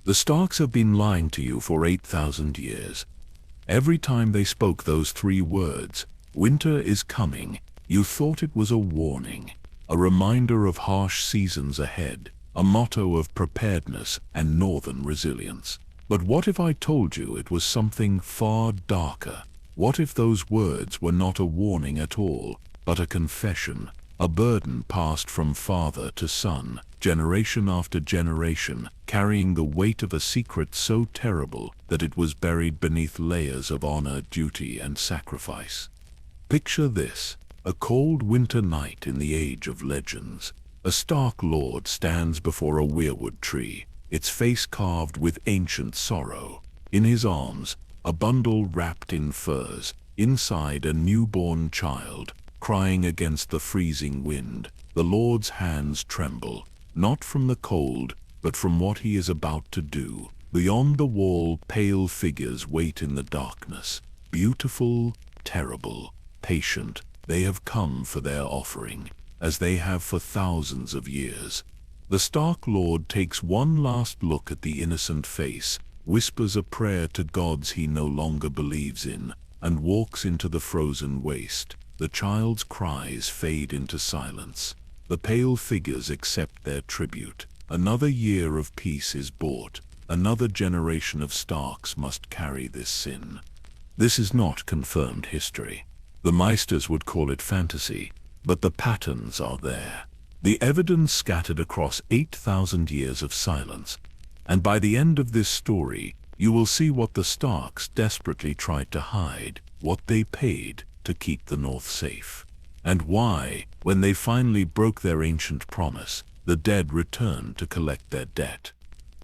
The Starks have been lying to you for 8,000 years. Every time they spoke those 3 words, winter is coming, you thought it was a warning, a reminder of harsh seasons ahead, a motto of preparedness and northern resilience. But what if I told you it was something far darker? What if those words were not a warning at all, but a confession, a burden passed from father to son, generation after generation, carrying the weight of a secret so terrible that it was buried beneath layers of honor, duty, and sacrifice? Picture this, a cold winter night in the age of legends. A Stark lord stands before a weirwood tree, its face carved with ancient sorrow. In his arms, a bundle wrapped in furs, inside a newborn child, crying against the freezing wind. The lord's hands tremble, not from the cold, but from what he is about to do. Beyond the wall, pale figures wait in the darkness. Beautiful, terrible, patient, they have come for their offering, as they have for thousands of years. The Stark Lord takes one last look at the innocent face, whispers a prayer to gods he no longer believes in, and walks into the frozen waste. The child's cries fade into silence. The pale figures accept their tribute. Another year of peace is bought. Another generation of Starks must carry this sin. This is not confirmed history. The Meisters would call it fantasy, but the patterns are there. The evidence scattered across 8,000 years of silence. And by the end of this story, you will see what the Starks desperately tried to hide, what they paid to keep the North safe, and why, when they finally broke their ancient promise, the dead returned to collect their debt.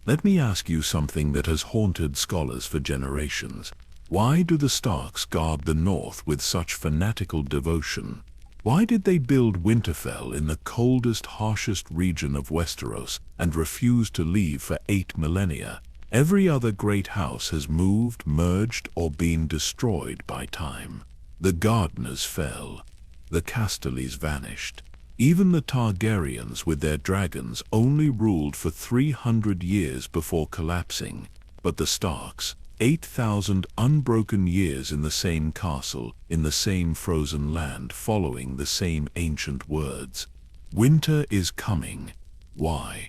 Let me ask you something that has haunted scholars for generations. Why do the Starks guard the North with such fanatical devotion? Why did they build Winterfell in the coldest, harshest region of Westeros and refuse to leave for 8 millennia? Every other great house has moved, merged, or been destroyed by time. The Gardeners fell. The Casterlys vanished. Even the Targaryens with their dragons only ruled for 300 years before collapsing. But the Starks, 8,000 unbroken years in the same castle, in the same frozen land, following the same ancient words. Winter is coming. Why?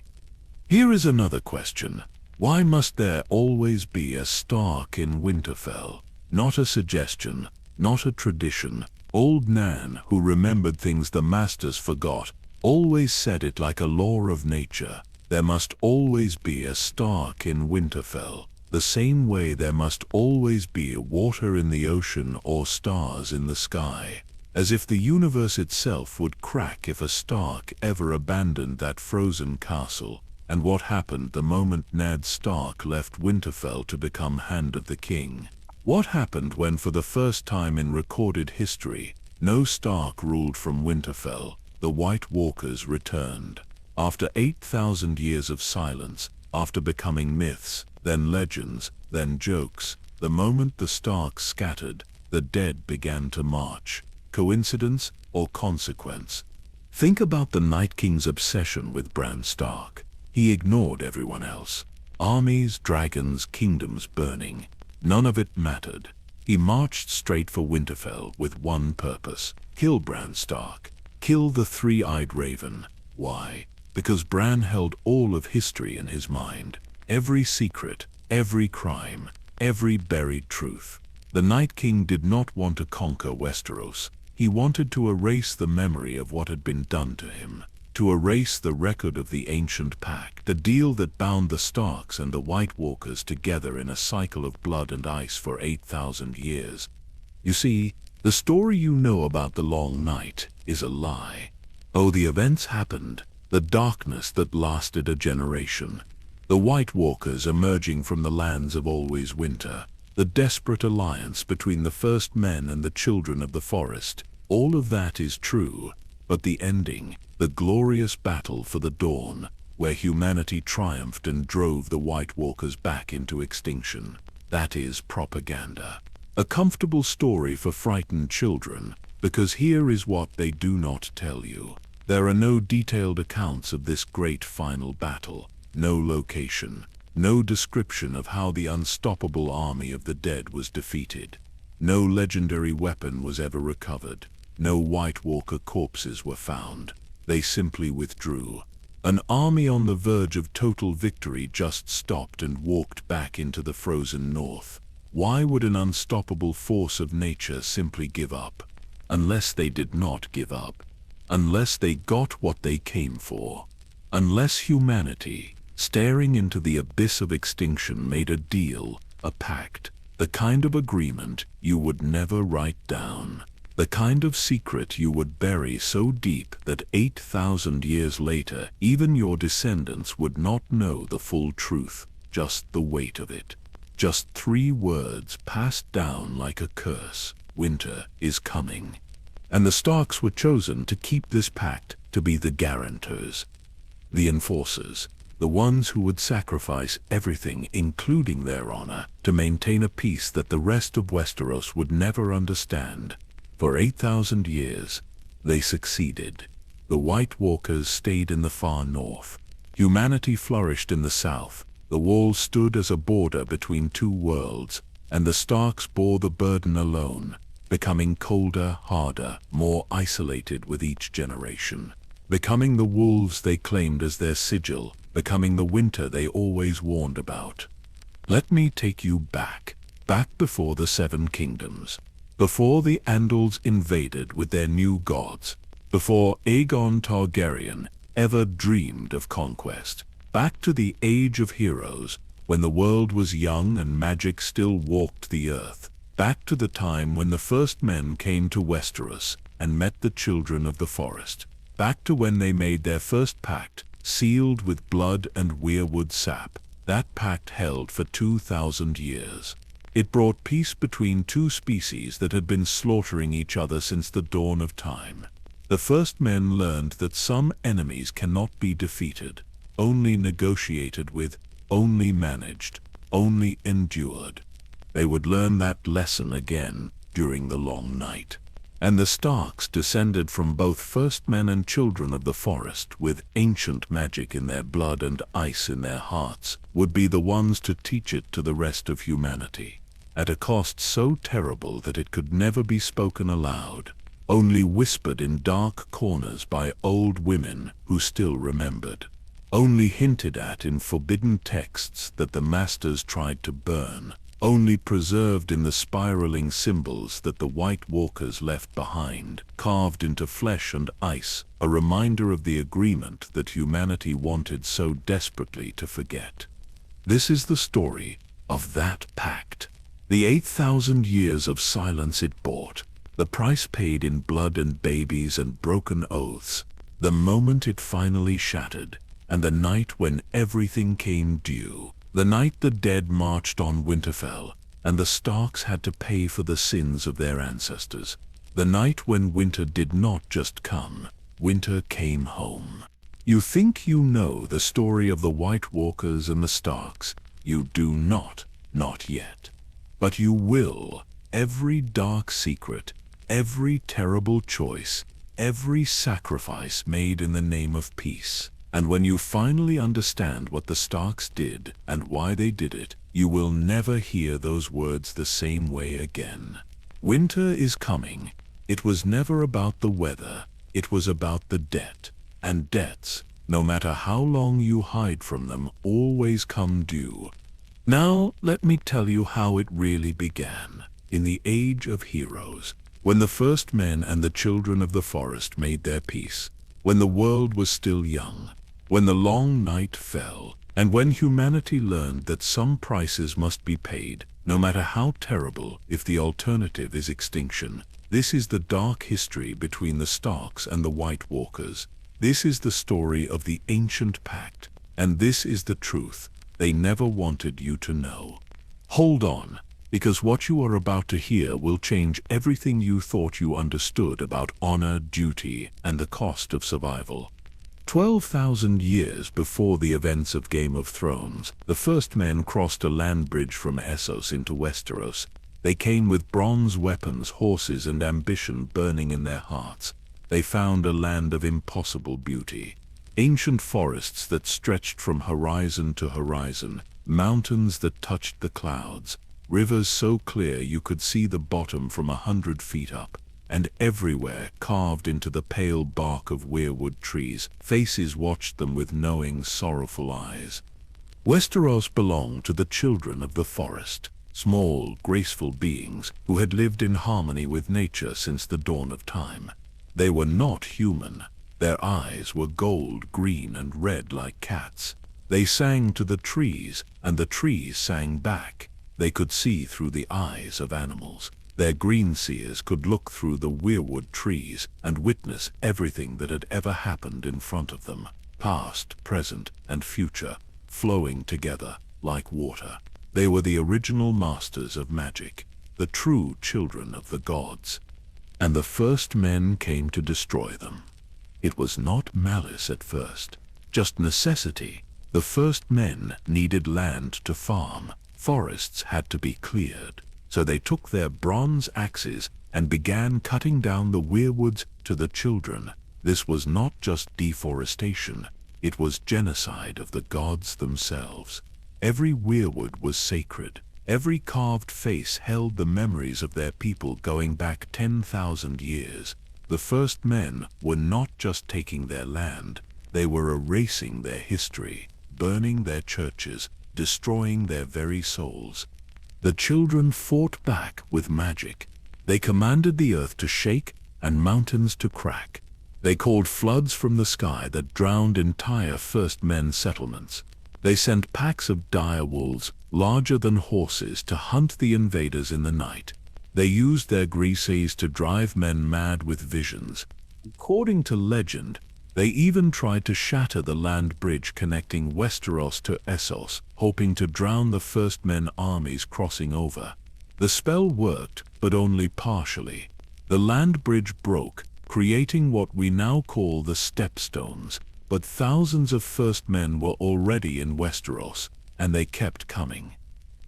Here is another question. Why must there always be a Stark in Winterfell? Not a suggestion, not a tradition. Old Nan, who remembered things the Masters forgot, always said it like a law of nature. There must always be a Stark in Winterfell. The same way there must always be water in the ocean or stars in the sky. As if the universe itself would crack if a Stark ever abandoned that frozen castle. And what happened the moment Ned Stark left Winterfell to become Hand of the King? What happened when, for the first time in recorded history, no Stark ruled from Winterfell? The White Walkers returned. After 8,000 years of silence, after becoming myths, then legends, then jokes, the moment the Starks scattered, the dead began to march. Coincidence or consequence? Think about the Night King's obsession with Bran Stark. He ignored everyone else. Armies, dragons, kingdoms burning. None of it mattered. He marched straight for Winterfell with one purpose: kill Bran Stark. Kill the three-eyed raven. Why? Because Bran held all of history in his mind. Every secret, every crime, every buried truth. The Night King did not want to conquer Westeros. He wanted to erase the memory of what had been done to him. To erase the record of the ancient Pact, the deal that bound the Starks and the White Walkers together in a cycle of blood and ice for 8,000 years. You see, the story you know about the Long Night is a lie. Oh, the events happened. The darkness that lasted a generation. The White Walkers emerging from the lands of always winter. The desperate alliance between the first men and the children of the forest. All of that is true. But the ending, the glorious battle for the dawn, where humanity triumphed and drove the White Walkers back into extinction, that is propaganda. A comfortable story for frightened children, because here is what they do not tell you. There are no detailed accounts of this great final battle, no location, No description of how the unstoppable army of the dead was defeated. No legendary weapon was ever recovered. No White Walker corpses were found. They simply withdrew. An army on the verge of total victory just stopped and walked back into the frozen north. Why would an unstoppable force of nature simply give up? Unless they did not give up. Unless they got what they came for. Unless humanity, staring into the abyss of extinction, made a deal, a pact, the kind of agreement you would never write down. The kind of secret you would bury so deep that 8,000 years later even your descendants would not know the full truth, just the weight of it. Just 3 words passed down like a curse: winter is coming. And the Starks were chosen to keep this pact, to be the guarantors, the enforcers, the ones who would sacrifice everything, including their honor, to maintain a peace that the rest of Westeros would never understand. For 8,000 years, they succeeded. The White Walkers stayed in the far north. Humanity flourished in the south. The wall stood as a border between 2 worlds, and the Starks bore the burden alone, becoming colder, harder, more isolated with each generation. Becoming the wolves they claimed as their sigil, becoming the winter they always warned about. Let me take you back before the 7 kingdoms. Before the Andals invaded with their new gods, before Aegon Targaryen ever dreamed of conquest, back to the Age of Heroes, when the world was young and magic still walked the earth, back to the time when the first men came to Westeros and met the children of the forest, back to when they made their first pact, sealed with blood and weirwood sap. That pact held for 2,000 years. It brought peace between 2 species that had been slaughtering each other since the dawn of time. The first men learned that some enemies cannot be defeated, only negotiated with, only managed, only endured. They would learn that lesson again during the long night. And the Starks, descended from both first men and children of the forest, with ancient magic in their blood and ice in their hearts, would be the ones to teach it to the rest of humanity. At a cost so terrible that it could never be spoken aloud, only whispered in dark corners by old women who still remembered, only hinted at in forbidden texts that the masters tried to burn, only preserved in the spiraling symbols that the White Walkers left behind, carved into flesh and ice, a reminder of the agreement that humanity wanted so desperately to forget. This is the story of that pact. The 8,000 years of silence it bought, the price paid in blood and babies and broken oaths, the moment it finally shattered, and the night when everything came due, the night the dead marched on Winterfell, and the Starks had to pay for the sins of their ancestors, the night when winter did not just come, winter came home. You think you know the story of the White Walkers and the Starks. You do not yet. But you will. Every dark secret, every terrible choice, every sacrifice made in the name of peace. And when you finally understand what the Starks did and why they did it, you will never hear those words the same way again. Winter is coming. It was never about the weather. It was about the debt. And debts, no matter how long you hide from them, always come due. Now, let me tell you how it really began. In the Age of Heroes, when the first men and the children of the forest made their peace, when the world was still young, when the long night fell, and when humanity learned that some prices must be paid, no matter how terrible, if the alternative is extinction. This is the dark history between the Starks and the White Walkers. This is the story of the ancient pact, and this is the truth they never wanted you to know. Hold on, because what you are about to hear will change everything you thought you understood about honor, duty, and the cost of survival. 12,000 years before the events of Game of Thrones, the first men crossed a land bridge from Essos into Westeros. They came with bronze weapons, horses, and ambition burning in their hearts. They found a land of impossible beauty. Ancient forests that stretched from horizon to horizon, mountains that touched the clouds, rivers so clear you could see the bottom from 100 feet up, and everywhere, carved into the pale bark of weirwood trees, faces watched them with knowing, sorrowful eyes. Westeros belonged to the children of the forest, small, graceful beings who had lived in harmony with nature since the dawn of time. They were not human. Their eyes were gold, green, and red like cats. They sang to the trees, and the trees sang back. They could see through the eyes of animals. Their green seers could look through the weirwood trees and witness everything that had ever happened in front of them, past, present, and future, flowing together like water. They were the original masters of magic, the true children of the gods. And the first men came to destroy them. It was not malice at first, just necessity. The first men needed land to farm. Forests had to be cleared. So they took their bronze axes and began cutting down the weirwoods to the children. This was not just deforestation, it was genocide of the gods themselves. Every weirwood was sacred. Every carved face held the memories of their people going back 10,000 years. The first men were not just taking their land, they were erasing their history, burning their churches, destroying their very souls. The children fought back with magic. They commanded the earth to shake and mountains to crack. They called floods from the sky that drowned entire first men settlements. They sent packs of dire wolves, larger than horses, to hunt the invaders in the night. They used their greases to drive men mad with visions. According to legend, they even tried to shatter the land bridge connecting Westeros to Essos, hoping to drown the first men armies crossing over. The spell worked, but only partially. The land bridge broke, creating what we now call the Stepstones, but thousands of first men were already in Westeros, and they kept coming.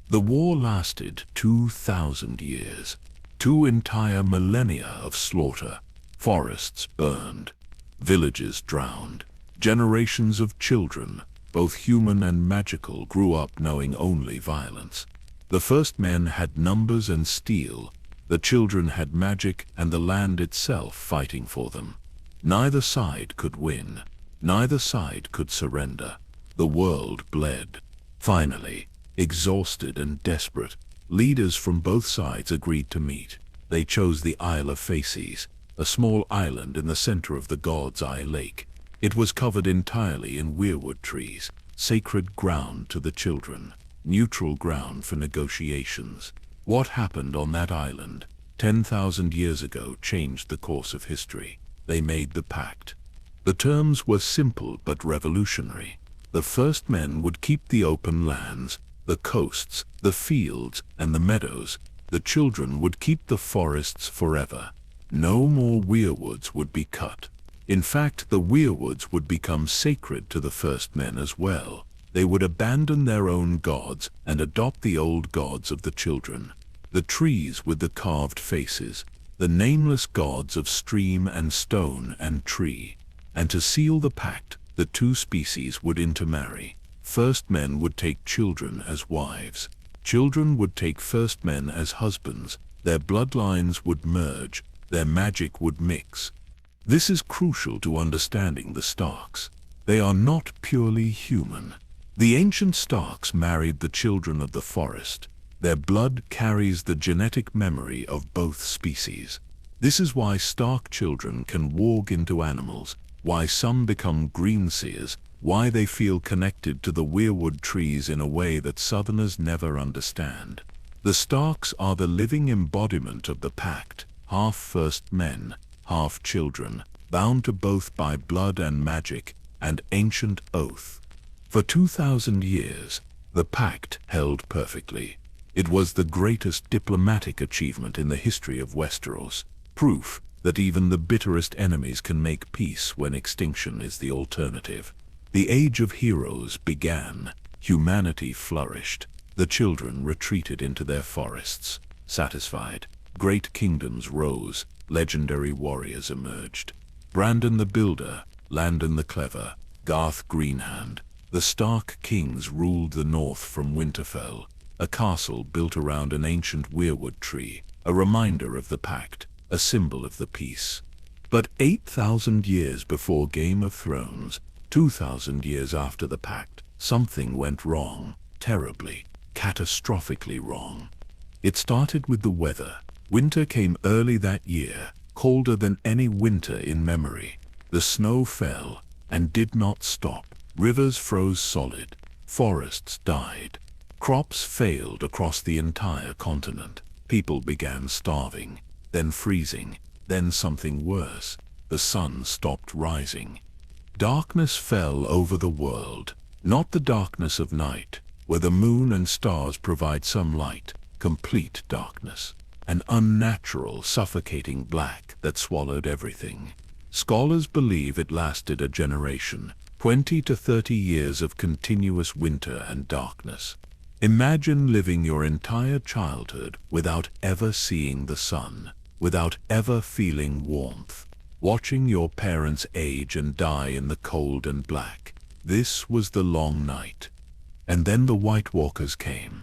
The war lasted 2,000 years, 2 entire millennia of slaughter. Forests burned, villages drowned. Generations of children, both human and magical, grew up knowing only violence. The first men had numbers and steel. The children had magic and the land itself fighting for them. Neither side could win. Neither side could surrender. The world bled. Finally, exhausted and desperate, leaders from both sides agreed to meet. They chose the Isle of Faces, a small island in the center of the God's Eye Lake. It was covered entirely in weirwood trees, sacred ground to the children, neutral ground for negotiations. What happened on that island 10,000 years ago changed the course of history. They made the Pact. The terms were simple but revolutionary. The first men would keep the open lands, the coasts, the fields, and the meadows. The children would keep the forests forever. No more weirwoods would be cut. In fact, the weirwoods would become sacred to the first men as well. They would abandon their own gods and adopt the old gods of the children. The trees with the carved faces, the nameless gods of stream and stone and tree. And to seal the pact, the 2 species would intermarry. First men would take children as wives. Children would take first men as husbands. Their bloodlines would merge. Their magic would mix. This is crucial to understanding the Starks. They are not purely human. The ancient Starks married the children of the forest. Their blood carries the genetic memory of both species. This is why Stark children can walk into animals, why some become greenseers, why they feel connected to the weirwood trees in a way that Southerners never understand. The Starks are the living embodiment of the Pact, half first men, half children, bound to both by blood and magic and ancient oath. For 2,000 years, the Pact held perfectly. It was the greatest diplomatic achievement in the history of Westeros, proof that even the bitterest enemies can make peace when extinction is the alternative. The Age of Heroes began. Humanity flourished. The children retreated into their forests. Satisfied, great kingdoms rose. Legendary warriors emerged. Brandon the Builder, Landon the Clever, Garth Greenhand. The Stark kings ruled the north from Winterfell, a castle built around an ancient weirwood tree, a reminder of the Pact, a symbol of the peace. But 8,000 years before Game of Thrones, 2,000 years after the Pact, something went wrong, terribly, catastrophically wrong. It started with the weather. Winter came early that year, colder than any winter in memory. The snow fell and did not stop. Rivers froze solid. Forests died. Crops failed across the entire continent. People began starving, then freezing, then something worse. The sun stopped rising. Darkness fell over the world, not the darkness of night, where the moon and stars provide some light, complete darkness, an unnatural, suffocating black that swallowed everything. Scholars believe it lasted a generation, 20 to 30 years of continuous winter and darkness. Imagine living your entire childhood without ever seeing the sun, without ever feeling warmth, watching your parents age and die in the cold and black. This was the long night. And then the White Walkers came.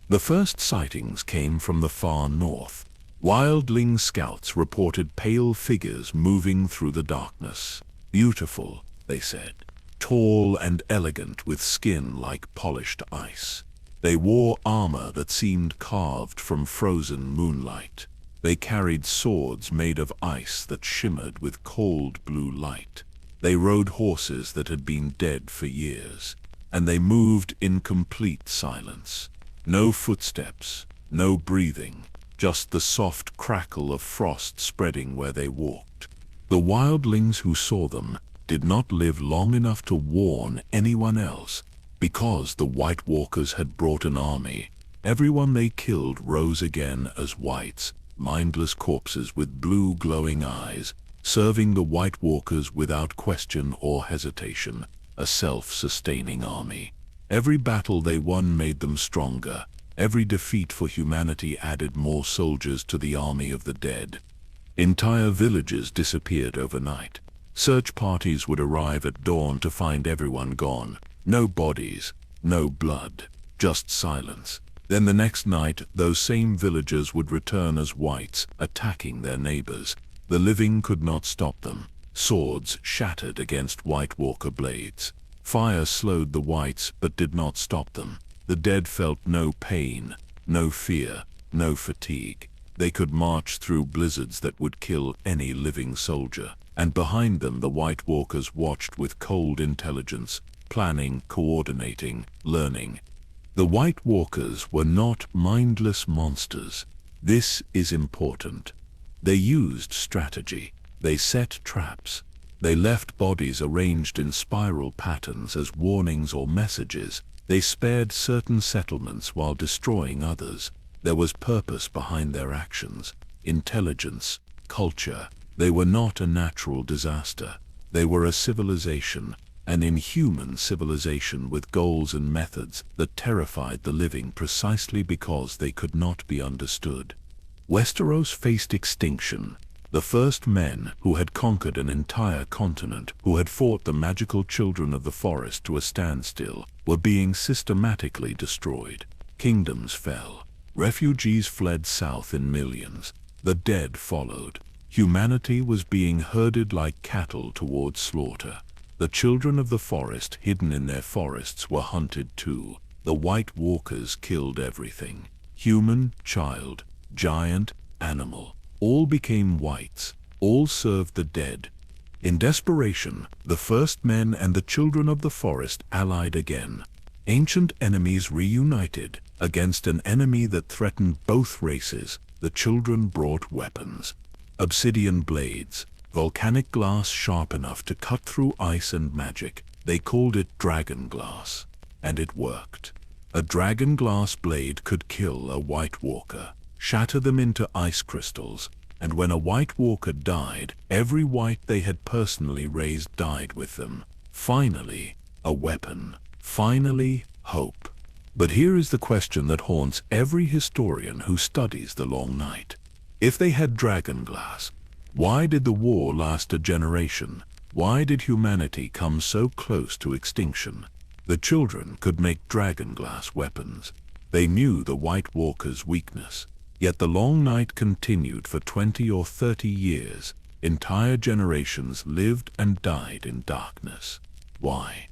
The first sightings came from the far north. Wildling scouts reported pale figures moving through the darkness. Beautiful, they said. Tall and elegant with skin like polished ice. They wore armor that seemed carved from frozen moonlight. They carried swords made of ice that shimmered with cold blue light. They rode horses that had been dead for years. And they moved in complete silence. No footsteps, no breathing, just the soft crackle of frost spreading where they walked. The wildlings who saw them did not live long enough to warn anyone else, because the White Walkers had brought an army. Everyone they killed rose again as whites, mindless corpses with blue glowing eyes, serving the White Walkers without question or hesitation, a self-sustaining army. Every battle they won made them stronger. Every defeat for humanity added more soldiers to the army of the dead. Entire villages disappeared overnight. Search parties would arrive at dawn to find everyone gone. No bodies, no blood, just silence. Then the next night, those same villagers would return as whites, attacking their neighbors. The living could not stop them. Swords shattered against White Walker blades. Fire slowed the whites but did not stop them. The dead felt no pain, no fear, no fatigue. They could march through blizzards that would kill any living soldier. And behind them the White Walkers watched with cold intelligence, planning, coordinating, learning. The White Walkers were not mindless monsters. This is important. They used strategy. They set traps. They left bodies arranged in spiral patterns as warnings or messages. They spared certain settlements while destroying others. There was purpose behind their actions, intelligence, culture. They were not a natural disaster. They were a civilization, an inhuman civilization with goals and methods that terrified the living precisely because they could not be understood. Westeros faced extinction. The first men who had conquered an entire continent, who had fought the magical children of the forest to a standstill, were being systematically destroyed. Kingdoms fell. Refugees fled south in millions. The dead followed. Humanity was being herded like cattle towards slaughter. The children of the forest, hidden in their forests, were hunted too. The White Walkers killed everything. Human, child, giant, animal. All became whites. All served the dead. In desperation, the first men and the children of the forest allied again. Ancient enemies reunited against an enemy that threatened both races. The children brought weapons. Obsidian blades, volcanic glass sharp enough to cut through ice and magic. They called it dragon glass. And it worked. A dragon glass blade could kill a White Walker, shatter them into ice crystals, and when a White Walker died, every white they had personally raised died with them. Finally, a weapon. Finally, hope. But here is the question that haunts every historian who studies the Long Night. If they had dragon glass, why did the war last a generation? Why did humanity come so close to extinction? The children could make dragonglass weapons. They knew the White Walker's weakness. Yet the long night continued for 20 or 30 years. Entire generations lived and died in darkness. Why?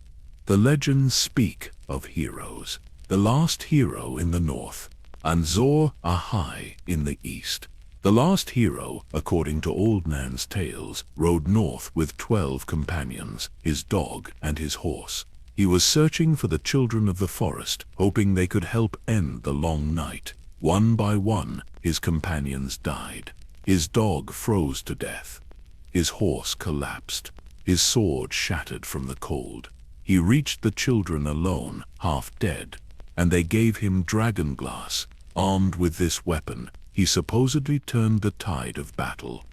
The legends speak of heroes. The last hero in the north, and Azor Ahai in the east. The last hero, according to Old Nan's tales, rode north with 12 companions, his dog and his horse. He was searching for the children of the forest, hoping they could help end the long night. One by one, his companions died. His dog froze to death. His horse collapsed. His sword shattered from the cold. He reached the children alone, half dead, and they gave him dragonglass. Armed with this weapon, he supposedly turned the tide of battle.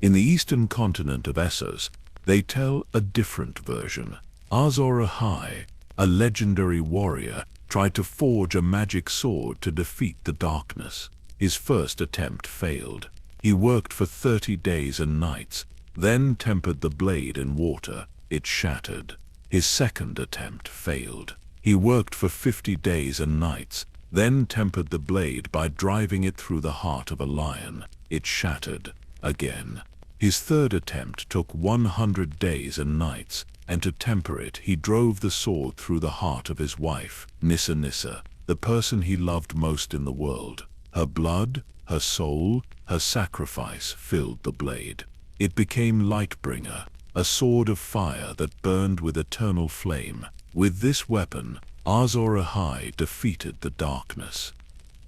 In the eastern continent of Essos, they tell a different version. Azor Ahai, a legendary warrior, tried to forge a magic sword to defeat the darkness. His first attempt failed. He worked for 30 days and nights, then tempered the blade in water. It shattered. His second attempt failed. He worked for 50 days and nights, then tempered the blade by driving it through the heart of a lion. It shattered again. His third attempt took 100 days and nights, and to temper it he drove the sword through the heart of his wife, Nissa, the person he loved most in the world. Her blood, her soul, her sacrifice filled the blade. It became Lightbringer, a sword of fire that burned with eternal flame. With this weapon, Azor Ahai defeated the darkness.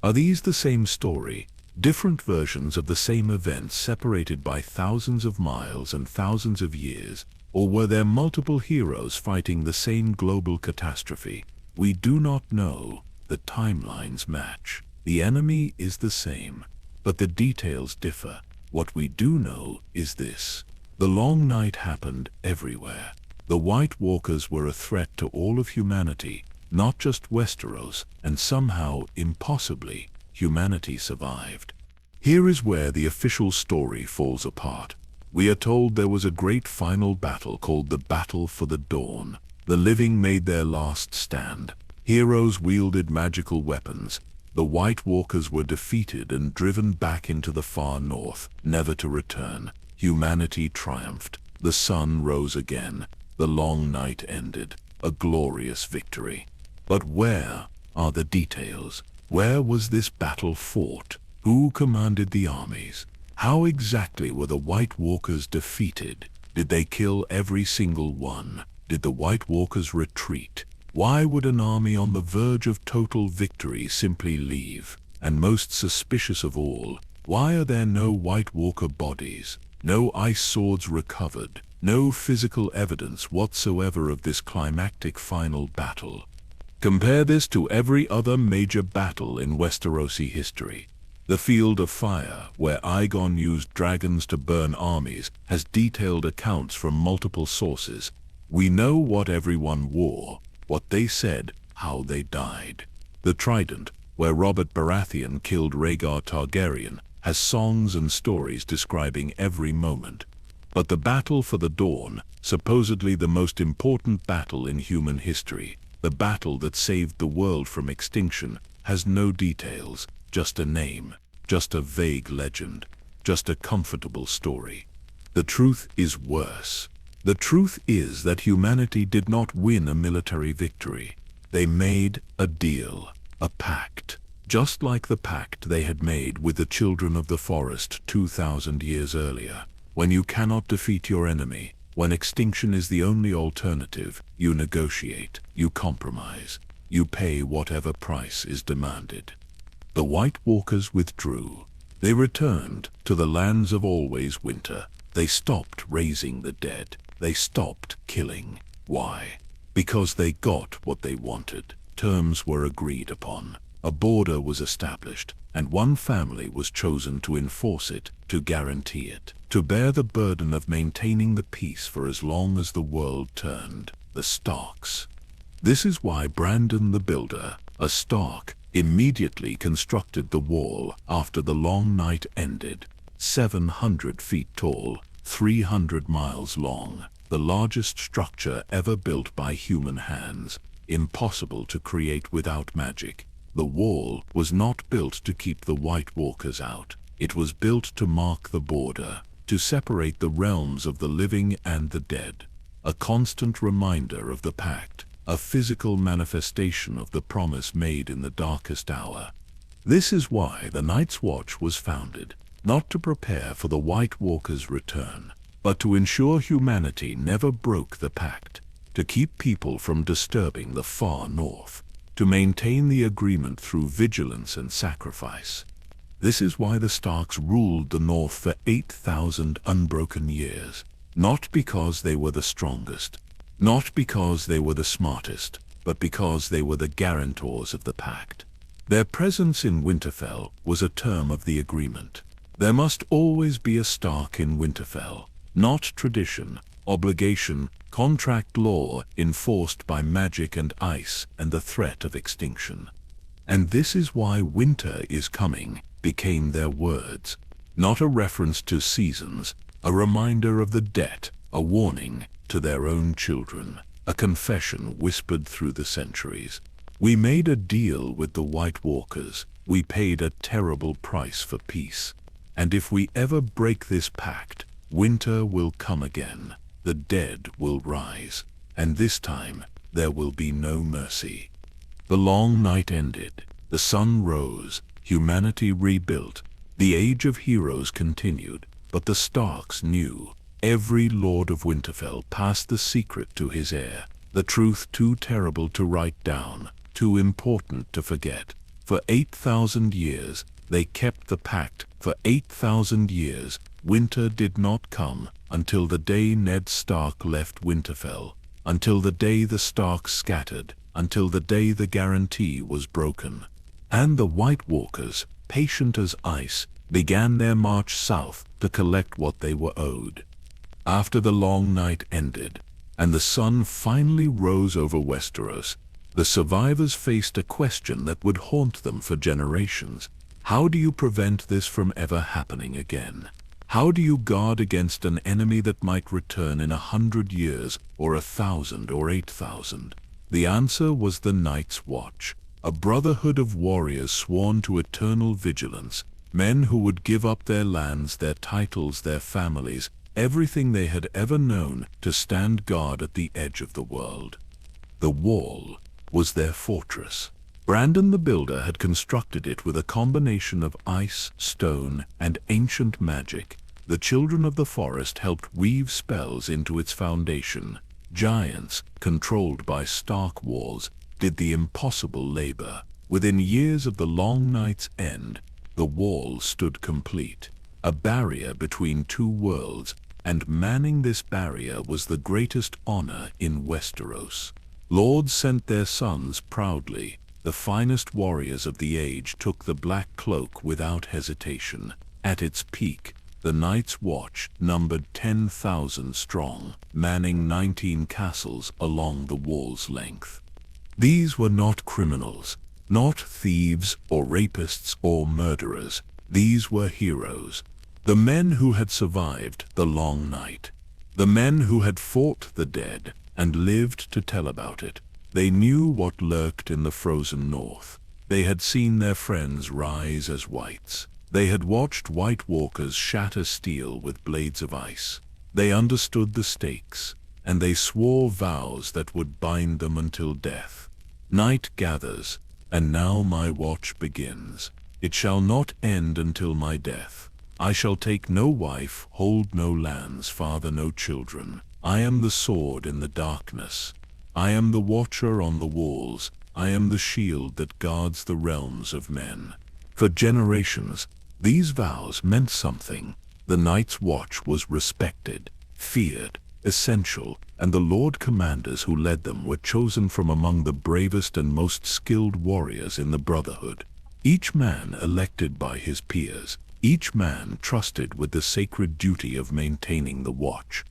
Are these the same story? Different versions of the same event separated by thousands of miles and thousands of years? Or were there multiple heroes fighting the same global catastrophe? We do not know. The timelines match. The enemy is the same, but the details differ. What we do know is this. The long night happened everywhere. The White Walkers were a threat to all of humanity, not just Westeros, and somehow, impossibly, humanity survived. Here is where the official story falls apart. We are told there was a great final battle called the Battle for the Dawn. The living made their last stand. Heroes wielded magical weapons. The White Walkers were defeated and driven back into the far north, never to return. Humanity triumphed. The sun rose again. The long night ended. A glorious victory. But where are the details? Where was this battle fought? Who commanded the armies? How exactly were the White Walkers defeated? Did they kill every single one? Did the White Walkers retreat? Why would an army on the verge of total victory simply leave? And most suspicious of all, why are there no White Walker bodies? No ice swords recovered? No physical evidence whatsoever of this climactic final battle? Compare this to every other major battle in Westerosi history. The Field of Fire, where Aegon used dragons to burn armies, has detailed accounts from multiple sources. We know what everyone wore, what they said, how they died. The Trident, where Robert Baratheon killed Rhaegar Targaryen, has songs and stories describing every moment. But the Battle for the Dawn, supposedly the most important battle in human history, the battle that saved the world from extinction, has no details. Just a name, just a vague legend, just a comfortable story. The truth is worse. The truth is that humanity did not win a military victory. They made a deal, a pact, just like the pact they had made with the children of the forest 2,000 years earlier. When you cannot defeat your enemy, when extinction is the only alternative, you negotiate, you compromise, you pay whatever price is demanded. The White Walkers withdrew. They returned to the lands of always winter. They stopped raising the dead. They stopped killing. Why? Because they got what they wanted. Terms were agreed upon. A border was established, and one family was chosen to enforce it, to guarantee it, to bear the burden of maintaining the peace for as long as the world turned. The Starks. This is why Brandon the Builder, a Stark, immediately constructed the wall after the long night ended. 700 feet tall, 300 miles long, the largest structure ever built by human hands, impossible to create without magic. The wall was not built to keep the White Walkers out. It was built to mark the border, to separate the realms of the living and the dead. A constant reminder of the Pact, a physical manifestation of the promise made in the darkest hour. This is why the Night's Watch was founded, not to prepare for the White Walkers' return, but to ensure humanity never broke the Pact, to keep people from disturbing the far north, to maintain the agreement through vigilance and sacrifice. This is why the Starks ruled the north for 8,000 unbroken years, not because they were the strongest, not because they were the smartest, but because they were the guarantors of the Pact. Their presence in Winterfell was a term of the agreement. There must always be a Stark in Winterfell, not tradition, obligation, contract law enforced by magic and ice and the threat of extinction. And this is why winter is coming became their words, not a reference to seasons, a reminder of the debt, a warning to their own children, a confession whispered through the centuries. We made a deal with the White Walkers. We paid a terrible price for peace. And if we ever break this pact, winter will come again. The dead will rise. And this time, there will be no mercy. The long night ended. The sun rose. Humanity rebuilt. The age of heroes continued. But the Starks knew. Every Lord of Winterfell passed the secret to his heir. The truth too terrible to write down, too important to forget. For 8,000 years, they kept the pact. For 8,000 years, winter did not come, until the day Ned Stark left Winterfell, until the day the Starks scattered, until the day the guarantee was broken. And the White Walkers, patient as ice, began their march south to collect what they were owed. After the long night ended, and the sun finally rose over Westeros, the survivors faced a question that would haunt them for generations. How do you prevent this from ever happening again? How do you guard against an enemy that might return in 100 years, or 1,000 or 8,000? The answer was the Night's Watch, a brotherhood of warriors sworn to eternal vigilance, men who would give up their lands, their titles, their families, everything they had ever known to stand guard at the edge of the world. The Wall was their fortress. Brandon the Builder had constructed it with a combination of ice, stone, and ancient magic. The children of the forest helped weave spells into its foundation. Giants, controlled by Stark walls, did the impossible labor. Within years of the long night's end, the wall stood complete, a barrier between two worlds, and manning this barrier was the greatest honor in Westeros. Lords sent their sons proudly. The finest warriors of the age took the Black Cloak without hesitation. At its peak, the Night's Watch numbered 10,000 strong, manning 19 castles along the wall's length. These were not criminals, not thieves or rapists or murderers. These were heroes. The men who had survived the long night. The men who had fought the dead and lived to tell about it. They knew what lurked in the frozen north. They had seen their friends rise as whites. They had watched White Walkers shatter steel with blades of ice. They understood the stakes, and they swore vows that would bind them until death. Night gathers, and now my watch begins. It shall not end until my death. I shall take no wife, hold no lands, father no children. I am the sword in the darkness. I am the watcher on the walls. I am the shield that guards the realms of men. For generations, these vows meant something. The Night's Watch was respected, feared, essential, and the Lord Commanders who led them were chosen from among the bravest and most skilled warriors in the Brotherhood. Each man elected by his peers, each man trusted with the sacred duty of maintaining the watch.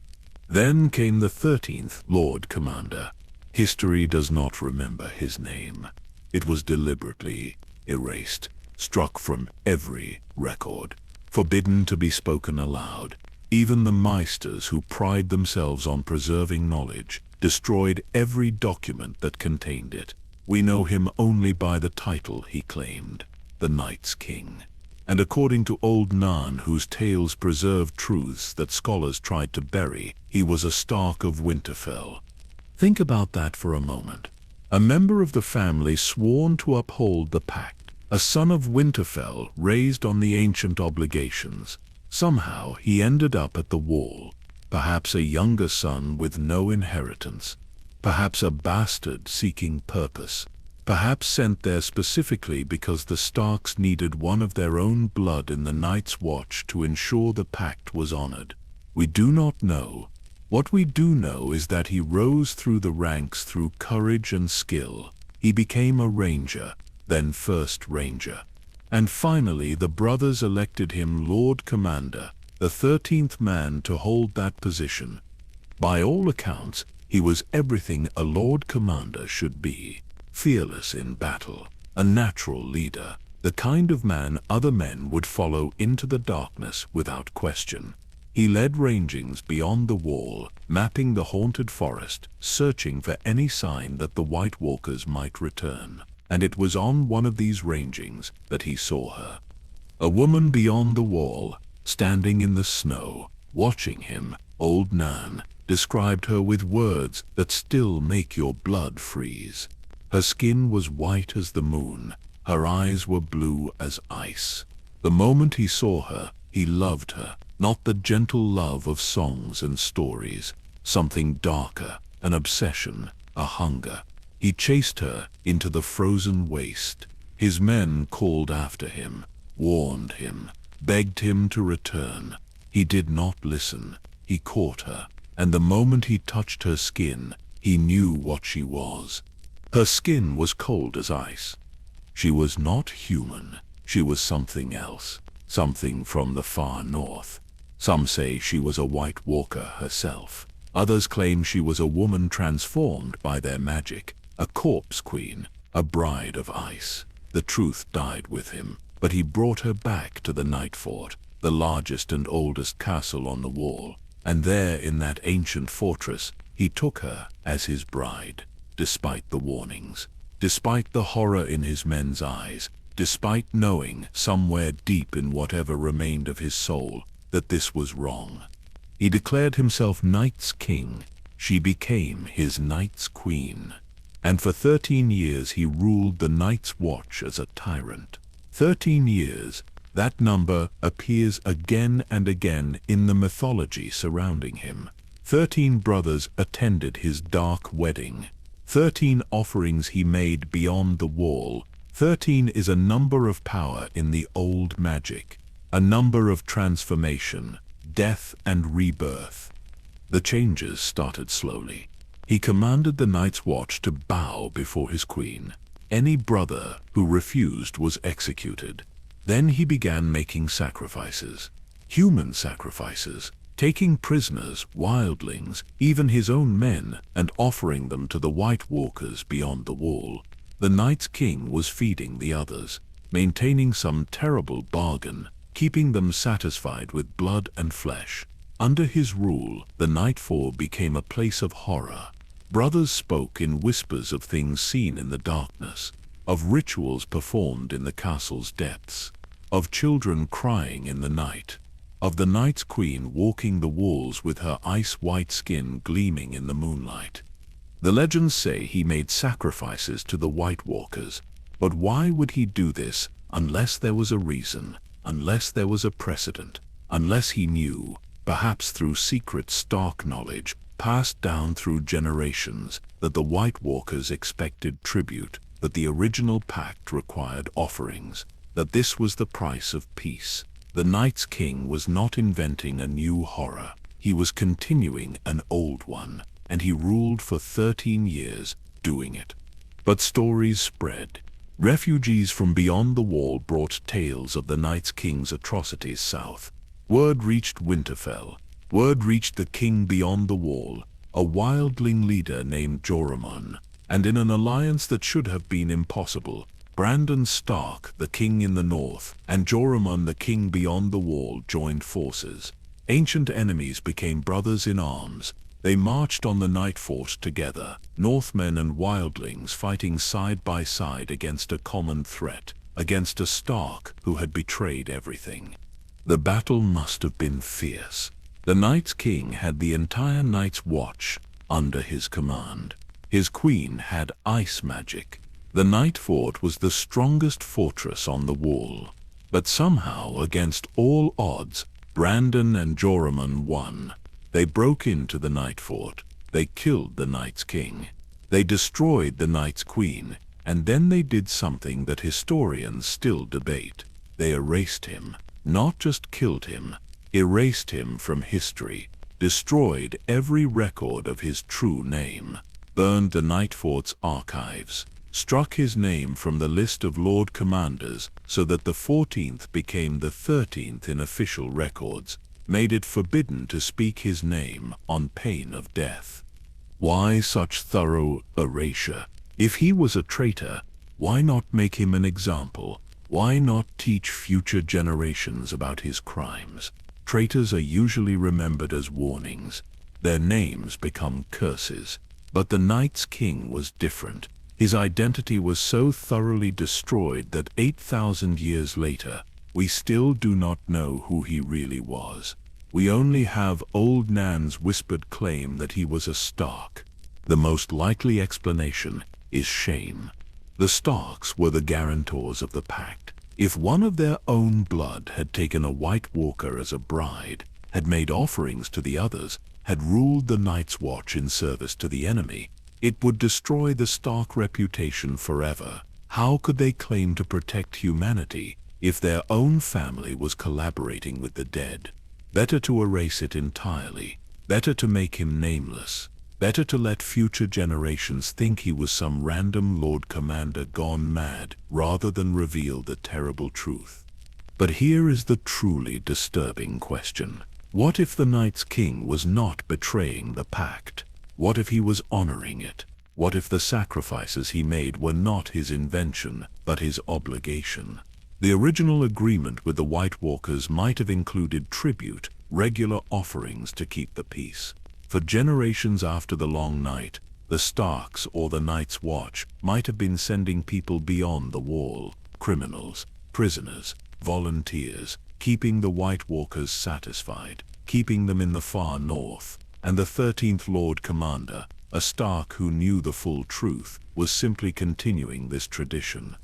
Then came the 13th Lord Commander. History does not remember his name. It was deliberately erased, struck from every record, forbidden to be spoken aloud. Even the Meisters, who pride themselves on preserving knowledge, destroyed every document that contained it. We know him only by the title he claimed, the Night's King. And according to old Nan, whose tales preserved truths that scholars tried to bury, he was a Stark of Winterfell. Think about that for a moment. A member of the family sworn to uphold the Pact, a son of Winterfell raised on the ancient obligations. Somehow he ended up at the Wall, perhaps a younger son with no inheritance, perhaps a bastard seeking purpose, perhaps sent there specifically because the Starks needed one of their own blood in the Night's Watch to ensure the Pact was honored. We do not know. What we do know is that he rose through the ranks through courage and skill. He became a ranger, then First Ranger. And finally the brothers elected him Lord Commander, the 13th man to hold that position. By all accounts, he was everything a Lord Commander should be. Fearless in battle, a natural leader, the kind of man other men would follow into the darkness without question. He led rangings beyond the Wall, mapping the haunted forest, searching for any sign that the White Walkers might return. And it was on one of these rangings that he saw her. A woman beyond the Wall, standing in the snow, watching him. Old Nan described her with words that still make your blood freeze. Her skin was white as the moon, her eyes were blue as ice. The moment he saw her, he loved her, not the gentle love of songs and stories, something darker, an obsession, a hunger. He chased her into the frozen waste. His men called after him, warned him, begged him to return. He did not listen. He caught her, and the moment he touched her skin, he knew what she was. Her skin was cold as ice. She was not human. She was something else, something from the far north. Some say she was a White Walker herself. Others claim she was a woman transformed by their magic, a corpse queen, a bride of ice. The truth died with him, but he brought her back to the Night Fort, the largest and oldest castle on the Wall. And there in that ancient fortress, he took her as his bride. Despite the warnings, despite the horror in his men's eyes, despite knowing somewhere deep in whatever remained of his soul that this was wrong. He declared himself Night's King. She became his Night's Queen. And for 13 years he ruled the Night's Watch as a tyrant. 13 years, that number appears again and again in the mythology surrounding him. 13 brothers attended his dark wedding. 13 offerings he made beyond the Wall. 13 is a number of power in the old magic, a number of transformation, death and rebirth. The changes started slowly. He commanded the Night's Watch to bow before his queen. Any brother who refused was executed. Then he began making sacrifices, human sacrifices, taking prisoners, wildlings, even his own men, and offering them to the White Walkers beyond the Wall. The Night's King was feeding the others, maintaining some terrible bargain, keeping them satisfied with blood and flesh. Under his rule, the Nightfall became a place of horror. Brothers spoke in whispers of things seen in the darkness, of rituals performed in the castle's depths, of children crying in the night, of the Night's Queen walking the walls with her ice-white skin gleaming in the moonlight. The legends say he made sacrifices to the White Walkers, but why would he do this unless there was a reason, unless there was a precedent, unless he knew, perhaps through secret Stark knowledge, passed down through generations, that the White Walkers expected tribute, that the original pact required offerings, that this was the price of peace. The Night's King was not inventing a new horror. He was continuing an old one, and he ruled for 13 years, doing it. But stories spread. Refugees from beyond the Wall brought tales of the Night's King's atrocities south. Word reached Winterfell. Word reached the king beyond the Wall, a wildling leader named Joramon, and in an alliance that should have been impossible, Brandon Stark, the king in the north, and Joramon, the king beyond the Wall, joined forces. Ancient enemies became brothers in arms. They marched on the night fort together, Northmen and wildlings fighting side by side against a common threat, against a Stark who had betrayed everything. The battle must have been fierce. The Night's King had the entire Night's Watch under his command. His queen had ice magic. The Night Fort was the strongest fortress on the wall. But somehow, against all odds, Brandon and Joramun won. They broke into the Night Fort. They killed the Night's King. They destroyed the Night's Queen. And then they did something that historians still debate. They erased him. Not just killed him. Erased him from history. Destroyed every record of his true name. Burned the Night Fort's archives. Struck his name from the list of Lord Commanders so that the 14th became the 13th in official records. Made it forbidden to speak his name on pain of death. Why such thorough erasure? If he was a traitor, why not make him an example? Why not teach future generations about his crimes? Traitors are usually remembered as warnings. Their names become curses. But the Night's King was different. His identity was so thoroughly destroyed that 8,000 years later, we still do not know who he really was. We only have old Nan's whispered claim that he was a Stark. The most likely explanation is shame. The Starks were the guarantors of the Pact. If one of their own blood had taken a White Walker as a bride, had made offerings to the others, had ruled the Night's Watch in service to the enemy, it would destroy the Stark reputation forever. How could they claim to protect humanity if their own family was collaborating with the dead? Better to erase it entirely. Better to make him nameless. Better to let future generations think he was some random Lord Commander gone mad, rather than reveal the terrible truth. But here is the truly disturbing question. What if the Night's King was not betraying the Pact? What if he was honoring it? What if the sacrifices he made were not his invention, but his obligation? The original agreement with the White Walkers might have included tribute, regular offerings to keep the peace. For generations after the Long Night, the Starks or the Night's Watch might have been sending people beyond the wall, criminals, prisoners, volunteers, keeping the White Walkers satisfied, keeping them in the far north. And the 13th Lord Commander, a Stark who knew the full truth, was simply continuing this tradition.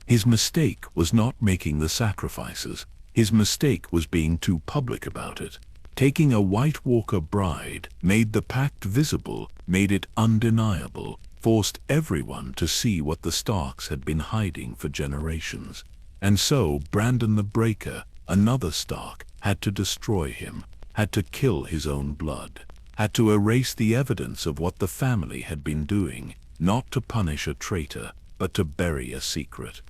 His mistake was not making the sacrifices. His mistake was being too public about it. Taking a White Walker bride made the Pact visible, made it undeniable, forced everyone to see what the Starks had been hiding for generations. And so Brandon the Breaker, another Stark, had to destroy him, had to kill his own blood, had to erase the evidence of what the family had been doing, not to punish a traitor, but to bury a secret.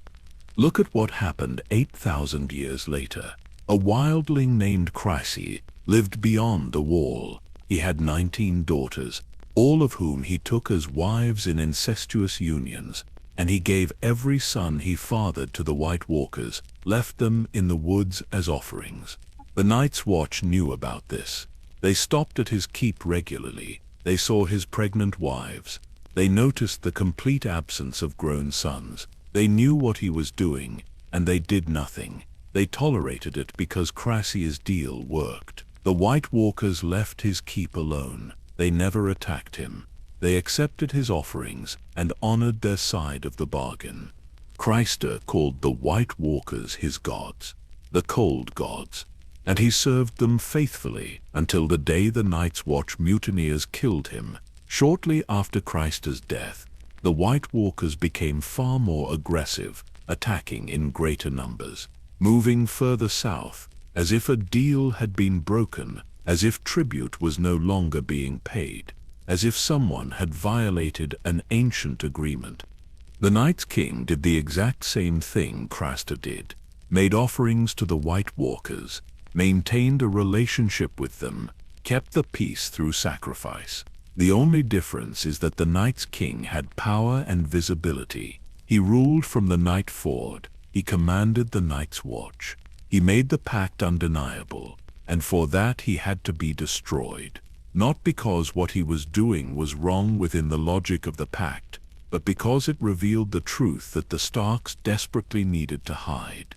Look at what happened 8,000 years later. A wildling named Craster lived beyond the wall. He had 19 daughters, all of whom he took as wives in incestuous unions, and he gave every son he fathered to the White Walkers, left them in the woods as offerings. The Night's Watch knew about this. They stopped at his keep regularly. They saw his pregnant wives. They noticed the complete absence of grown sons. They knew what he was doing, and they did nothing. They tolerated it because Craster's deal worked. The White Walkers left his keep alone. They never attacked him. They accepted his offerings and honored their side of the bargain. Craster called the White Walkers his gods, the cold gods, and he served them faithfully until the day the Night's Watch mutineers killed him. Shortly after Craster's death, the White Walkers became far more aggressive, attacking in greater numbers, moving further south, as if a deal had been broken, as if tribute was no longer being paid, as if someone had violated an ancient agreement. The Night's King did the exact same thing Craster did, made offerings to the White Walkers, maintained a relationship with them, kept the peace through sacrifice. The only difference is that the Night's King had power and visibility. He ruled from the Night Fort. He commanded the Night's Watch. He made the Pact undeniable. and for that he had to be destroyed. Not because what he was doing was wrong within the logic of the Pact, but because it revealed the truth that the Starks desperately needed to hide.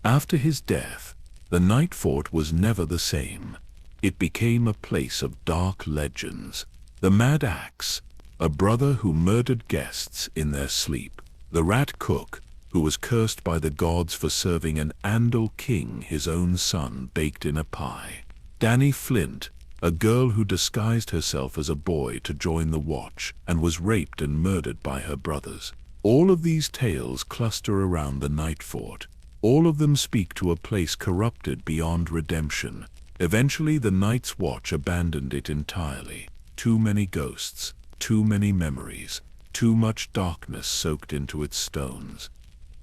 After his death, the Night Fort was never the same. It became a place of dark legends. The Mad Axe, a brother who murdered guests in their sleep. The Rat Cook, who was cursed by the gods for serving an Andal king his own son baked in a pie. Dany Flint, a girl who disguised herself as a boy to join the Watch and was raped and murdered by her brothers. All of these tales cluster around the Night Fort. All of them speak to a place corrupted beyond redemption. Eventually the Night's Watch abandoned it entirely. Too many ghosts, too many memories, too much darkness soaked into its stones.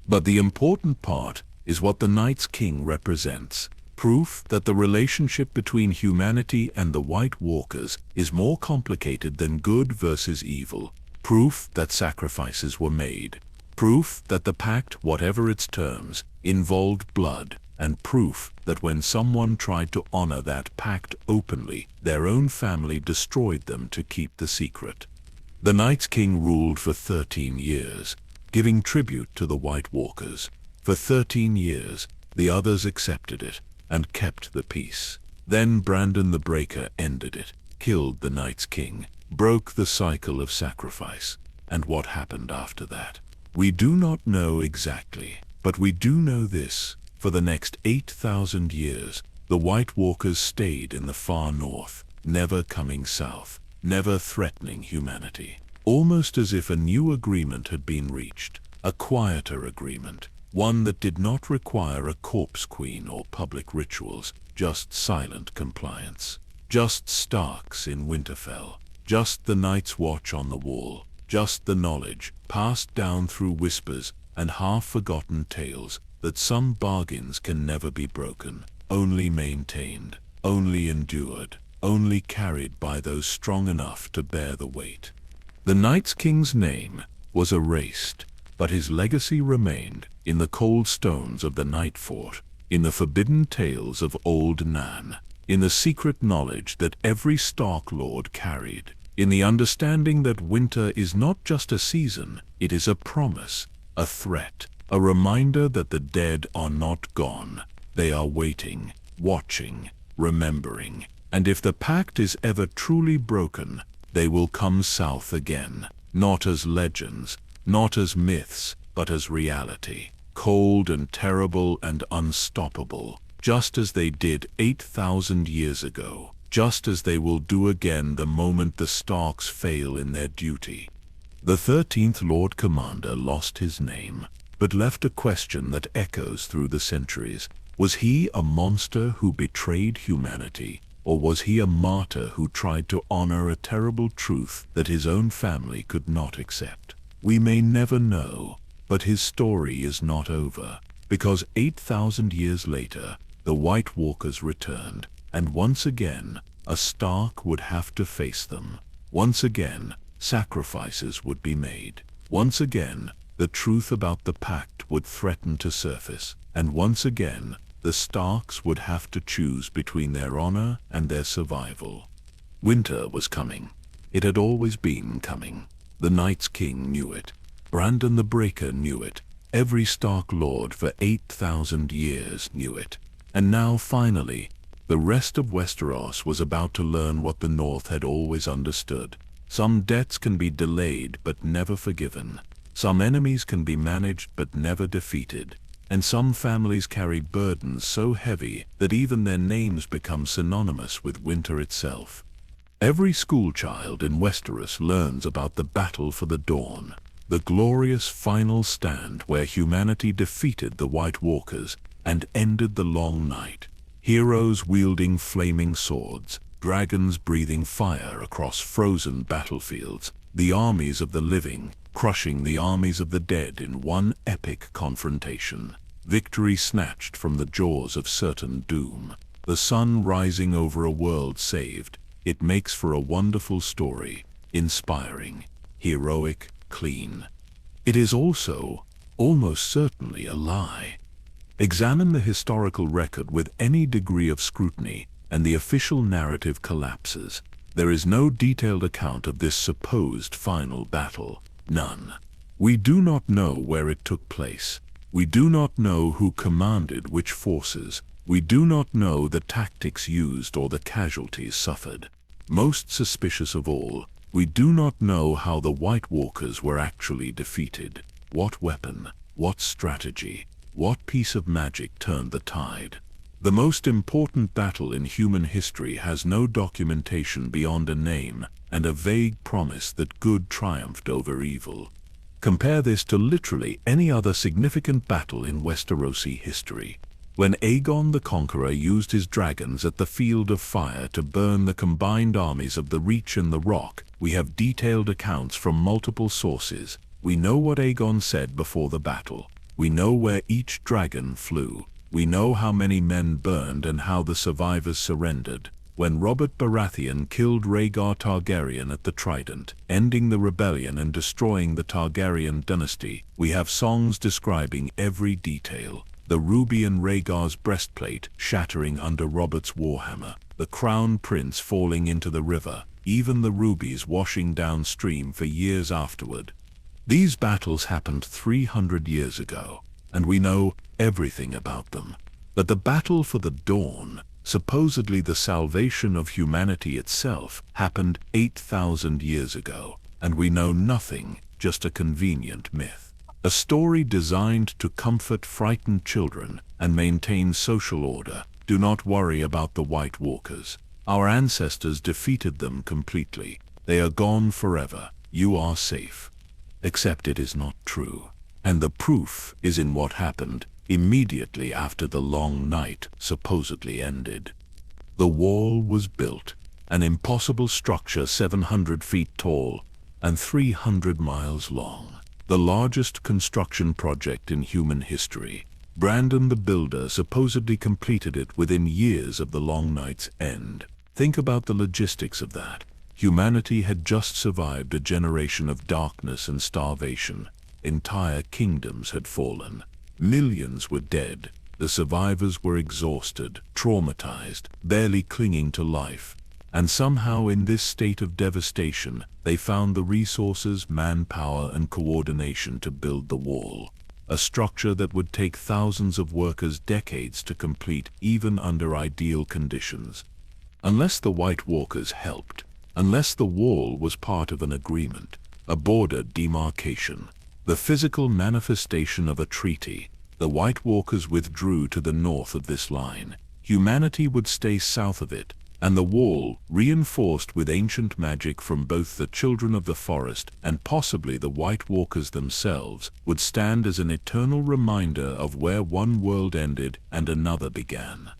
But the important part is what the Night's King represents. Proof that the relationship between humanity and the White Walkers is more complicated than good versus evil. Proof that sacrifices were made. Proof that the Pact, whatever its terms, involved blood. And proof that when someone tried to honor that pact openly, their own family destroyed them to keep the secret. The Night's King ruled for 13 years, giving tribute to the White Walkers. For 13 years, the others accepted it and kept the peace. Then Brandon the Breaker ended it, killed the Night's King, broke the cycle of sacrifice. And what happened after that? We do not know exactly, but we do know this. For the next 8,000 years, the White Walkers stayed in the far north, never coming south, never threatening humanity. Almost as if a new agreement had been reached, a quieter agreement, one that did not require a corpse queen or public rituals, just silent compliance. Just Starks in Winterfell, just the Night's Watch on the wall, just the knowledge, passed down through whispers and half-forgotten tales, that some bargains can never be broken, only maintained, only endured, only carried by those strong enough to bear the weight. The Night's King's name was erased, but his legacy remained in the cold stones of the Night Fort, in the forbidden tales of Old Nan, in the secret knowledge that every Stark Lord carried, in the understanding that winter is not just a season, it is a promise, a threat, a reminder that the dead are not gone. They are waiting, watching, remembering. And if the Pact is ever truly broken, they will come south again, not as legends, not as myths, but as reality, cold and terrible and unstoppable, just as they did 8,000 years ago, just as they will do again the moment the Starks fail in their duty. The 13th Lord Commander lost his name, but left a question that echoes through the centuries. Was he a monster who betrayed humanity, or was he a martyr who tried to honor a terrible truth that his own family could not accept? We may never know, but his story is not over, because 8,000 years later, the White Walkers returned, and once again, a Stark would have to face them. Once again, sacrifices would be made. Once again, the truth about the Pact would threaten to surface, and once again, the Starks would have to choose between their honor and their survival. Winter was coming. It had always been coming. The Night's King knew it. Brandon the Breaker knew it. Every Stark Lord for 8,000 years knew it. And now, finally, the rest of Westeros was about to learn what the North had always understood. Some debts can be delayed but never forgiven. Some enemies can be managed but never defeated, and some families carry burdens so heavy that even their names become synonymous with winter itself. Every schoolchild in Westeros learns about the battle for the dawn, the glorious final stand where humanity defeated the White Walkers and ended the long night. Heroes wielding flaming swords, dragons breathing fire across frozen battlefields, the armies of the living crushing the armies of the dead in one epic confrontation. Victory snatched from the jaws of certain doom. The sun rising over a world saved. It makes for a wonderful story, inspiring, heroic, clean. It is also, almost certainly, a lie. Examine the historical record with any degree of scrutiny, and the official narrative collapses. There is no detailed account of this supposed final battle. None. We do not know where it took place. We do not know who commanded which forces. We do not know the tactics used or the casualties suffered. Most suspicious of all, we do not know how the White Walkers were actually defeated. What weapon, what strategy, what piece of magic turned the tide? The most important battle in human history has no documentation beyond a name and a vague promise that good triumphed over evil. Compare this to literally any other significant battle in Westerosi history. When Aegon the Conqueror used his dragons at the Field of Fire to burn the combined armies of the Reach and the Rock, we have detailed accounts from multiple sources. We know what Aegon said before the battle. We know where each dragon flew. We know how many men burned and how the survivors surrendered. When Robert Baratheon killed Rhaegar Targaryen at the Trident, ending the rebellion and destroying the Targaryen dynasty, we have songs describing every detail. The ruby in Rhaegar's breastplate shattering under Robert's warhammer, the crown prince falling into the river, even the rubies washing downstream for years afterward. These battles happened 300 years ago, and we know everything about them. But the battle for the Dawn, supposedly the salvation of humanity itself, happened 8,000 years ago, and we know nothing, just a convenient myth. A story designed to comfort frightened children and maintain social order. Do not worry about the White Walkers. Our ancestors defeated them completely. They are gone forever. You are safe. Except it is not true. And the proof is in what happened immediately after the long night supposedly ended. The wall was built, an impossible structure 700 feet tall and 300 miles long. The largest construction project in human history. Brandon the Builder supposedly completed it within years of the long night's end. Think about the logistics of that. Humanity had just survived a generation of darkness and starvation. Entire kingdoms had fallen. Millions were dead. The survivors were exhausted, traumatized, barely clinging to life. And somehow in this state of devastation, they found the resources, manpower, and coordination to build the wall. A structure that would take thousands of workers decades to complete, even under ideal conditions. Unless the White Walkers helped, unless the wall was part of an agreement, a border demarcation, the physical manifestation of a treaty, the White Walkers withdrew to the north of this line. Humanity would stay south of it, and the wall, reinforced with ancient magic from both the Children of the Forest and possibly the White Walkers themselves, would stand as an eternal reminder of where one world ended and another began.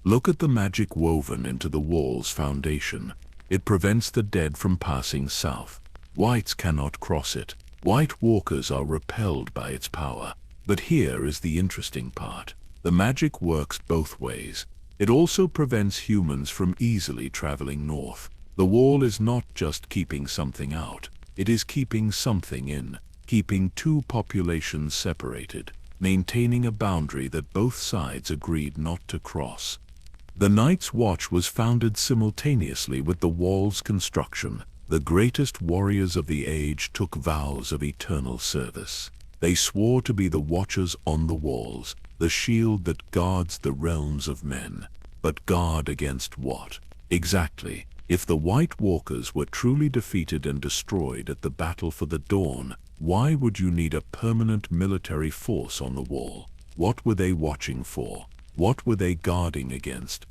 Look at the magic woven into the wall's foundation. It prevents the dead from passing south. Whites cannot cross it. White Walkers are repelled by its power. But here is the interesting part. The magic works both ways. It also prevents humans from easily traveling north. The wall is not just keeping something out. It is keeping something in, keeping two populations separated, maintaining a boundary that both sides agreed not to cross. The Night's Watch was founded simultaneously with the wall's construction. The greatest warriors of the age took vows of eternal service. They swore to be the watchers on the walls, the shield that guards the realms of men. But guard against what? Exactly. If the White Walkers were truly defeated and destroyed at the Battle for the Dawn, why would you need a permanent military force on the wall? What were they watching for? What were they guarding against?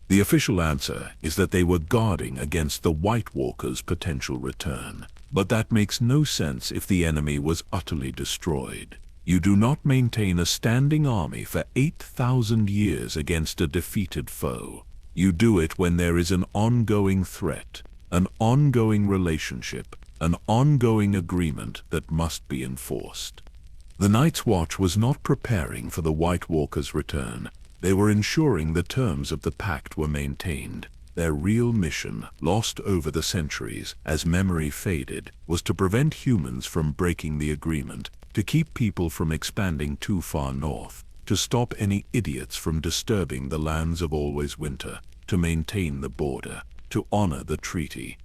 The official answer is that they were guarding against the White Walkers' potential return. But that makes no sense if the enemy was utterly destroyed. You do not maintain a standing army for 8,000 years against a defeated foe. You do it when there is an ongoing threat, an ongoing relationship, an ongoing agreement that must be enforced. The Night's Watch was not preparing for the White Walkers' return. They were ensuring the terms of the Pact were maintained. Their real mission, lost over the centuries as memory faded, was to prevent humans from breaking the agreement, to keep people from expanding too far north, to stop any idiots from disturbing the lands of Always Winter, to maintain the border, to honor the treaty.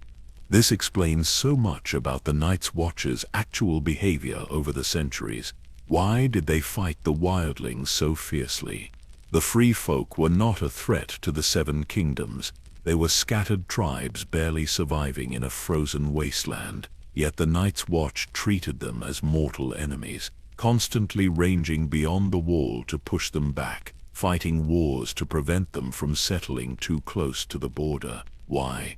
This explains so much about the Night's Watch's actual behavior over the centuries. Why did they fight the wildlings so fiercely? The free folk were not a threat to the Seven Kingdoms. They were scattered tribes barely surviving in a frozen wasteland, yet the Night's Watch treated them as mortal enemies, constantly ranging beyond the wall to push them back, fighting wars to prevent them from settling too close to the border. Why?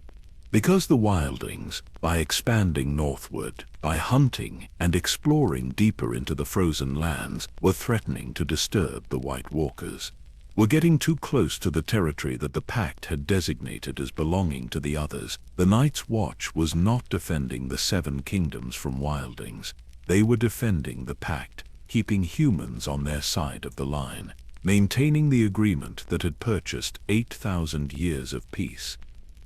Because the wildlings, by expanding northward, by hunting and exploring deeper into the frozen lands, were threatening to disturb the White Walkers. Were getting too close to the territory that the Pact had designated as belonging to the others. The Night's Watch was not defending the Seven Kingdoms from wildlings. They were defending the Pact, keeping humans on their side of the line, maintaining the agreement that had purchased 8,000 years of peace.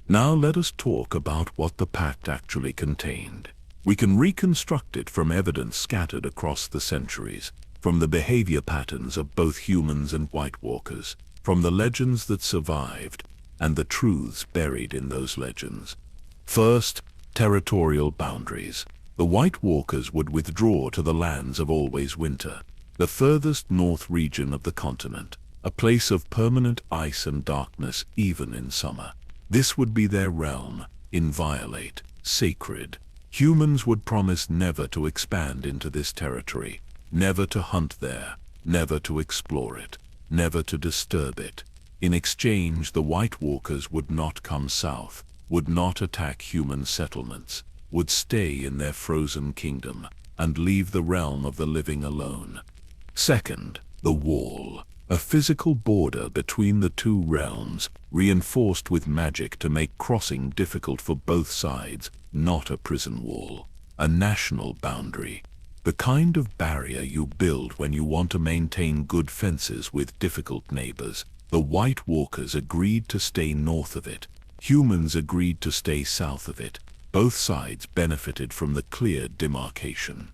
Now let us talk about what the Pact actually contained. We can reconstruct it from evidence scattered across the centuries, from the behavior patterns of both humans and White Walkers, from the legends that survived, and the truths buried in those legends. First, territorial boundaries. The White Walkers would withdraw to the lands of Always Winter, the furthest north region of the continent, a place of permanent ice and darkness even in summer. This would be their realm, inviolate, sacred. Humans would promise never to expand into this territory, never to hunt there, never to explore it, never to disturb it. In exchange, the White Walkers would not come south, would not attack human settlements, would stay in their frozen kingdom, and leave the realm of the living alone. Second, the wall. A physical border between the two realms, reinforced with magic to make crossing difficult for both sides, not a prison wall. A national boundary. The kind of barrier you build when you want to maintain good fences with difficult neighbors. The White Walkers agreed to stay north of it. Humans agreed to stay south of it. Both sides benefited from the clear demarcation.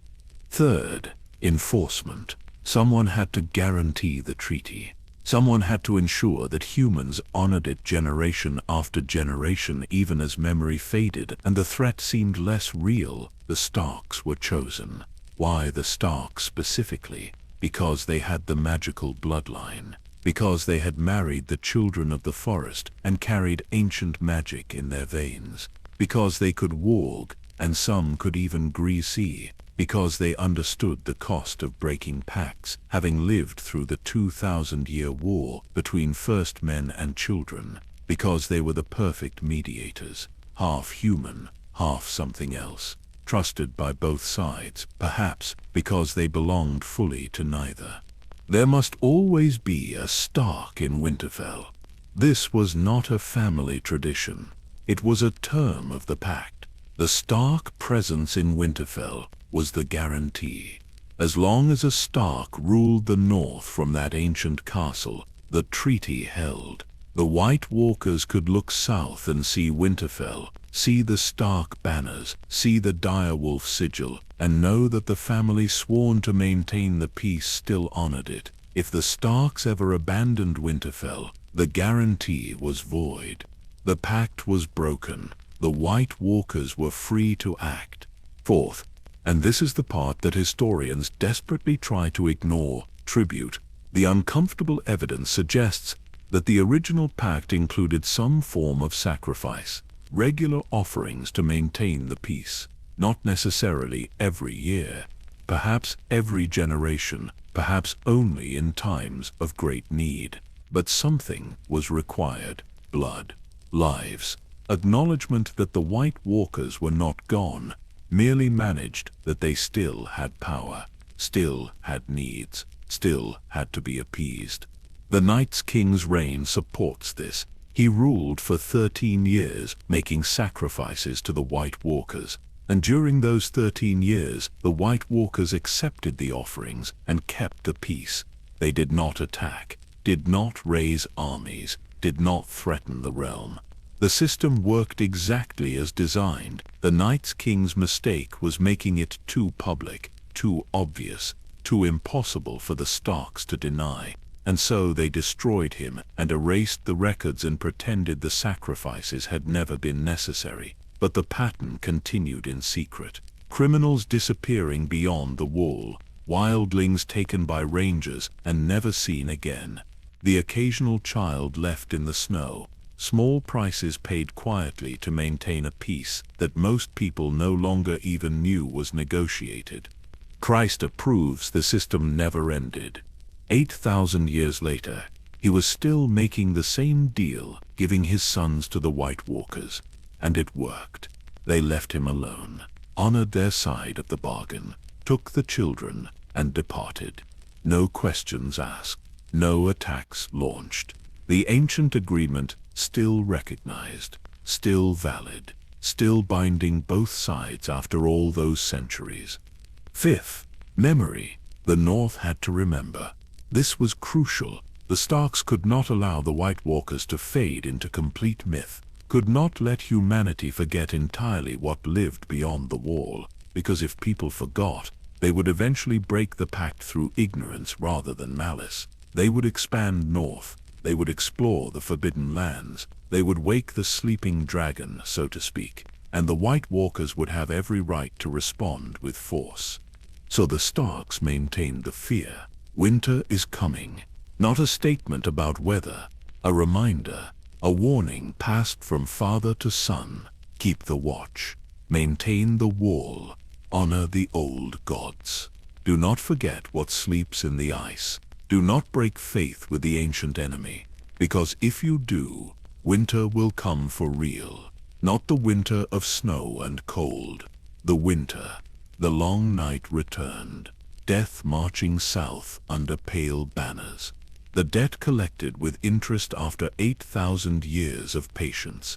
Third, enforcement. Someone had to guarantee the treaty. Someone had to ensure that humans honored it generation after generation, even as memory faded and the threat seemed less real. The Starks were chosen. Why the Starks specifically? Because they had the magical bloodline. Because they had married the children of the forest and carried ancient magic in their veins. Because they could walk, and some could even see. Because they understood the cost of breaking pacts, having lived through the 2,000-year war between first men and children. Because they were the perfect mediators, half human, half something else, trusted by both sides, perhaps because they belonged fully to neither. There must always be a Stark in Winterfell. This was not a family tradition. It was a term of the Pact. The Stark presence in Winterfell was the guarantee. As long as a Stark ruled the north from that ancient castle, the treaty held. The White Walkers could look south and see Winterfell, see the Stark banners, see the direwolf sigil, and know that the family sworn to maintain the peace still honored it. If the Starks ever abandoned Winterfell, the guarantee was void. The Pact was broken. The White Walkers were free to act. Fourth, and this is the part that historians desperately try to ignore, tribute. The uncomfortable evidence suggests that the original Pact included some form of sacrifice, regular offerings to maintain the peace, not necessarily every year, perhaps every generation, perhaps only in times of great need. But something was required: blood, lives, acknowledgement that the White Walkers were not gone, merely managed that they still had power, still had needs, still had to be appeased. The Night's King's reign supports this. He ruled for 13 years, making sacrifices to the White Walkers, and during those 13 years, the White Walkers accepted the offerings and kept the peace. They did not attack, did not raise armies, did not threaten the realm. The system worked exactly as designed. The Night's King's mistake was making it too public, too obvious, too impossible for the Starks to deny, and so they destroyed him and erased the records and pretended the sacrifices had never been necessary. But the pattern continued in secret. Criminals disappearing beyond the wall, wildlings taken by rangers and never seen again, the occasional child left in the snow, small prices paid quietly to maintain a peace that most people no longer even knew was negotiated. Craster proves the system never ended. 8,000 years later, he was still making the same deal, giving his sons to the White Walkers. And it worked. They left him alone, honored their side of the bargain, took the children, and departed. No questions asked, no attacks launched. The ancient agreement still recognized, still valid, still binding both sides after all those centuries. Fifth, memory. The North had to remember. This was crucial. The Starks could not allow the White Walkers to fade into complete myth, could not let humanity forget entirely what lived beyond the wall, because if people forgot, they would eventually break the pact through ignorance rather than malice. They would expand north, they would explore the forbidden lands, they would wake the sleeping dragon, so to speak, and the White Walkers would have every right to respond with force. So the Starks maintained the fear. Winter is coming. Not a statement about weather, a reminder, a warning passed from father to son. Keep the watch. Maintain the wall. Honor the old gods. Do not forget what sleeps in the ice. Do not break faith with the ancient enemy, because if you do, winter will come for real. Not the winter of snow and cold. The winter. The long night returned. Death marching south under pale banners. The debt collected with interest after 8,000 years of patience.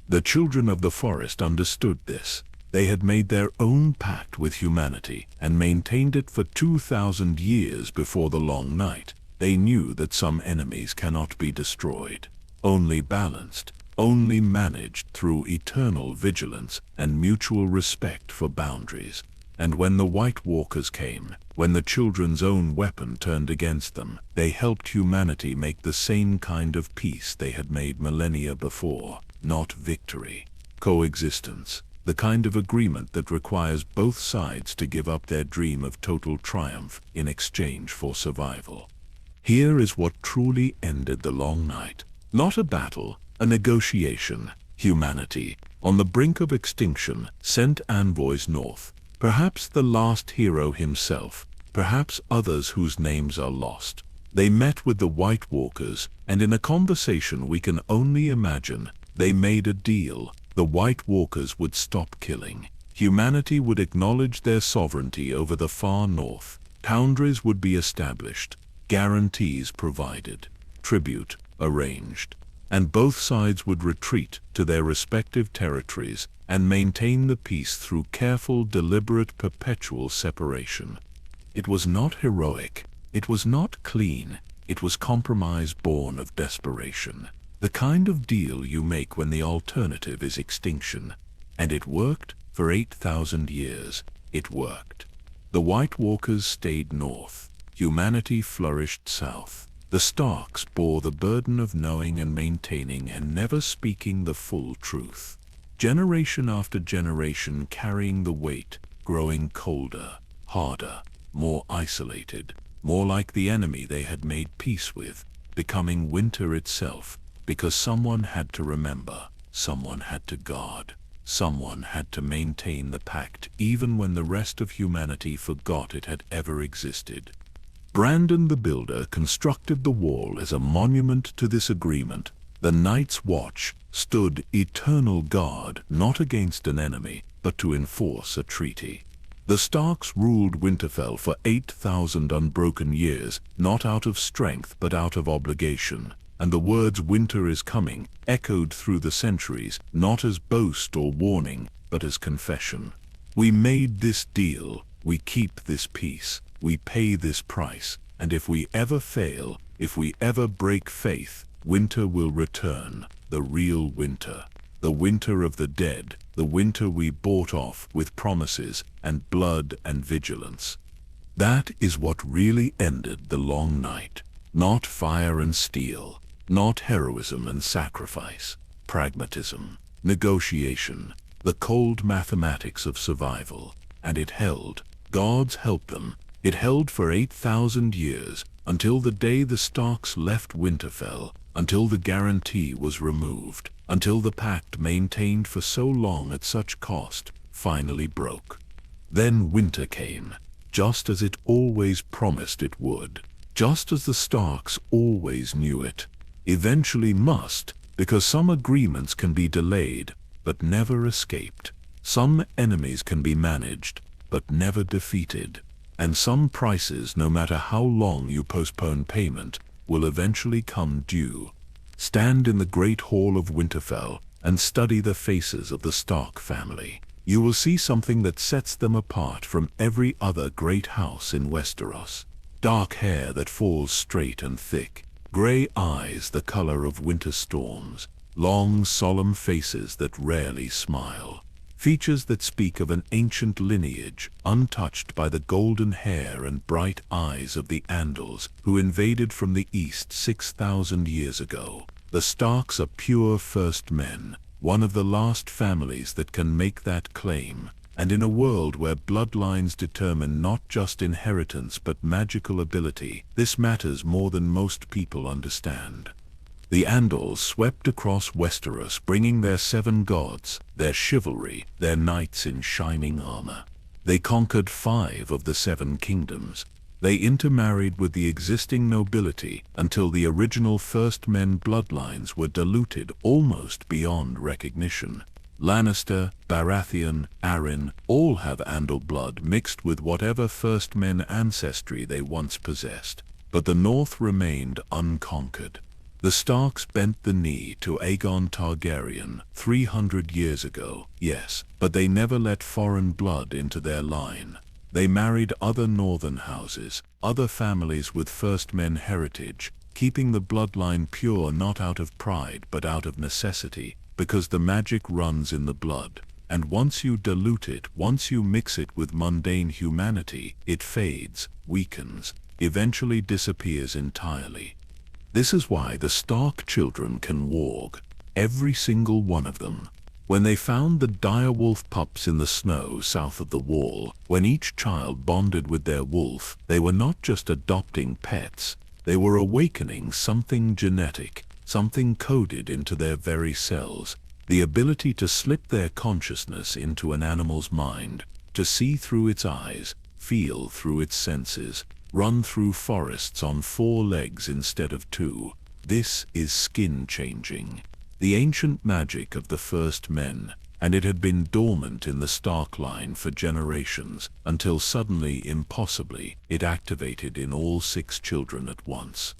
The children of the forest understood this. They had made their own pact with humanity and maintained it for 2,000 years before the long night. They knew that some enemies cannot be destroyed, only balanced, only managed through eternal vigilance and mutual respect for boundaries. And when the White Walkers came, when the children's own weapon turned against them, they helped humanity make the same kind of peace they had made millennia before. Not victory. Coexistence. The kind of agreement that requires both sides to give up their dream of total triumph in exchange for survival. Here is what truly ended the long night. Not a battle, a negotiation. Humanity, on the brink of extinction, sent envoys north. Perhaps the last hero himself, perhaps others whose names are lost. They met with the White Walkers, and in a conversation we can only imagine, they made a deal. The White Walkers would stop killing. Humanity would acknowledge their sovereignty over the far north. Boundaries would be established, guarantees provided, tribute arranged, and both sides would retreat to their respective territories and maintain the peace through careful, deliberate, perpetual separation. It was not heroic, it was not clean, it was compromise born of desperation. The kind of deal you make when the alternative is extinction. And it worked for 8,000 years. It worked. The White Walkers stayed north. Humanity flourished south. The Starks bore the burden of knowing and maintaining and never speaking the full truth. Generation after generation carrying the weight, growing colder, harder, more isolated, more like the enemy they had made peace with, becoming winter itself. Because someone had to remember, someone had to guard, someone had to maintain the pact even when the rest of humanity forgot it had ever existed. Brandon the Builder constructed the wall as a monument to this agreement. The Night's Watch stood eternal guard not against an enemy, but to enforce a treaty. The Starks ruled Winterfell for 8,000 unbroken years, not out of strength but out of obligation. And the words "winter is coming" echoed through the centuries, not as boast or warning, but as confession. We made this deal, we keep this peace, we pay this price, and if we ever fail, if we ever break faith, winter will return, the real winter. The winter of the dead, the winter we bought off with promises and blood and vigilance. That is what really ended the long night. Not fire and steel, not heroism and sacrifice, pragmatism, negotiation, the cold mathematics of survival. And it held. Gods help them. It held for 8,000 years, until the day the Starks left Winterfell, until the guarantee was removed, until the pact maintained for so long at such cost finally broke. Then winter came, just as it always promised it would, just as the Starks always knew it. Eventually must, because some agreements can be delayed, but never escaped. Some enemies can be managed, but never defeated. And some prices, no matter how long you postpone payment, will eventually come due. Stand in the great hall of Winterfell and study the faces of the Stark family. You will see something that sets them apart from every other great house in Westeros. Dark hair that falls straight and thick, gray eyes the color of winter storms, long solemn faces that rarely smile. Features that speak of an ancient lineage, untouched by the golden hair and bright eyes of the Andals who invaded from the east 6,000 years ago. The Starks are pure first men, one of the last families that can make that claim. And in a world where bloodlines determine not just inheritance but magical ability, this matters more than most people understand. The Andals swept across Westeros, bringing their 7 gods, their chivalry, their knights in shining armor. They conquered 5 of the 7 kingdoms. They intermarried with the existing nobility until the original First Men bloodlines were diluted almost beyond recognition. Lannister, Baratheon, Arryn, all have Andal blood mixed with whatever First Men ancestry they once possessed. But the North remained unconquered. The Starks bent the knee to Aegon Targaryen 300 years ago, yes, but they never let foreign blood into their line. They married other northern houses, other families with First Men heritage, keeping the bloodline pure not out of pride but out of necessity, because the magic runs in the blood. And once you dilute it, once you mix it with mundane humanity, it fades, weakens, eventually disappears entirely. This is why the Stark children can warg, every single one of them. When they found the direwolf pups in the snow south of the wall, when each child bonded with their wolf, they were not just adopting pets, they were awakening something genetic, something coded into their very cells, the ability to slip their consciousness into an animal's mind, to see through its eyes, feel through its senses, run through forests on 4 legs instead of 2. This is skin-changing, the ancient magic of the First Men, and it had been dormant in the Stark line for generations, until suddenly, impossibly, it activated in all 6 children at once.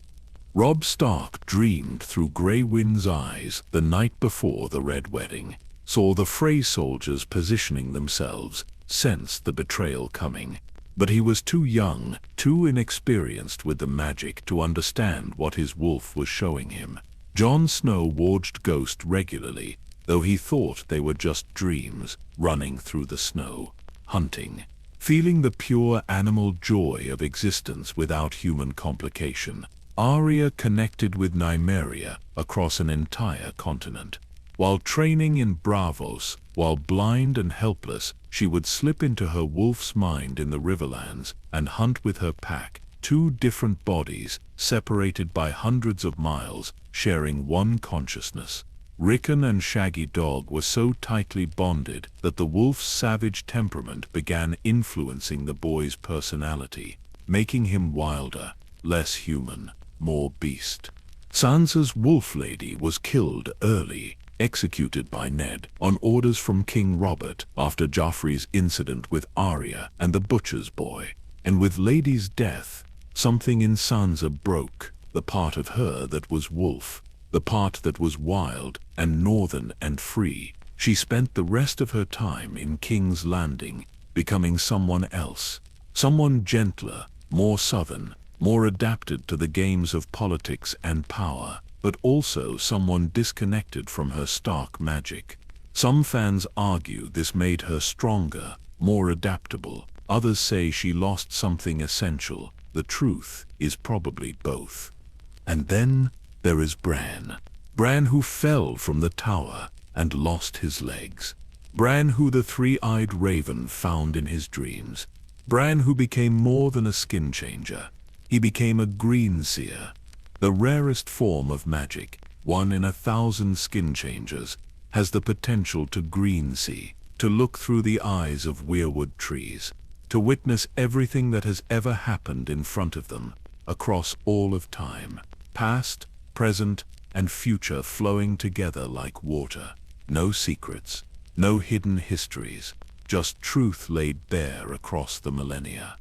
Robb Stark dreamed through Grey Wind's eyes the night before the Red Wedding, saw the Frey soldiers positioning themselves, sensed the betrayal coming. But he was too young, too inexperienced with the magic to understand what his wolf was showing him. Jon Snow watched Ghost regularly, though he thought they were just dreams, running through the snow, hunting, feeling the pure animal joy of existence without human complication. Arya connected with Nymeria across an entire continent. While training in Braavos, while blind and helpless, she would slip into her wolf's mind in the Riverlands and hunt with her pack, 2 different bodies, separated by hundreds of miles, sharing one consciousness. Rickon and Shaggy Dog were so tightly bonded that the wolf's savage temperament began influencing the boy's personality, making him wilder, less human, more beast. Sansa's wolf lady was killed early, executed by Ned, on orders from King Robert after Joffrey's incident with Arya and the butcher's boy. And with Lady's death, something in Sansa broke, the part of her that was wolf, the part that was wild and northern and free. She spent the rest of her time in King's Landing, becoming someone else, someone gentler, more southern, more adapted to the games of politics and power, but also someone disconnected from her Stark magic. Some fans argue this made her stronger, more adaptable, Others say she lost something essential. The truth is probably both. And then there is Bran. Bran who fell from the tower and lost his legs. Bran who the three-eyed raven found in his dreams. Bran who became more than a skin changer. He became a green seer. The rarest form of magic, 1 in 1,000 skin changers, has the potential to green see, to look through the eyes of weirwood trees, to witness everything that has ever happened in front of them, across all of time, past, present, and future flowing together like water. No secrets, no hidden histories, just truth laid bare across the millennia.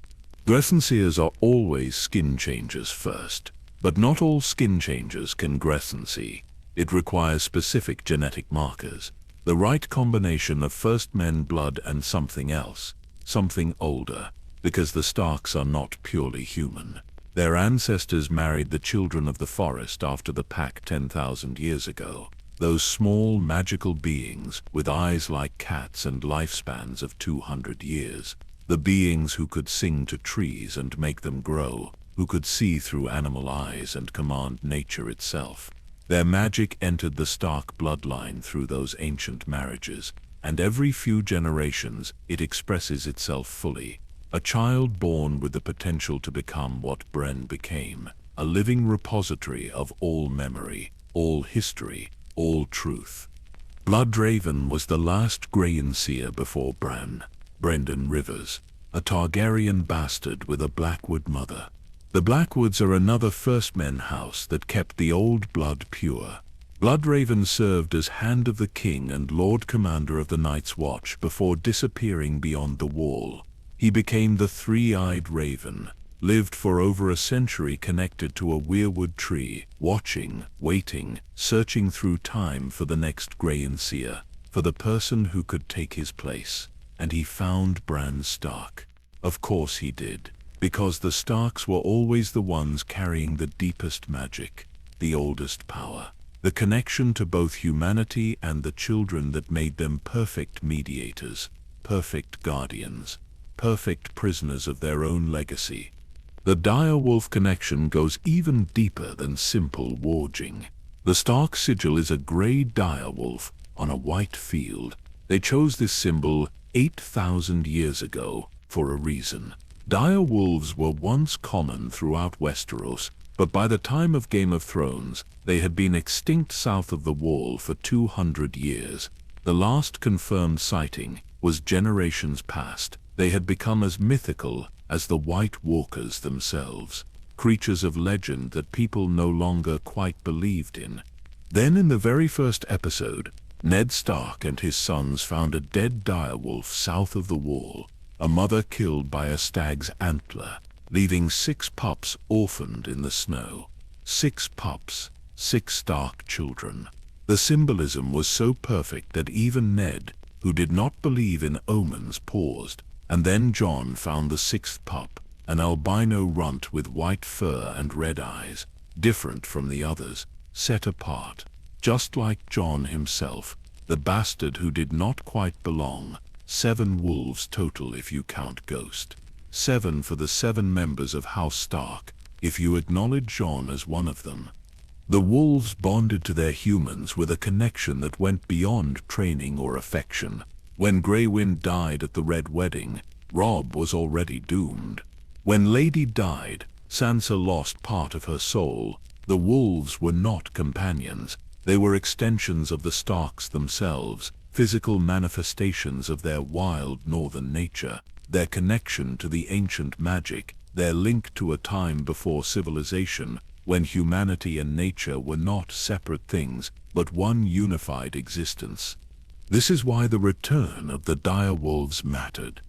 Gressenseers are always skin changers first, but not all skin changers can Gressensee. It requires specific genetic markers, the right combination of first men blood and something else, something older, because the Starks are not purely human. Their ancestors married the children of the forest after the Pact 10,000 years ago. Those small magical beings with eyes like cats and lifespans of 200 years. The beings who could sing to trees and make them grow, who could see through animal eyes and command nature itself. Their magic entered the Stark bloodline through those ancient marriages, and every few generations it expresses itself fully. A child born with the potential to become what Bran became, a living repository of all memory, all history, all truth. Bloodraven was the last Greyen seer before Bran, Brendan Rivers, a Targaryen bastard with a Blackwood mother. The Blackwoods are another First Men house that kept the old blood pure. Bloodraven served as Hand of the King and Lord Commander of the Night's Watch before disappearing beyond the Wall. He became the Three-Eyed Raven, lived for over a century connected to a weirwood tree, watching, waiting, searching through time for the next Greyen seer, for the person who could take his place. And he found Bran Stark. Of course he did, because the Starks were always the ones carrying the deepest magic, the oldest power, the connection to both humanity and the children that made them perfect mediators, perfect guardians, perfect prisoners of their own legacy. The direwolf connection goes even deeper than simple warging. The Stark sigil is a grey direwolf on a white field. They chose this symbol 8,000 years ago for a reason. Dire wolves were once common throughout Westeros, but by the time of Game of Thrones, they had been extinct south of the Wall for 200 years. The last confirmed sighting was generations past. They had become as mythical as the White Walkers themselves, creatures of legend that people no longer quite believed in. Then in the very first episode, Ned Stark and his sons found a dead direwolf south of the Wall, a mother killed by a stag's antler, leaving 6 pups orphaned in the snow. 6 pups, 6 Stark children. The symbolism was so perfect that even Ned, who did not believe in omens, paused, and then Jon found the 6th pup, an albino runt with white fur and red eyes, different from the others, set apart. Just like Jon himself, the bastard who did not quite belong. 7 wolves total if you count Ghost. 7 for the 7 members of House Stark, if you acknowledge Jon as one of them. The wolves bonded to their humans with a connection that went beyond training or affection. When Grey Wind died at the Red Wedding, Robb was already doomed. When Lady died, Sansa lost part of her soul. The wolves were not companions. They were extensions of the Starks themselves, physical manifestations of their wild northern nature, their connection to the ancient magic, their link to a time before civilization, when humanity and nature were not separate things, but one unified existence. This is why the return of the direwolves mattered.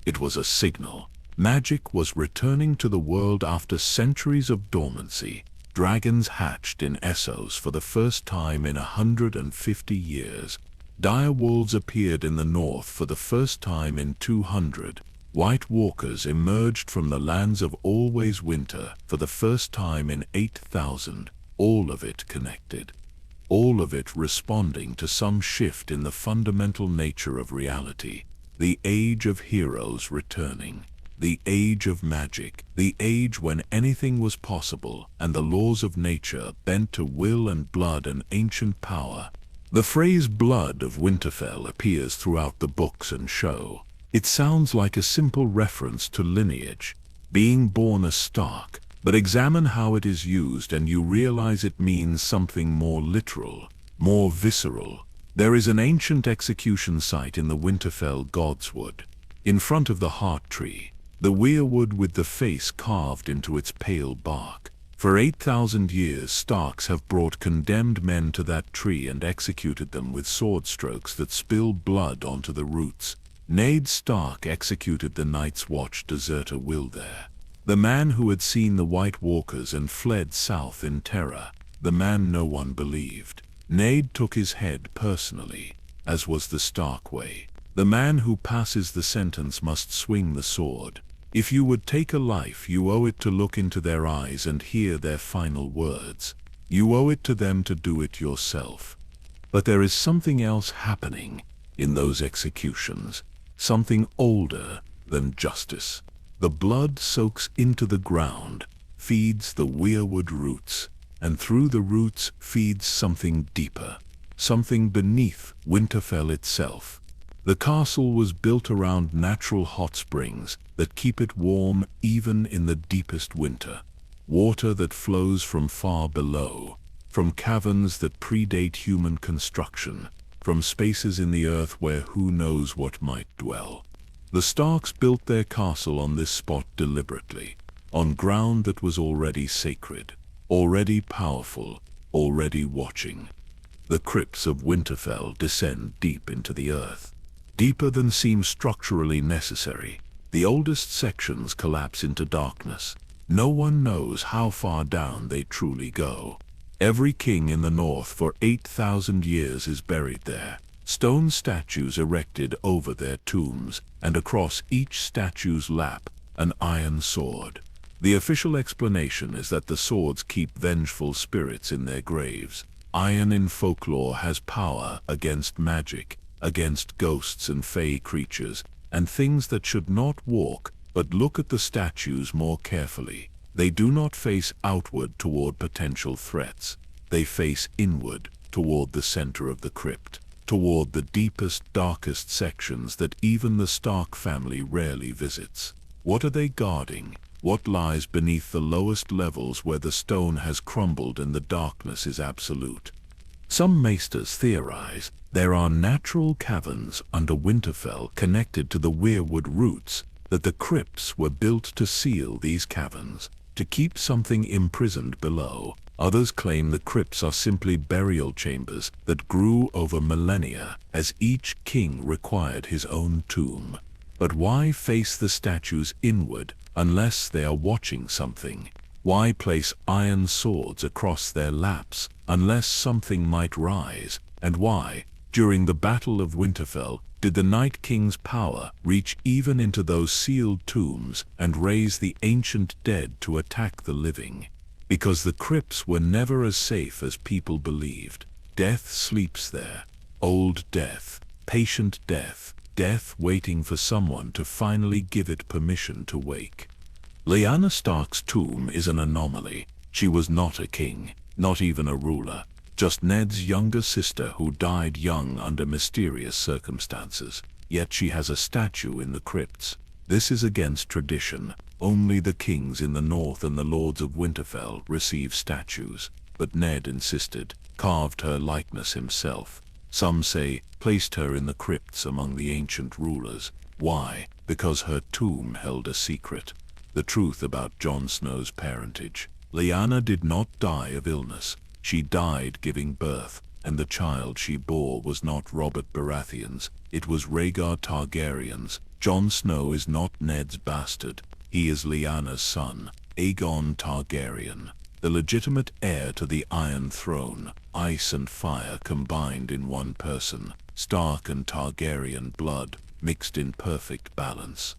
It was a signal. Magic was returning to the world after centuries of dormancy. Dragons hatched in Essos for the first time in 150 years. Direwolves appeared in the north for the first time in 200. White Walkers emerged from the lands of always winter for the first time in 8,000. All of it connected. All of it responding to some shift in the fundamental nature of reality. The age of heroes returning. The age of magic. The age when anything was possible and the laws of nature bent to will and blood and ancient power. The phrase blood of Winterfell appears throughout the books and show. It sounds like a simple reference to lineage, being born a Stark, but examine how it is used and you realize it means something more literal, more visceral. There is an ancient execution site in the Winterfell Godswood, in front of the heart tree, the weirwood with the face carved into its pale bark. For 8,000 years Starks have brought condemned men to that tree and executed them with sword strokes that spill blood onto the roots. Ned Stark executed the Night's Watch deserter Will there. The man who had seen the White Walkers and fled south in terror. The man no one believed. Ned took his head personally, as was the Stark way. The man who passes the sentence must swing the sword. If you would take a life, you owe it to look into their eyes and hear their final words. You owe it to them to do it yourself. But there is something else happening in those executions, something older than justice. The blood soaks into the ground, feeds the weirwood roots, and through the roots feeds something deeper, something beneath Winterfell itself. The castle was built around natural hot springs that keep it warm even in the deepest winter. Water that flows from far below, from caverns that predate human construction, from spaces in the earth where who knows what might dwell. The Starks built their castle on this spot deliberately, on ground that was already sacred, already powerful, already watching. The crypts of Winterfell descend deep into the earth. Deeper than seems structurally necessary. The oldest sections collapse into darkness. No one knows how far down they truly go. Every king in the north for 8,000 years is buried there. Stone statues erected over their tombs, and across each statue's lap, an iron sword. The official explanation is that the swords keep vengeful spirits in their graves. Iron in folklore has power against magic, against ghosts and fey creatures, and things that should not walk, but look at the statues more carefully. They do not face outward toward potential threats. They face inward, toward the center of the crypt, toward the deepest, darkest sections that even the Stark family rarely visits. What are they guarding? What lies beneath the lowest levels where the stone has crumbled and the darkness is absolute? Some maesters theorize there are natural caverns under Winterfell connected to the weirwood roots, that the crypts were built to seal these caverns, to keep something imprisoned below. Others claim the crypts are simply burial chambers that grew over millennia, as each king required his own tomb. But why face the statues inward unless they are watching something? Why place iron swords across their laps unless something might rise? And why, during the Battle of Winterfell, did the Night King's power reach even into those sealed tombs and raise the ancient dead to attack the living? Because the crypts were never as safe as people believed. Death sleeps there. Old death, patient death, death waiting for someone to finally give it permission to wake. Lyanna Stark's tomb is an anomaly. She was not a king, not even a ruler, just Ned's younger sister who died young under mysterious circumstances. Yet she has a statue in the crypts. This is against tradition. Only the kings in the north and the lords of Winterfell receive statues. But Ned insisted, carved her likeness himself. Some say placed her in the crypts among the ancient rulers. Why? Because her tomb held a secret. The truth about Jon Snow's parentage. Lyanna did not die of illness. She died giving birth, and the child she bore was not Robert Baratheon's, it was Rhaegar Targaryen's. Jon Snow is not Ned's bastard. He is Lyanna's son, Aegon Targaryen, the legitimate heir to the Iron Throne. Ice and fire combined in one person, Stark and Targaryen blood mixed in perfect balance.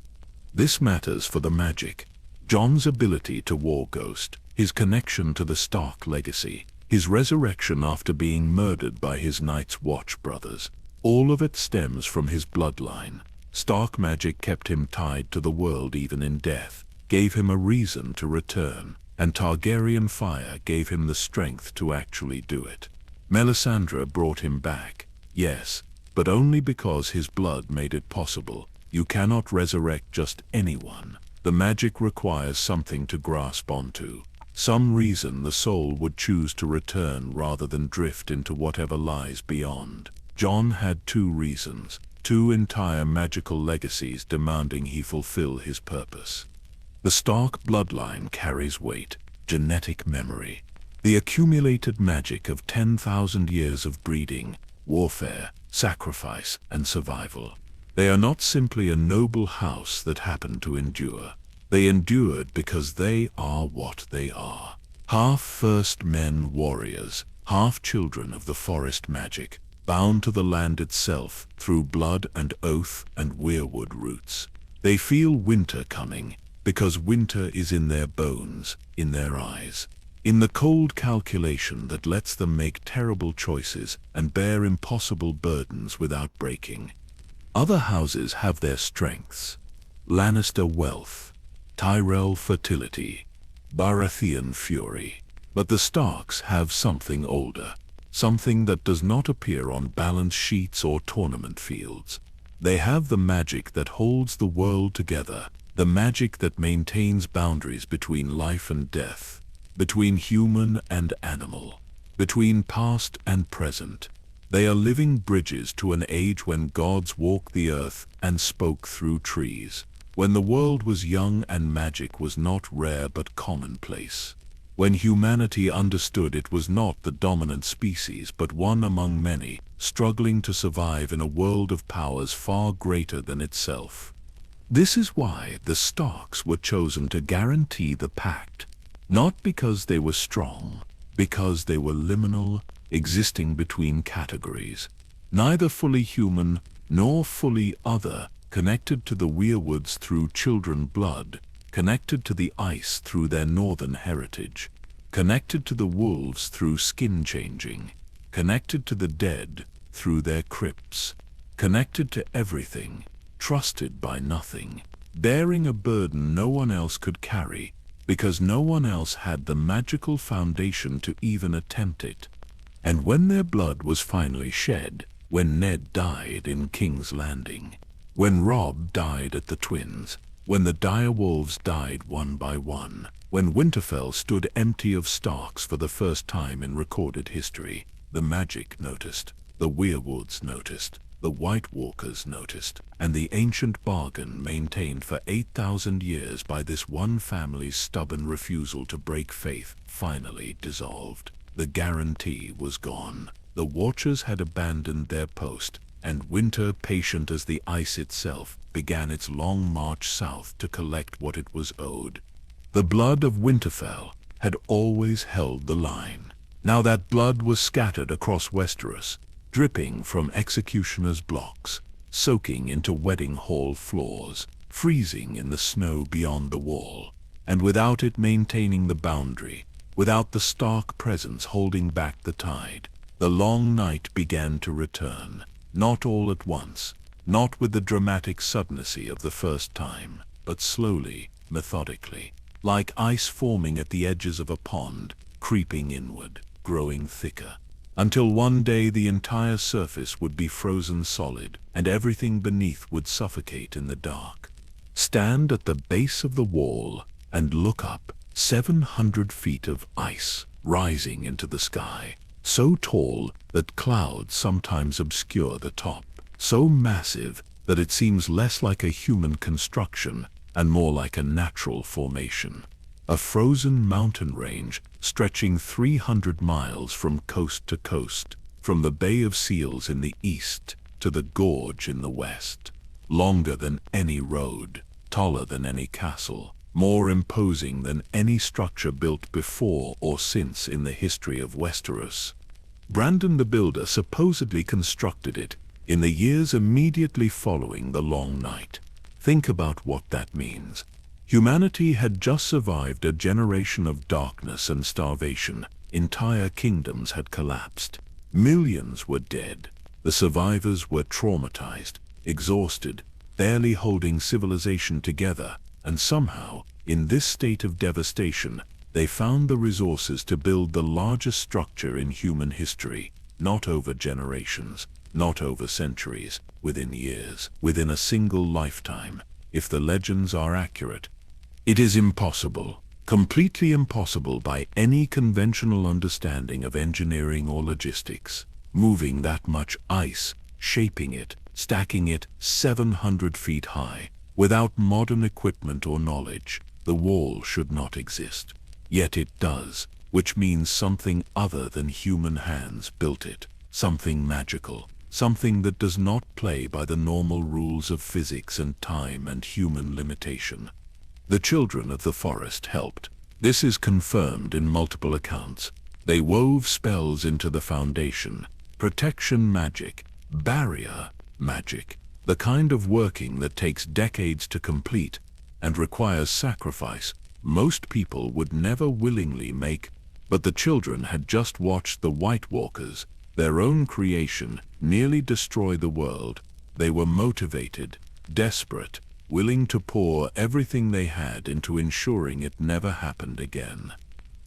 This matters for the magic. Jon's ability to war ghost, his connection to the Stark legacy, his resurrection after being murdered by his Night's Watch brothers. All of it stems from his bloodline. Stark magic kept him tied to the world even in death, gave him a reason to return, and Targaryen fire gave him the strength to actually do it. Melisandre brought him back, yes, but only because his blood made it possible. You cannot resurrect just anyone. The magic requires something to grasp onto. Some reason the soul would choose to return rather than drift into whatever lies beyond. Jon had two reasons, two entire magical legacies demanding he fulfill his purpose. The Stark bloodline carries weight, genetic memory, the accumulated magic of 10,000 years of breeding, warfare, sacrifice, and survival. They are not simply a noble house that happened to endure. They endured because they are what they are. Half first men warriors, half children of the forest magic, bound to the land itself through blood and oath and weirwood roots. They feel winter coming because winter is in their bones, in their eyes, in the cold calculation that lets them make terrible choices and bear impossible burdens without breaking. Other houses have their strengths: Lannister wealth, Tyrell fertility, Baratheon fury. But the Starks have something older, something that does not appear on balance sheets or tournament fields. They have the magic that holds the world together, the magic that maintains boundaries between life and death, between human and animal, between past and present. They are living bridges to an age when gods walked the earth and spoke through trees, when the world was young and magic was not rare but commonplace, when humanity understood it was not the dominant species but one among many, struggling to survive in a world of powers far greater than itself. This is why the Starks were chosen to guarantee the Pact, not because they were strong, because they were liminal, existing between categories, neither fully human nor fully other, connected to the weirwoods through children blood, connected to the ice through their northern heritage, connected to the wolves through skin changing, connected to the dead through their crypts, connected to everything, trusted by nothing, bearing a burden no one else could carry, because no one else had the magical foundation to even attempt it. And when their blood was finally shed, when Ned died in King's Landing, when Robb died at the Twins, when the direwolves died one by one, when Winterfell stood empty of Starks for the first time in recorded history, the magic noticed, the weirwoods noticed, the White Walkers noticed, and the ancient bargain maintained for 8,000 years by this one family's stubborn refusal to break faith finally dissolved. The guarantee was gone. The Watchers had abandoned their post, and winter, patient as the ice itself, began its long march south to collect what it was owed. The blood of Winterfell had always held the line. Now that blood was scattered across Westeros, dripping from executioners' blocks, soaking into wedding hall floors, freezing in the snow beyond the wall, and without it maintaining the boundary, without the Stark presence holding back the tide, the long night began to return, not all at once, not with the dramatic suddency of the first time, but slowly, methodically, like ice forming at the edges of a pond, creeping inward, growing thicker, until one day the entire surface would be frozen solid, and everything beneath would suffocate in the dark. Stand at the base of the wall and look up. 700 feet of ice rising into the sky, so tall that clouds sometimes obscure the top, so massive that it seems less like a human construction and more like a natural formation. A frozen mountain range stretching 300 miles from coast to coast, from the Bay of Seals in the east to the gorge in the west. Longer than any road, taller than any castle, more imposing than any structure built before or since in the history of Westeros. Brandon the Builder supposedly constructed it in the years immediately following the Long Night. Think about what that means. Humanity had just survived a generation of darkness and starvation. Entire kingdoms had collapsed. Millions were dead. The survivors were traumatized, exhausted, barely holding civilization together, and somehow, in this state of devastation, they found the resources to build the largest structure in human history, not over generations, not over centuries, within years, within a single lifetime, if the legends are accurate. It is impossible, completely impossible by any conventional understanding of engineering or logistics, moving that much ice, shaping it, stacking it 700 feet high. Without modern equipment or knowledge, the wall should not exist. Yet it does, which means something other than human hands built it, something magical, something that does not play by the normal rules of physics and time and human limitation. The children of the forest helped. This is confirmed in multiple accounts. They wove spells into the foundation, protection magic, barrier magic, the kind of working that takes decades to complete and requires sacrifice most people would never willingly make. But the children had just watched the White Walkers, their own creation, nearly destroy the world. They were motivated, desperate, willing to pour everything they had into ensuring it never happened again.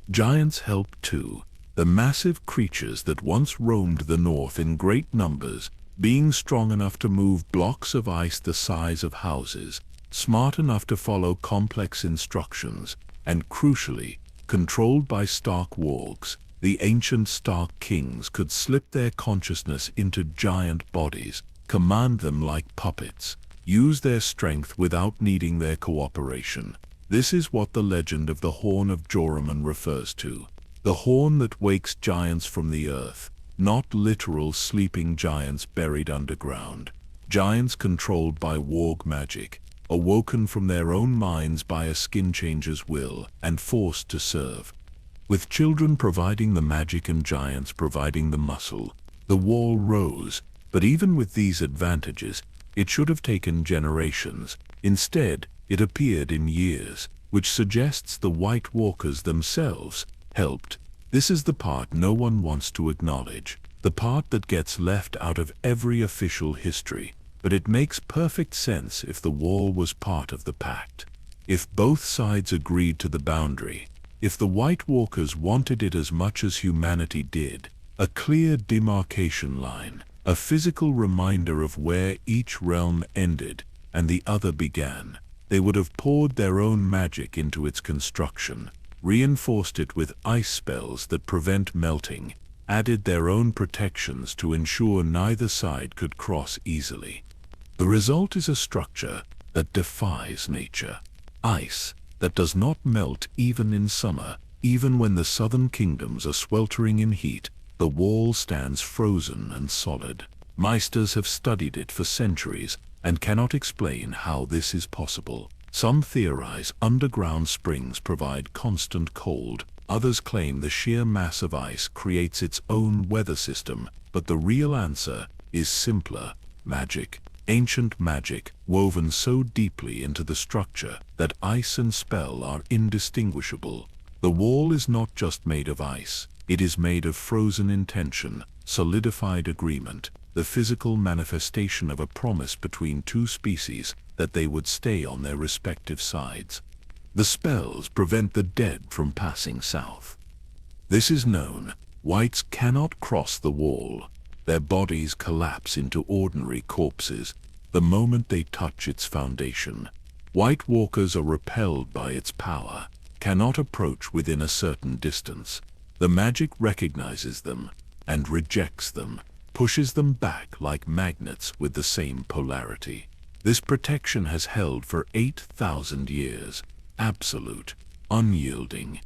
Giants helped too, the massive creatures that once roamed the north in great numbers, being strong enough to move blocks of ice the size of houses, smart enough to follow complex instructions, and crucially, controlled by Stark wargs. The ancient Stark kings could slip their consciousness into giant bodies, command them like puppets, use their strength without needing their cooperation. This is what the legend of the Horn of Joramun refers to. The horn that wakes giants from the earth, not literal sleeping giants buried underground. Giants controlled by warg magic, awoken from their own minds by a skin changer's will and forced to serve. With children providing the magic and giants providing the muscle, the wall rose. But even with these advantages, it should have taken generations. Instead, it appeared in years, which suggests the White Walkers themselves helped. This is the part no one wants to acknowledge, the part that gets left out of every official history. But it makes perfect sense if the wall was part of the Pact. If both sides agreed to the boundary, if the White Walkers wanted it as much as humanity did, a clear demarcation line, a physical reminder of where each realm ended and the other began, they would have poured their own magic into its construction, reinforced it with ice spells that prevent melting, added their own protections to ensure neither side could cross easily. The result is a structure that defies nature. Ice that does not melt even in summer, even when the southern kingdoms are sweltering in heat. The wall stands frozen and solid. Meisters have studied it for centuries and cannot explain how this is possible. Some theorize underground springs provide constant cold. Others claim the sheer mass of ice creates its own weather system. But the real answer is simpler: magic. Ancient magic, woven so deeply into the structure that ice and spell are indistinguishable. The wall is not just made of ice, it is made of frozen intention, solidified agreement, the physical manifestation of a promise between two species that they would stay on their respective sides. The spells prevent the dead from passing south. This is known. Whites cannot cross the wall. Their bodies collapse into ordinary corpses the moment they touch its foundation. White Walkers are repelled by its power, cannot approach within a certain distance. The magic recognizes them and rejects them, pushes them back like magnets with the same polarity. This protection has held for 8,000 years, absolute, unyielding.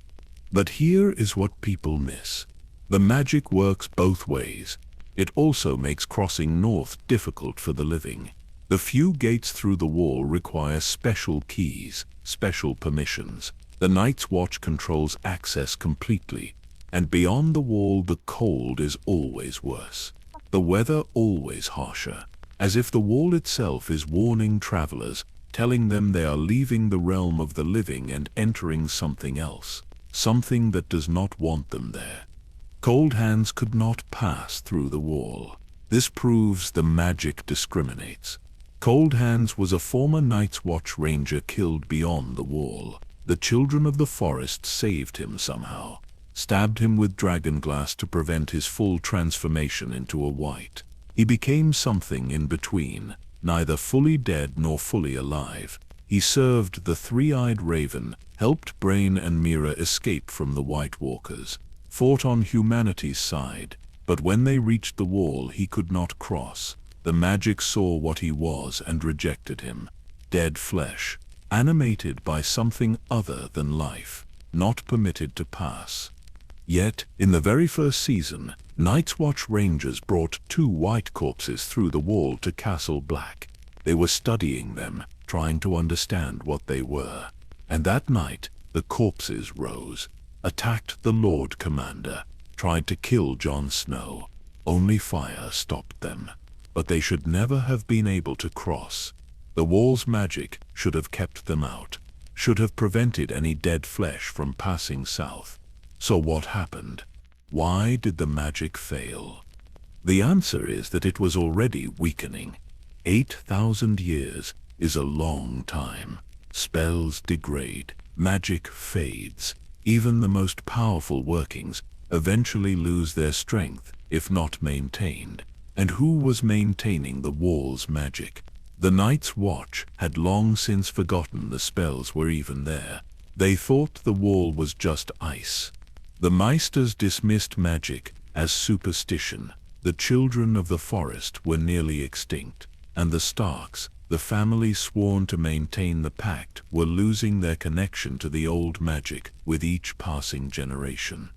But here is what people miss. The magic works both ways. It also makes crossing north difficult for the living. The few gates through the wall require special keys, special permissions. The Night's Watch controls access completely, and beyond the wall the cold is always worse. The weather always harsher, as if the wall itself is warning travelers, telling them they are leaving the realm of the living and entering something else, something that does not want them there. Cold hands could not pass through the wall. This proves the magic discriminates. Cold Hands was a former Night's Watch ranger killed beyond the wall. The children of the forest saved him somehow, stabbed him with dragonglass to prevent his full transformation into a white. He became something in between, neither fully dead nor fully alive. He served the three-eyed raven, helped Brain and Mira escape from the White Walkers, fought on humanity's side, but when they reached the wall he could not cross. The magic saw what he was and rejected him. Dead flesh, animated by something other than life, not permitted to pass. Yet, in the very first season, Night's Watch Rangers brought 2 white corpses through the wall to Castle Black. They were studying them, trying to understand what they were. And that night, the corpses rose, attacked the Lord Commander, tried to kill Jon Snow. Only fire stopped them. But they should never have been able to cross. The wall's magic should have kept them out, should have prevented any dead flesh from passing south. So what happened? Why did the magic fail? The answer is that it was already weakening. 8,000 years is a long time. Spells degrade, magic fades. Even the most powerful workings eventually lose their strength if not maintained. And who was maintaining the wall's magic? The Night's Watch had long since forgotten the spells were even there. They thought the wall was just ice. The Meisters dismissed magic as superstition. The children of the forest were nearly extinct, and the Starks, the family sworn to maintain the Pact, were losing their connection to the old magic with each passing generation.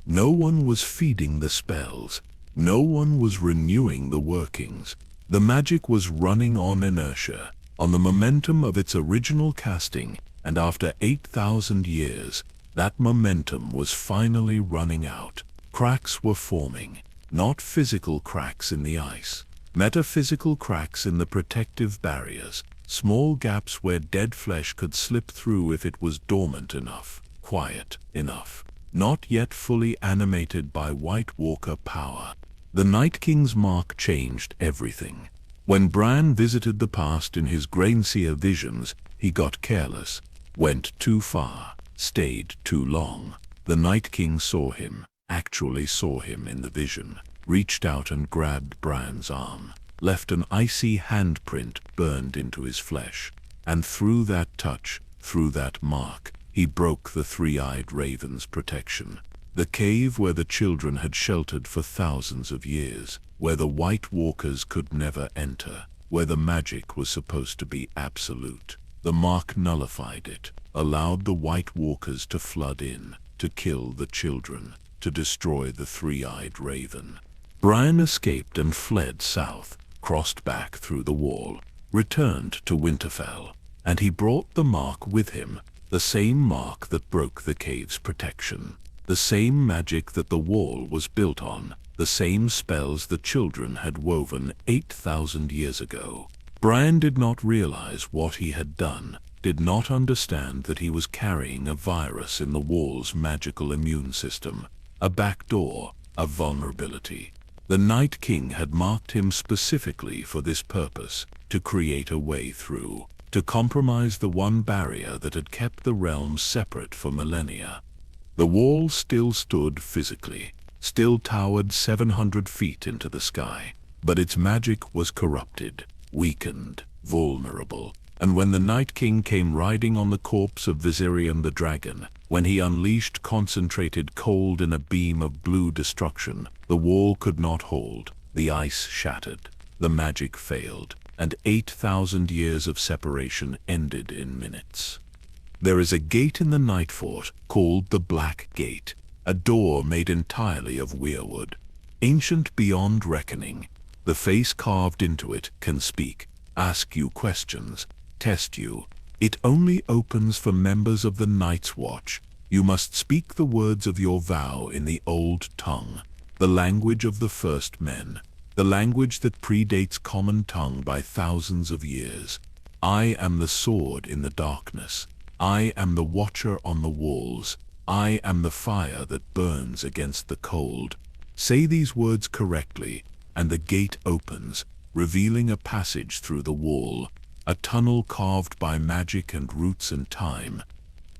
No one was feeding the spells. No one was renewing the workings. The magic was running on inertia, on the momentum of its original casting, and after 8,000 years, that momentum was finally running out. Cracks were forming, not physical cracks in the ice, metaphysical cracks in the protective barriers, small gaps where dead flesh could slip through if it was dormant enough, quiet enough, not yet fully animated by White Walker power. The Night King's mark changed everything. When Bran visited the past in his Grainseer visions, he got careless, went too far, stayed too long. The Night King saw him, actually saw him in the vision, reached out and grabbed Bran's arm, left an icy handprint burned into his flesh. And through that touch, through that mark, he broke the three-eyed raven's protection. The cave where the children had sheltered for thousands of years, where the White Walkers could never enter, where the magic was supposed to be absolute. The mark nullified it, allowed the White Walkers to flood in, to kill the children, to destroy the three-eyed raven. Bran escaped and fled south, crossed back through the wall, returned to Winterfell, and he brought the mark with him, the same mark that broke the cave's protection. The same magic that the wall was built on, the same spells the children had woven 8,000 years ago. Bran did not realize what he had done, did not understand that he was carrying a virus in the wall's magical immune system, a backdoor, a vulnerability. The Night King had marked him specifically for this purpose, to create a way through, to compromise the one barrier that had kept the realms separate for millennia. The wall still stood physically, still towered 700 feet into the sky, but its magic was corrupted, weakened, vulnerable. And when the Night King came riding on the corpse of Viserion the dragon, when he unleashed concentrated cold in a beam of blue destruction, the wall could not hold, the ice shattered, the magic failed, and 8,000 years of separation ended in minutes. There is a gate in the Night Fort called the Black Gate, a door made entirely of weirwood. Ancient beyond reckoning, the face carved into it can speak, ask you questions, test you. It only opens for members of the Night's Watch. You must speak the words of your vow in the old tongue, the language of the first men, the language that predates common tongue by thousands of years. I am the sword in the darkness. I am the watcher on the walls. I am the fire that burns against the cold. Say these words correctly, and the gate opens. revealing a passage through the wall, a tunnel carved by magic and roots and time.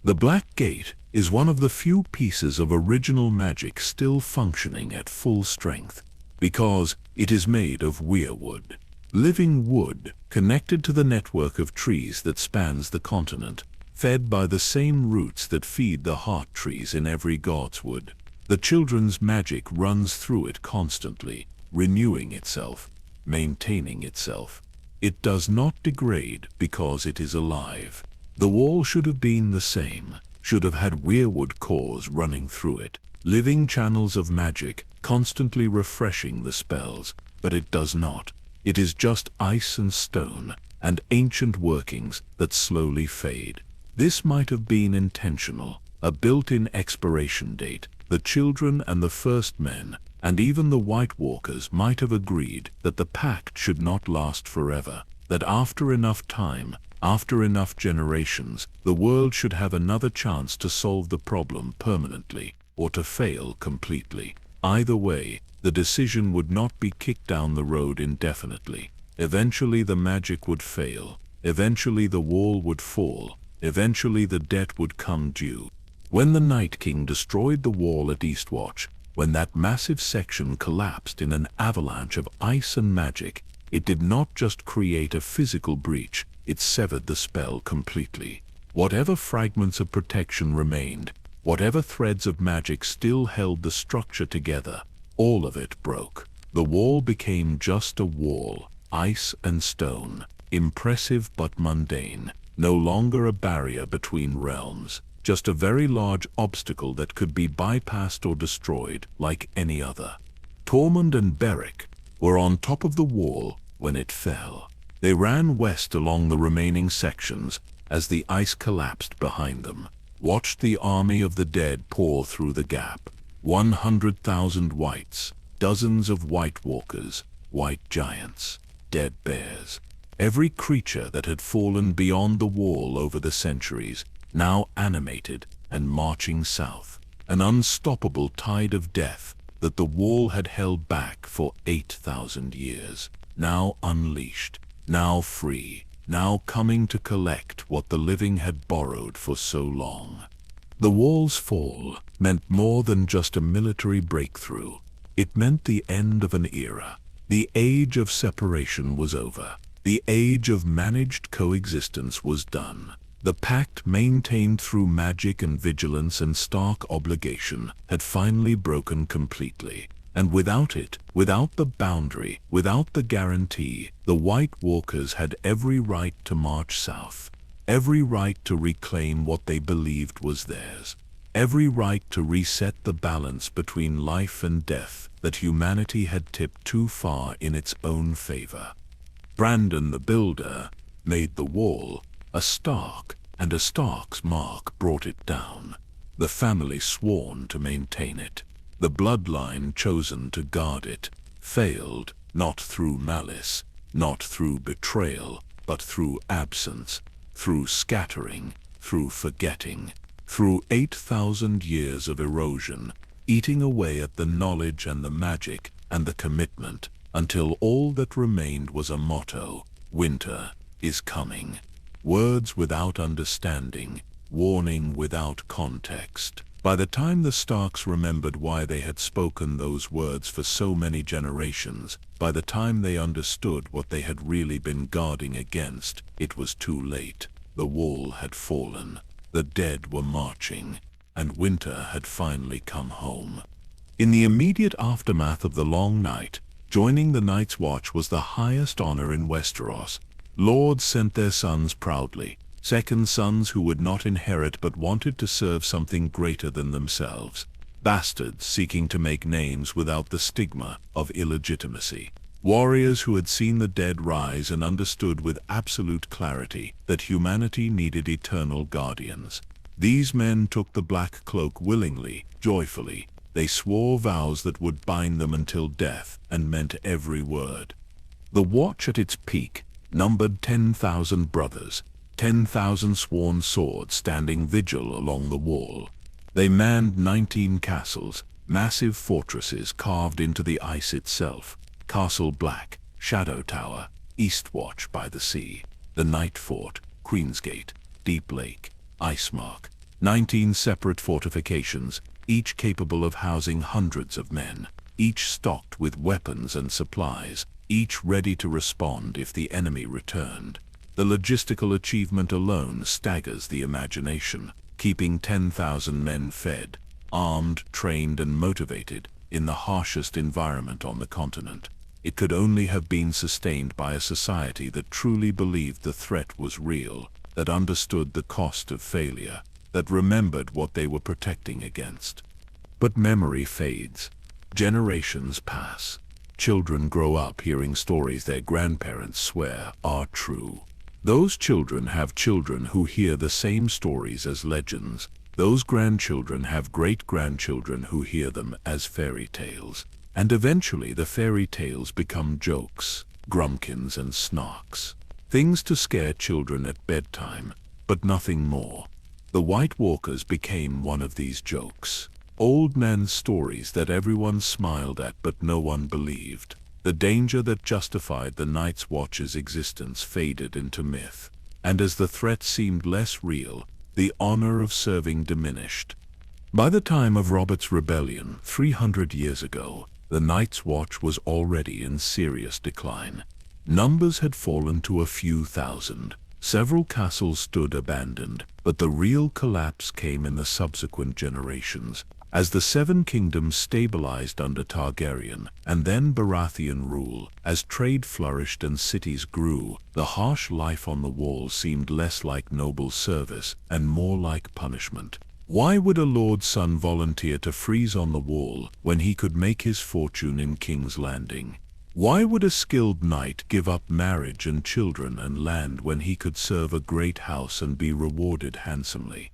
The Black Gate is one of the few pieces of original magic still functioning at full strength, because it is made of weirwood, living wood connected to the network of trees that spans the continent, fed by the same roots that feed the heart trees in every god's wood. The children's magic runs through it constantly, renewing itself, maintaining itself. It does not degrade because it is alive. The wall should have been the same, should have had weirwood cores running through it, living channels of magic, constantly refreshing the spells, but it does not. It is just ice and stone, and ancient workings that slowly fade. This might have been intentional, a built-in expiration date. The children and the first men, and even the White Walkers might have agreed that the Pact should not last forever, that after enough time, after enough generations, the world should have another chance to solve the problem permanently, or to fail completely. Either way, the decision would not be kicked down the road indefinitely. Eventually the magic would fail. Eventually the wall would fall. Eventually the debt would come due. When the Night King destroyed the wall at Eastwatch, when that massive section collapsed in an avalanche of ice and magic, it did not just create a physical breach, it severed the spell completely. Whatever fragments of protection remained, whatever threads of magic still held the structure together, all of it broke. The wall became just a wall, ice and stone, impressive but mundane, no longer a barrier between realms, just a very large obstacle that could be bypassed or destroyed like any other. Tormund and Beric were on top of the wall when it fell. They ran west along the remaining sections as the ice collapsed behind them, watched the army of the dead pour through the gap. 100,000 wights, dozens of White Walkers, white giants, dead bears. Every creature that had fallen beyond the wall over the centuries, now animated and marching south. An unstoppable tide of death that the wall had held back for 8,000 years, now unleashed, now free, now coming to collect what the living had borrowed for so long. The wall's fall meant more than just a military breakthrough. It meant the end of an era. The age of separation was over. The age of managed coexistence was done. The Pact, maintained through magic and vigilance and stark obligation, had finally broken completely. And without it, without the boundary, without the guarantee, the White Walkers had every right to march south. Every right to reclaim what they believed was theirs. Every right to reset the balance between life and death that humanity had tipped too far in its own favor. Brandon the Builder made the wall. A Stark and a Stark's mark brought it down. The family sworn to maintain it. The bloodline chosen to guard it failed, not through malice, not through betrayal, but through absence, through scattering, through forgetting, through 8,000 years of erosion, eating away at the knowledge and the magic and the commitment, until all that remained was a motto: winter is coming. Words without understanding, warning without context. By the time the Starks remembered why they had spoken those words for so many generations, by the time they understood what they had really been guarding against, it was too late. The wall had fallen, the dead were marching, and winter had finally come home. In the immediate aftermath of the long night, joining the Night's Watch was the highest honor in Westeros. Lords sent their sons proudly, second sons who would not inherit but wanted to serve something greater than themselves. Bastards seeking to make names without the stigma of illegitimacy. Warriors who had seen the dead rise and understood with absolute clarity that humanity needed eternal guardians. These men took the black cloak willingly, joyfully. They swore vows that would bind them until death, and meant every word. The Watch at its peak numbered 10,000 brothers, 10,000 sworn swords standing vigil along the wall. They manned 19 castles, massive fortresses carved into the ice itself. Castle Black, Shadow Tower, Eastwatch by the Sea, the Night Fort, Queensgate, Deep Lake, Icemark. 19 separate fortifications, each capable of housing hundreds of men, each stocked with weapons and supplies, each ready to respond if the enemy returned. The logistical achievement alone staggers the imagination, keeping 10,000 men fed, armed, trained, and motivated in the harshest environment on the continent. It could only have been sustained by a society that truly believed the threat was real, that understood the cost of failure, that remembered what they were protecting against. But memory fades. Generations pass. Children grow up hearing stories their grandparents swear are true. Those children have children who hear the same stories as legends. Those grandchildren have great-grandchildren who hear them as fairy tales. And eventually the fairy tales become jokes, grumpkins and snarks. Things to scare children at bedtime, but nothing more. The White Walkers became one of these jokes. Old man's stories that everyone smiled at but no one believed. The danger that justified the Night's Watch's existence faded into myth. And as the threat seemed less real, the honor of serving diminished. By the time of Robert's rebellion, 300 years ago, the Night's Watch was already in serious decline. Numbers had fallen to a few thousand. Several castles stood abandoned, but the real collapse came in the subsequent generations, as the Seven Kingdoms stabilized under Targaryen and then Baratheon rule. As trade flourished and cities grew, the harsh life on the wall seemed less like noble service and more like punishment. Why would a lord's son volunteer to freeze on the wall when he could make his fortune in King's Landing? Why would a skilled knight give up marriage and children and land when he could serve a great house and be rewarded handsomely?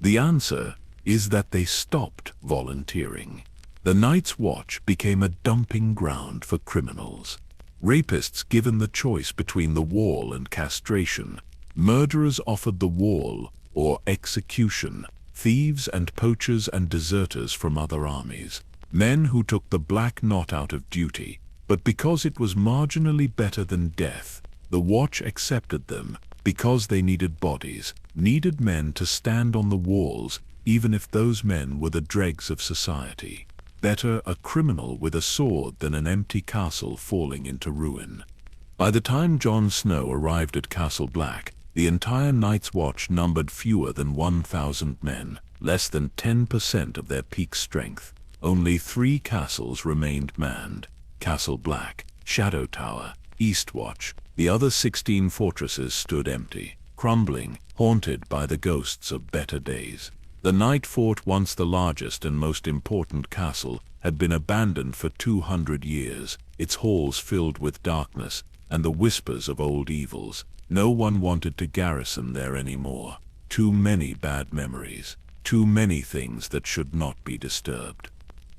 The answer is that they stopped volunteering. The Night's Watch became a dumping ground for criminals. Rapists given the choice between the wall and castration. Murderers offered the wall or execution. Thieves and poachers and deserters from other armies. Men who took the black knot out of duty. But because it was marginally better than death, the Watch accepted them, because they needed bodies, needed men to stand on the walls, even if those men were the dregs of society. Better a criminal with a sword than an empty castle falling into ruin. By the time Jon Snow arrived at Castle Black, the entire Night's Watch numbered fewer than 1,000 men, less than 10% of their peak strength. Only 3 castles remained manned. Castle Black, Shadow Tower, Eastwatch. The other 16 fortresses stood empty, crumbling, haunted by the ghosts of better days. The Night Fort, once the largest and most important castle, had been abandoned for 200 years, its halls filled with darkness and the whispers of old evils. No one wanted to garrison there anymore. Too many bad memories, too many things that should not be disturbed.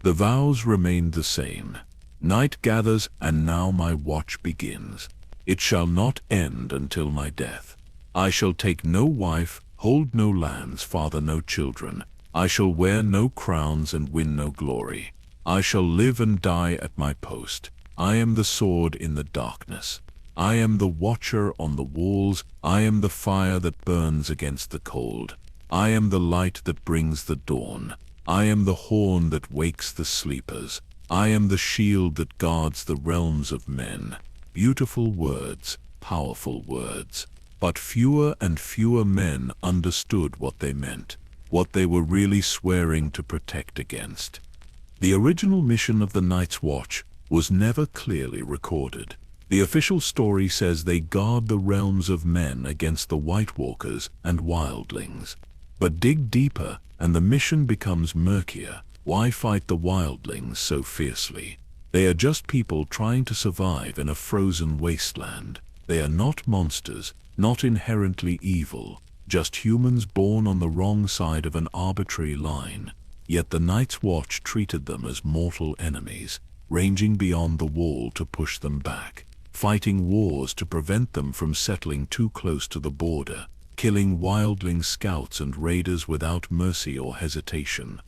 The vows remained the same. Night gathers, and now my watch begins. It shall not end until my death. I shall take no wife, hold no lands, father no children. I shall wear no crowns and win no glory. I shall live and die at my post. I am the sword in the darkness. I am the watcher on the walls. I am the fire that burns against the cold. I am the light that brings the dawn. I am the horn that wakes the sleepers. I am the shield that guards the realms of men. Beautiful words, powerful words. But fewer and fewer men understood what they meant, what they were really swearing to protect against. The original mission of the Night's Watch was never clearly recorded. The official story says they guard the realms of men against the White Walkers and wildlings. But dig deeper, and the mission becomes murkier. Why fight the wildlings so fiercely? They are just people trying to survive in a frozen wasteland. They are not monsters, not inherently evil, just humans born on the wrong side of an arbitrary line. Yet the Night's Watch treated them as mortal enemies, ranging beyond the wall to push them back, fighting wars to prevent them from settling too close to the border, killing wildling scouts and raiders without mercy or hesitation.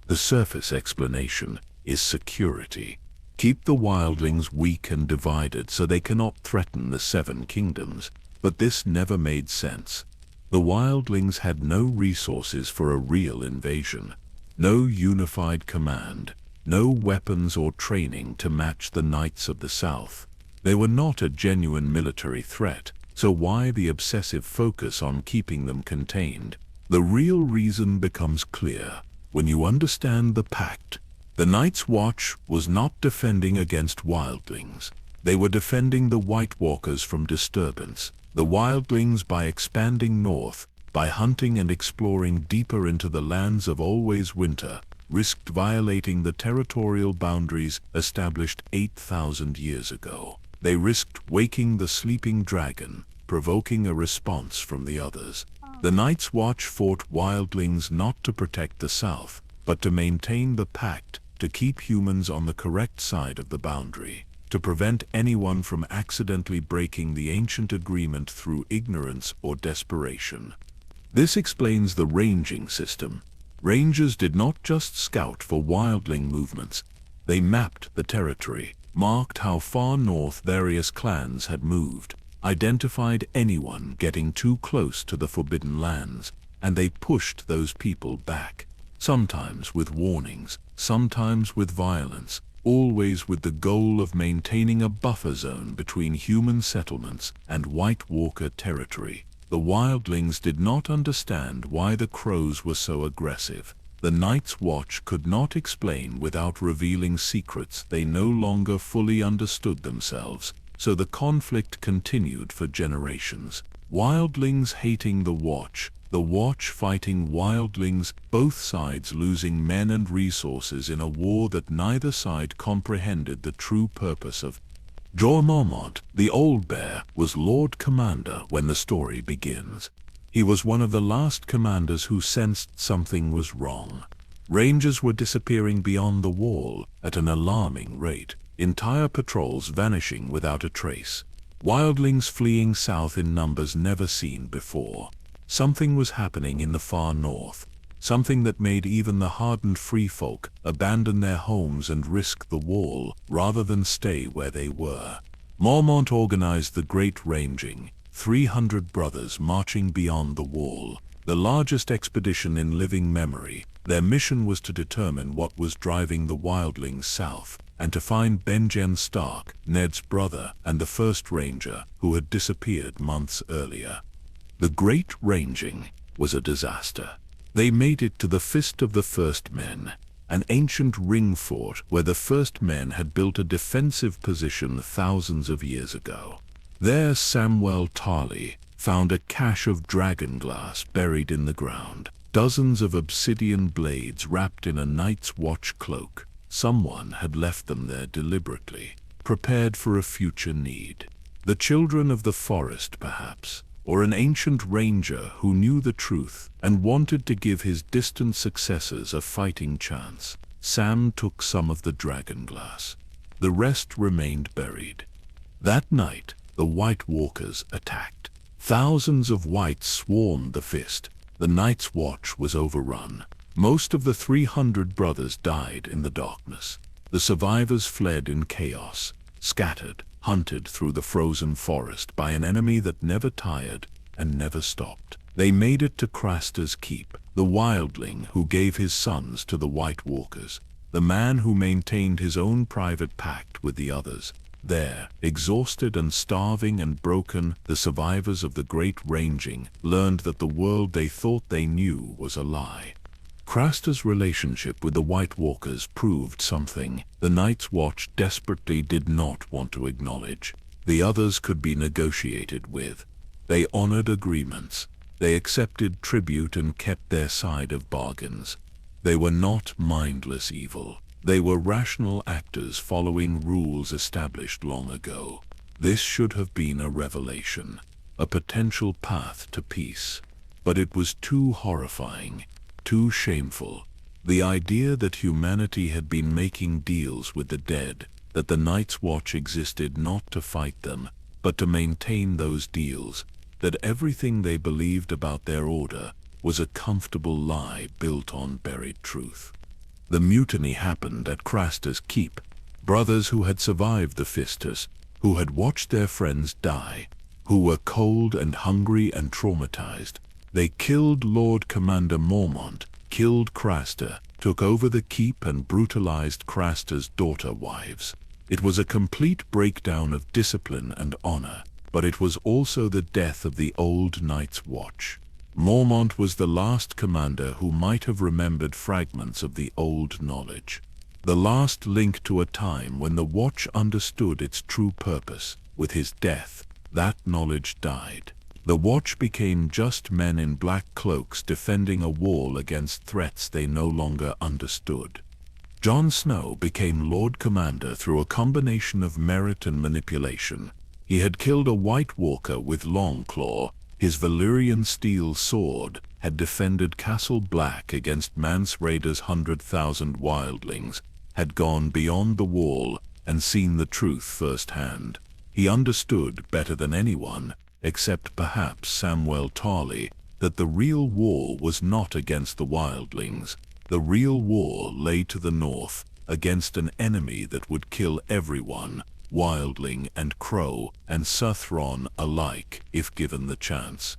The surface explanation is security. Keep the wildlings weak and divided so they cannot threaten the 7 kingdoms. But this never made sense. The wildlings had no resources for a real invasion, no unified command, no weapons or training to match the Knights of the South. They were not a genuine military threat, so why the obsessive focus on keeping them contained? The real reason becomes clear when you understand the Pact. The Night's Watch was not defending against wildlings. They were defending the White Walkers from disturbance. The wildlings, by expanding north, by hunting and exploring deeper into the lands of always winter, risked violating the territorial boundaries established 8,000 years ago. They risked waking the sleeping dragon, provoking a response from the others. The Night's Watch fought wildlings not to protect the South, but to maintain the Pact, to keep humans on the correct side of the boundary, to prevent anyone from accidentally breaking the ancient agreement through ignorance or desperation. This explains the ranging system. Rangers did not just scout for wildling movements. They mapped the territory, marked how far north various clans had moved, identified anyone getting too close to the Forbidden Lands, and they pushed those people back, sometimes with warnings, sometimes with violence, always with the goal of maintaining a buffer zone between human settlements and White Walker territory. The wildlings did not understand why the crows were so aggressive. The Night's Watch could not explain without revealing secrets they no longer fully understood themselves, so the conflict continued for generations. Wildlings hating the Watch fighting wildlings, both sides losing men and resources in a war that neither side comprehended the true purpose of. Jorah Mormont, the Old Bear, was Lord Commander when the story begins. He was one of the last commanders who sensed something was wrong. Rangers were disappearing beyond the wall at an alarming rate, entire patrols vanishing without a trace. Wildlings fleeing south in numbers never seen before. Something was happening in the far north, something that made even the hardened free folk abandon their homes and risk the wall rather than stay where they were. Mormont organized the Great Ranging, 300 brothers marching beyond the wall, the largest expedition in living memory. Their mission was to determine what was driving the wildlings south, and to find Ned Stark, Ned's brother and the first ranger who had disappeared months earlier. The Great Ranging was a disaster. They made it to the Fist of the First Men, an ancient ring fort where the First Men had built a defensive position thousands of years ago. There Samwell Tarly found a cache of dragon glass buried in the ground, dozens of obsidian blades wrapped in a Night's Watch cloak. Someone had left them there deliberately, prepared for a future need. The children of the forest, perhaps, or an ancient ranger who knew the truth and wanted to give his distant successors a fighting chance. Sam took some of the dragon glass. The rest remained buried. That night, the White Walkers attacked. Thousands of whites swarmed the Fist. The Night's Watch was overrun. Most of the 300 brothers died in the darkness. The survivors fled in chaos, scattered, hunted through the frozen forest by an enemy that never tired and never stopped. They made it to Craster's keep, the wildling who gave his sons to the White Walkers, the man who maintained his own private pact with the others. There, exhausted and starving and broken, the survivors of the Great Ranging learned that the world they thought they knew was a lie. Craster's relationship with the White Walkers proved something the Night's Watch desperately did not want to acknowledge. The others could be negotiated with. They honored agreements. They accepted tribute and kept their side of bargains. They were not mindless evil. They were rational actors following rules established long ago. This should have been a revelation, a potential path to peace. But it was too horrifying. Too shameful. The idea that humanity had been making deals with the dead, that the Night's Watch existed not to fight them, but to maintain those deals, that everything they believed about their order was a comfortable lie built on buried truth. The mutiny happened at Craster's keep. Brothers who had survived the Fistus, who had watched their friends die, who were cold and hungry and traumatized. They killed Lord Commander Mormont, killed Craster, took over the keep and brutalized Craster's daughter wives. It was a complete breakdown of discipline and honor, but it was also the death of the old Night's Watch. Mormont was the last commander who might have remembered fragments of the old knowledge. The last link to a time when the Watch understood its true purpose. With his death, that knowledge died. The Watch became just men in black cloaks defending a wall against threats they no longer understood. Jon Snow became Lord Commander through a combination of merit and manipulation. He had killed a White Walker with Longclaw. His Valyrian steel sword had defended Castle Black against Mance Rayder's 100,000 wildlings, had gone beyond the wall and seen the truth firsthand. He understood better than anyone, except perhaps Samwell Tarly, that the real war was not against the wildlings. The real war lay to the north, against an enemy that would kill everyone, wildling and crow and Southron alike, if given the chance.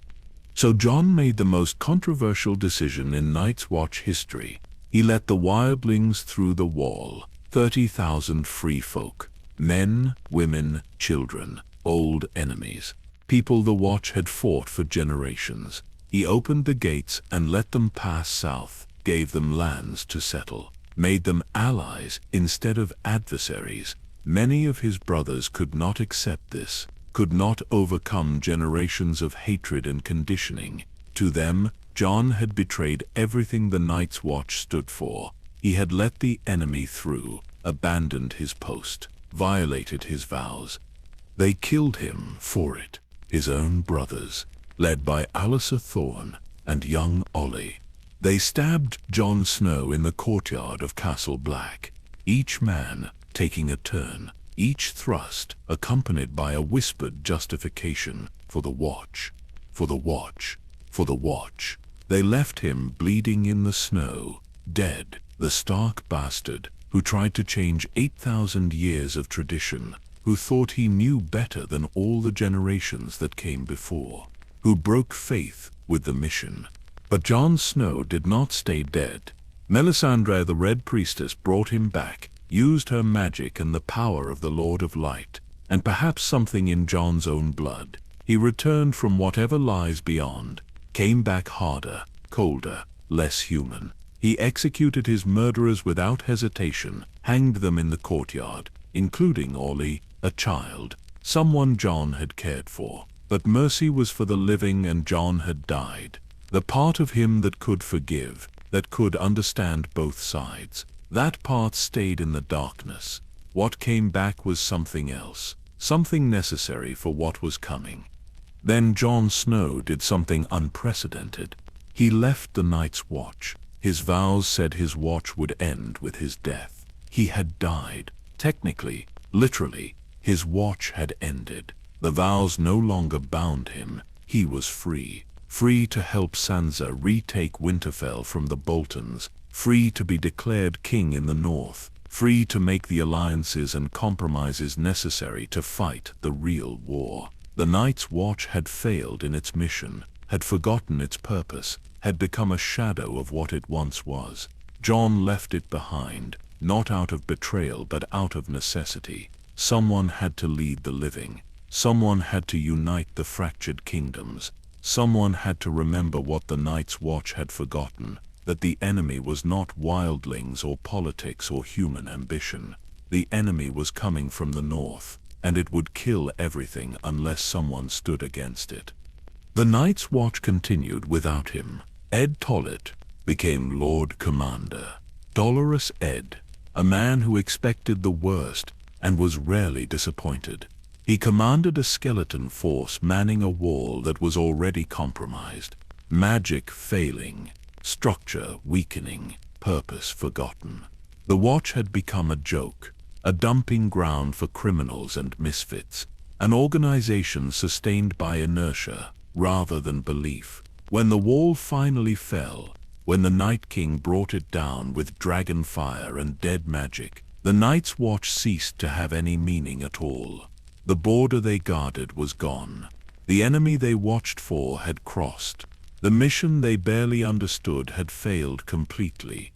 So Jon made the most controversial decision in Night's Watch history. He let the wildlings through the wall, 30,000 free folk, men, women, children, old enemies, people the Watch had fought for generations. He opened the gates and let them pass south, gave them lands to settle, made them allies instead of adversaries. Many of his brothers could not accept this, could not overcome generations of hatred and conditioning. To them, Jon had betrayed everything the Night's Watch stood for. He had let the enemy through, abandoned his post, violated his vows. They killed him for it, his own brothers, led by Alliser Thorne and young Olly. They stabbed Jon Snow in the courtyard of Castle Black, each man taking a turn, each thrust accompanied by a whispered justification for the Watch, for the Watch, for the Watch. They left him bleeding in the snow, dead, the Stark bastard who tried to change 8,000 years of tradition, who thought he knew better than all the generations that came before, who broke faith with the mission. But Jon Snow did not stay dead. Melisandre the Red Priestess brought him back, used her magic and the power of the Lord of Light, and perhaps something in Jon's own blood. He returned from whatever lies beyond, came back harder, colder, less human. He executed his murderers without hesitation, hanged them in the courtyard, including Olly, a child, someone Jon had cared for. But mercy was for the living and Jon had died. The part of him that could forgive, that could understand both sides. That part stayed in the darkness. What came back was something else, something necessary for what was coming. Then Jon Snow did something unprecedented. He left the Night's Watch. His vows said his watch would end with his death. He had died. Technically, literally, his watch had ended. The vows no longer bound him. He was free. Free to help Sansa retake Winterfell from the Boltons. Free to be declared king in the north, free to make the alliances and compromises necessary to fight the real war. The Night's Watch had failed in its mission, had forgotten its purpose, had become a shadow of what it once was. Jon left it behind, not out of betrayal but out of necessity. Someone had to lead the living. Someone had to unite the fractured kingdoms. Someone had to remember what the Night's Watch had forgotten. That the enemy was not wildlings or politics or human ambition. The enemy was coming from the north, and it would kill everything unless someone stood against it. The Night's Watch continued without him. Ed Tollett became Lord Commander. Dolorous Ed, a man who expected the worst and was rarely disappointed. He commanded a skeleton force manning a wall that was already compromised, magic failing, structure weakening, purpose forgotten. The Watch had become a joke, a dumping ground for criminals and misfits, an organization sustained by inertia rather than belief. When the wall finally fell, when the Night King brought it down with dragon fire and dead magic, The Night's Watch ceased to have any meaning at all. The border they guarded was gone. The enemy they watched for had crossed. The mission they barely understood had failed completely.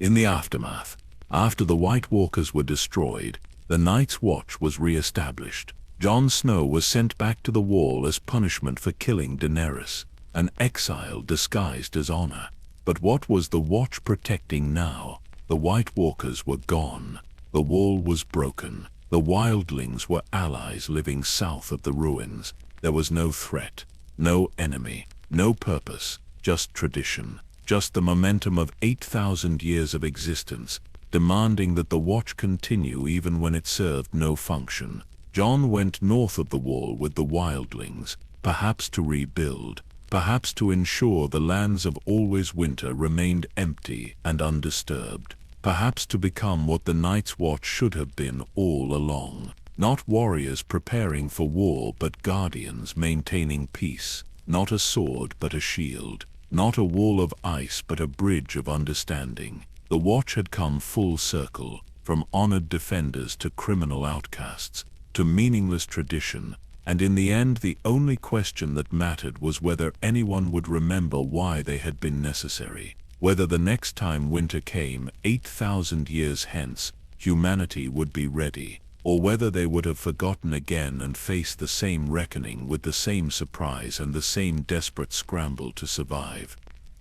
In the aftermath, after the White Walkers were destroyed, the Night's Watch was re-established. Jon Snow was sent back to the Wall as punishment for killing Daenerys, an exile disguised as honor. But what was the Watch protecting now? The White Walkers were gone. The Wall was broken. The wildlings were allies living south of the ruins. There was no threat, no enemy, no purpose, just tradition, just the momentum of 8,000 years of existence, demanding that the Watch continue even when it served no function. Jon went north of the Wall with the wildlings, perhaps to rebuild, perhaps to ensure the lands of Always Winter remained empty and undisturbed, perhaps to become what the Night's Watch should have been all along. Not warriors preparing for war, but guardians maintaining peace. Not a sword, but a shield. Not a wall of ice, but a bridge of understanding. The Watch had come full circle, from honored defenders to criminal outcasts, to meaningless tradition, and in the end the only question that mattered was whether anyone would remember why they had been necessary. Whether the next time winter came, 8,000 years hence, humanity would be ready, or whether they would have forgotten again and faced the same reckoning with the same surprise and the same desperate scramble to survive.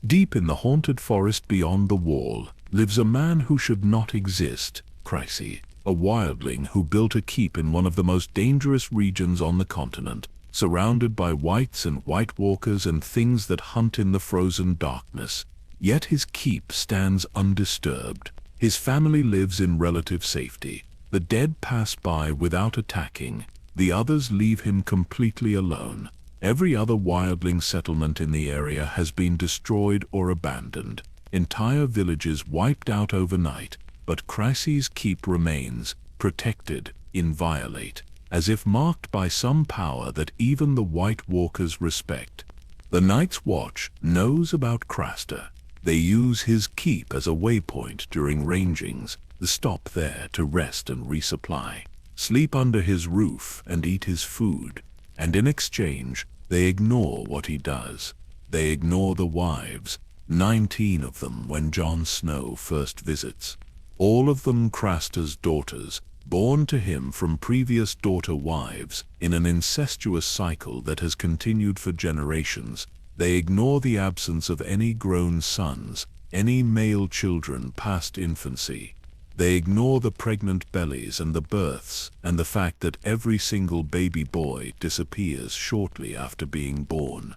Deep in the haunted forest beyond the Wall lives a man who should not exist, Craster, a wildling who built a keep in one of the most dangerous regions on the continent, surrounded by whites and White Walkers and things that hunt in the frozen darkness. Yet his keep stands undisturbed. His family lives in relative safety. The dead pass by without attacking. The others leave him completely alone. Every other wildling settlement in the area has been destroyed or abandoned. Entire villages wiped out overnight, but Craster's keep remains, protected, inviolate, as if marked by some power that even the White Walkers respect. The Night's Watch knows about Craster. They use his keep as a waypoint during rangings, the stop there to rest and resupply, sleep under his roof and eat his food, and in exchange, they ignore what he does. They ignore the wives, 19 of them when Jon Snow first visits. All of them Craster's daughters, born to him from previous daughter wives, in an incestuous cycle that has continued for generations. They ignore the absence of any grown sons, any male children past infancy. They ignore the pregnant bellies and the births, and the fact that every single baby boy disappears shortly after being born.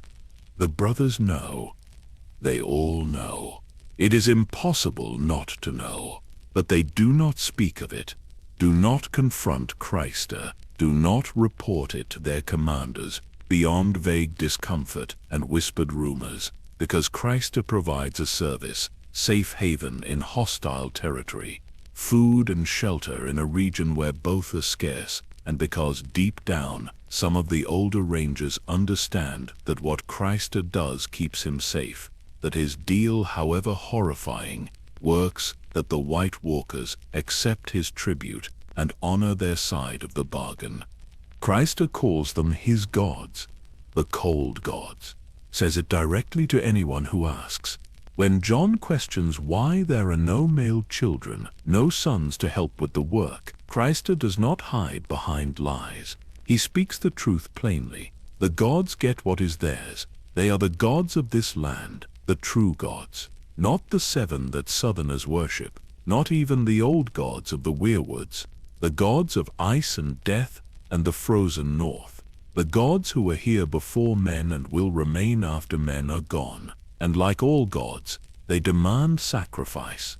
The brothers know. They all know. It is impossible not to know. But they do not speak of it, do not confront Craster, do not report it to their commanders, beyond vague discomfort and whispered rumors, because Craster provides a service, safe haven in hostile territory, food and shelter in a region where both are scarce, and because deep down, some of the older rangers understand that what Craster does keeps him safe, that his deal, however horrifying, works, that the White Walkers accept his tribute and honor their side of the bargain. Craster calls them his gods, the cold gods, says it directly to anyone who asks. When Jon questions why there are no male children, no sons to help with the work, Craster does not hide behind lies. He speaks the truth plainly. The gods get what is theirs. They are the gods of this land, the true gods. Not the 7 that southerners worship, not even the old gods of the weirwoods, the gods of ice and death and the frozen north. The gods who were here before men and will remain after men are gone, and like all gods, they demand sacrifice.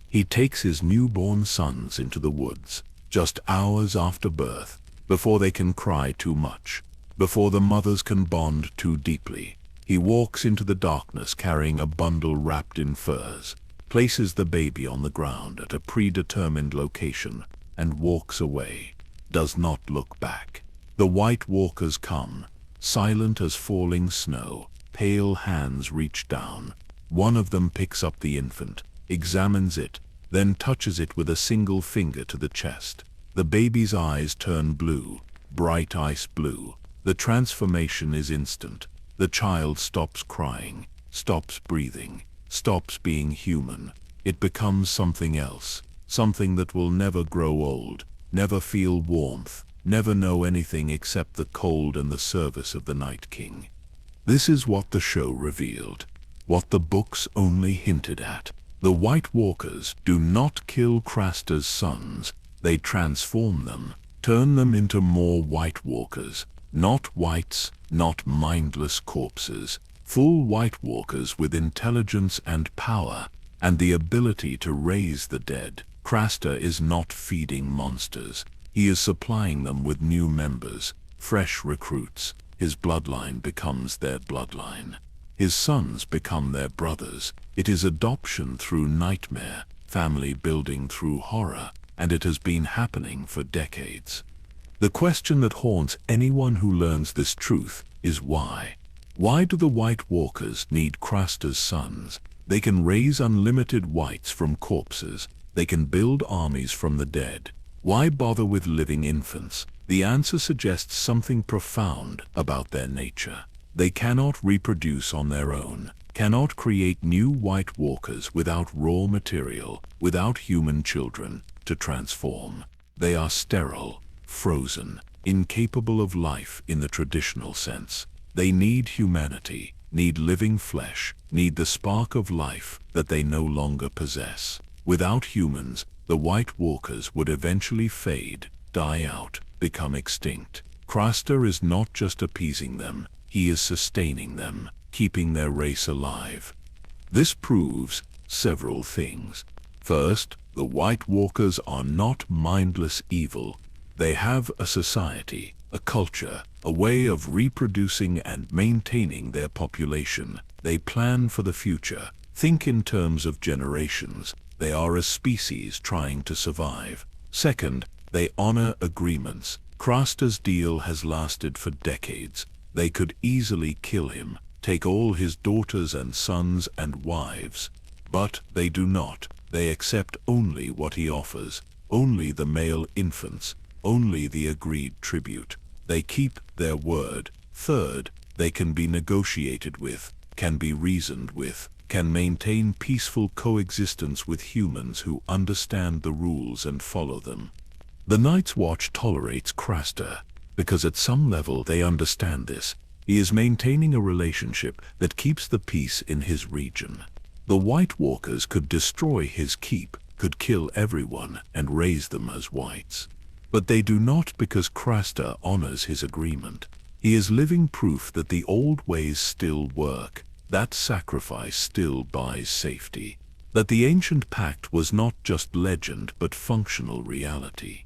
He takes his newborn sons into the woods, just hours after birth, before they can cry too much, before the mothers can bond too deeply. He walks into the darkness carrying a bundle wrapped in furs, places the baby on the ground at a predetermined location, and walks away, does not look back. The White Walkers come, silent as falling snow, pale hands reach down. One of them picks up the infant, examines it, then touches it with a single finger to the chest. The baby's eyes turn blue, bright ice blue. The transformation is instant. The child stops crying, stops breathing, stops being human. It becomes something else, something that will never grow old, never feel warmth, never know anything except the cold and the service of the Night King. This is what the show revealed, what the books only hinted at. The White Walkers do not kill Craster's sons, they transform them, turn them into more White Walkers. Not whites, not mindless corpses, full White Walkers with intelligence and power, and the ability to raise the dead. Craster is not feeding monsters, he is supplying them with new members, fresh recruits. His bloodline becomes their bloodline. His sons become their brothers. It is adoption through nightmare, family building through horror, and it has been happening for decades. The question that haunts anyone who learns this truth is why? Why do the White Walkers need Craster's sons? They can raise unlimited whites from corpses. They can build armies from the dead. Why bother with living infants? The answer suggests something profound about their nature. They cannot reproduce on their own, cannot create new White Walkers without raw material, without human children to transform. They are sterile, frozen, incapable of life in the traditional sense. They need humanity, need living flesh, need the spark of life that they no longer possess. Without humans, the White Walkers would eventually fade, die out, become extinct. Craster is not just appeasing them, he is sustaining them, keeping their race alive. This proves several things. First, the White Walkers are not mindless evil. They have a society, a culture, a way of reproducing and maintaining their population. They plan for the future, think in terms of generations. They are a species trying to survive. Second, they honor agreements. Craster's deal has lasted for decades. They could easily kill him, take all his daughters and sons and wives. But they do not. They accept only what he offers, only the male infants, only the agreed tribute. They keep their word. Third, they can be negotiated with, can be reasoned with, can maintain peaceful coexistence with humans who understand the rules and follow them. The Night's Watch tolerates Craster, because at some level they understand this. He is maintaining a relationship that keeps the peace in his region. The White Walkers could destroy his keep, could kill everyone and raise them as whites. But they do not, because Craster honors his agreement. He is living proof that the old ways still work, that sacrifice still buys safety, that the ancient pact was not just legend but functional reality.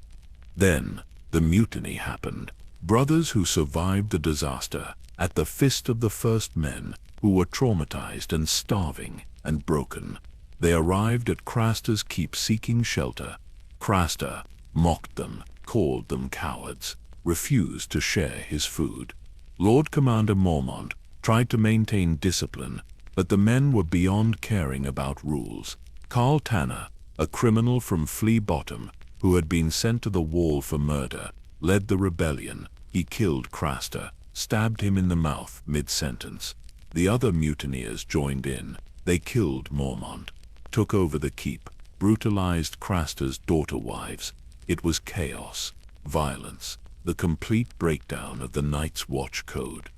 Then, the mutiny happened. Brothers who survived the disaster, at the fist of the first men, who were traumatized and starving and broken. They arrived at Craster's keep seeking shelter. Craster mocked them, called them cowards, refused to share his food. Lord Commander Mormont tried to maintain discipline, but the men were beyond caring about rules. Carl Tanner, a criminal from Flea Bottom, who had been sent to the wall for murder, led the rebellion. He killed Craster, stabbed him in the mouth mid-sentence. The other mutineers joined in. They killed Mormont, took over the keep, brutalized Craster's daughter wives. It was chaos, violence, the complete breakdown of the Night's Watch code.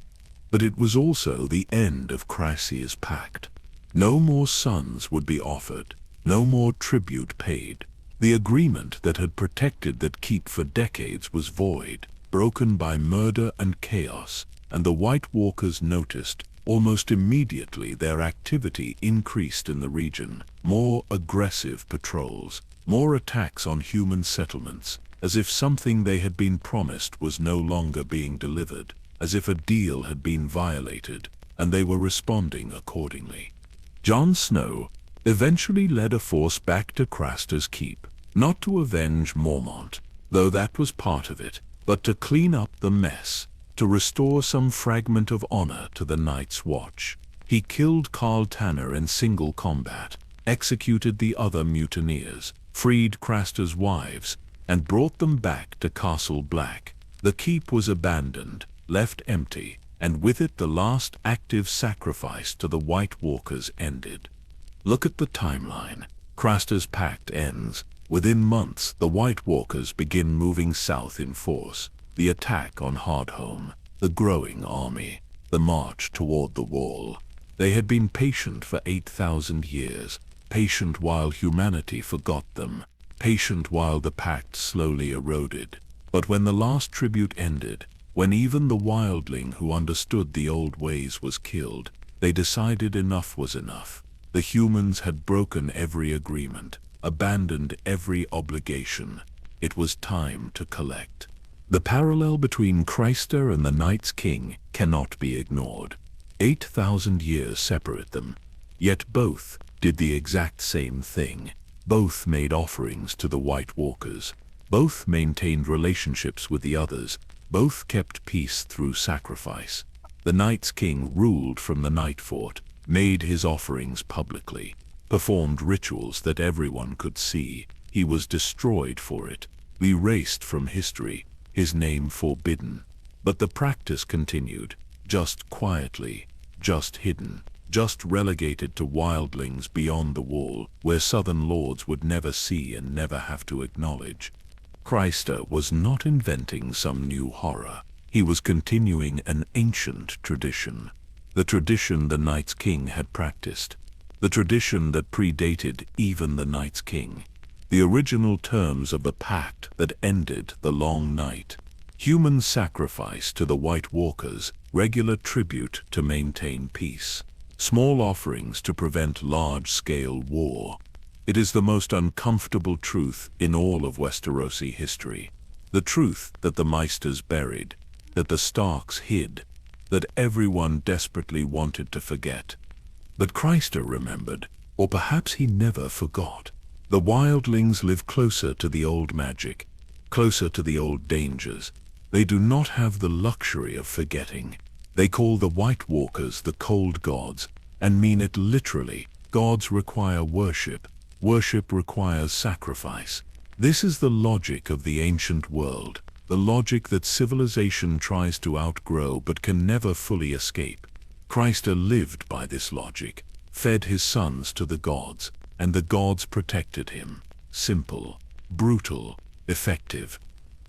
But it was also the end of Craster's pact. No more sons would be offered, no more tribute paid. The agreement that had protected that keep for decades was void, broken by murder and chaos, and the White Walkers noticed. Almost immediately their activity increased in the region. More aggressive patrols, more attacks on human settlements, as if something they had been promised was no longer being delivered, as if a deal had been violated, and they were responding accordingly. Jon Snow eventually led a force back to Craster's keep, not to avenge Mormont, though that was part of it, but to clean up the mess, to restore some fragment of honor to the Night's Watch. He killed Carl Tanner in single combat, executed the other mutineers, freed Craster's wives, and brought them back to Castle Black. The keep was abandoned, left empty, and with it the last active sacrifice to the White Walkers ended. Look at the timeline. Craster's pact ends. Within months, the White Walkers begin moving south in force. The attack on Hardhome, the growing army, the march toward the wall. They had been patient for 8,000 years, patient while humanity forgot them, patient while the pact slowly eroded. But when the last tribute ended, when even the wildling who understood the old ways was killed, they decided enough was enough. The humans had broken every agreement, abandoned every obligation. It was time to collect. The parallel between Craster and the Night's King cannot be ignored. 8,000 years separate them, yet both did the exact same thing. Both made offerings to the White Walkers. Both maintained relationships with the others. Both kept peace through sacrifice. The Night's King ruled from the Night Fort, made his offerings publicly, performed rituals that everyone could see. He was destroyed for it, erased from history, his name forbidden. But the practice continued, just quietly, just hidden, just relegated to wildlings beyond the wall, where southern lords would never see and never have to acknowledge. Craster was not inventing some new horror. He was continuing an ancient tradition. The tradition the Night's King had practiced. The tradition that predated even the Night's King. The original terms of the pact that ended the long night. Human sacrifice to the White Walkers, regular tribute to maintain peace. Small offerings to prevent large-scale war. It is the most uncomfortable truth in all of Westerosi history. The truth that the Meisters buried, that the Starks hid, that everyone desperately wanted to forget. But Craster remembered, or perhaps he never forgot. The wildlings live closer to the old magic, closer to the old dangers. They do not have the luxury of forgetting. They call the White Walkers the cold gods, and mean it literally. Gods require worship. Worship requires sacrifice. This is the logic of the ancient world, the logic that civilization tries to outgrow but can never fully escape. Craster lived by this logic, fed his sons to the gods, and the gods protected him. Simple, brutal, effective.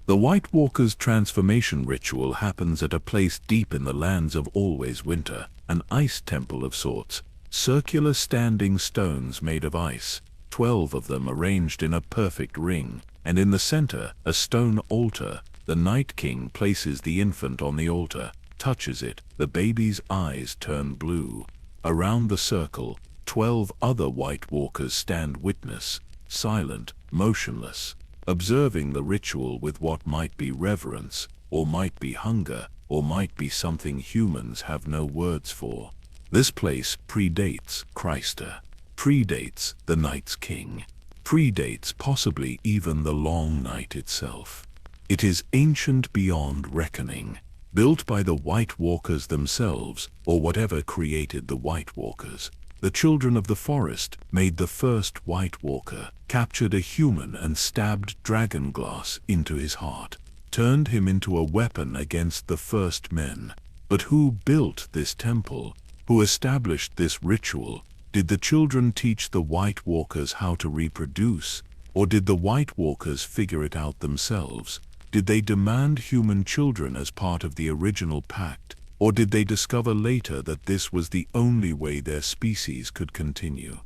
The White Walker's transformation ritual happens at a place deep in the lands of Always Winter, an ice temple of sorts, circular standing stones made of ice. 12 of them arranged in a perfect ring, and in the center, a stone altar. The Night King places the infant on the altar, touches it, the baby's eyes turn blue. Around the circle, 12 other White Walkers stand witness, silent, motionless, observing the ritual with what might be reverence, or might be hunger, or might be something humans have no words for. This place predates Craster. Predates the Night's King, predates possibly even the Long Night itself. It is ancient beyond reckoning, built by the White Walkers themselves, or whatever created the White Walkers. The children of the forest made the first White Walker, captured a human and stabbed dragonglass into his heart, turned him into a weapon against the first men. But who built this temple? Who established this ritual? Did the children teach the White Walkers how to reproduce, or did the White Walkers figure it out themselves? Did they demand human children as part of the original pact, or did they discover later that this was the only way their species could continue?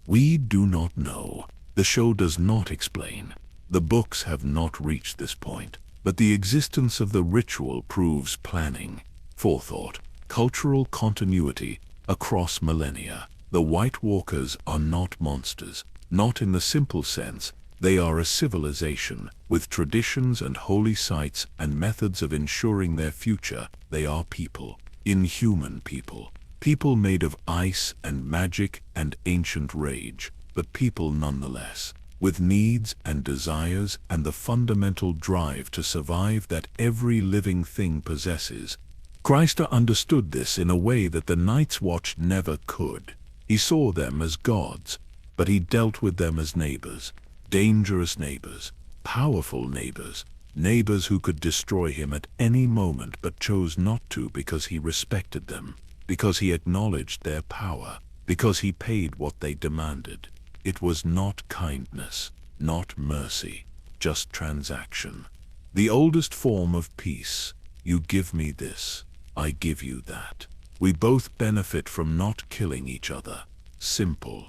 We do not know. The show does not explain. The books have not reached this point, but the existence of the ritual proves planning, forethought, cultural continuity across millennia. The White Walkers are not monsters, not in the simple sense. They are a civilization, with traditions and holy sites and methods of ensuring their future. They are people, inhuman people. People made of ice and magic and ancient rage, but people nonetheless, with needs and desires and the fundamental drive to survive that every living thing possesses. Craster understood this in a way that the Night's Watch never could. He saw them as gods, but he dealt with them as neighbors, dangerous neighbors, powerful neighbors, neighbors who could destroy him at any moment but chose not to because he respected them, because he acknowledged their power, because he paid what they demanded. It was not kindness, not mercy, just transaction. The oldest form of peace. You give me this, I give you that. We both benefit from not killing each other. Simple.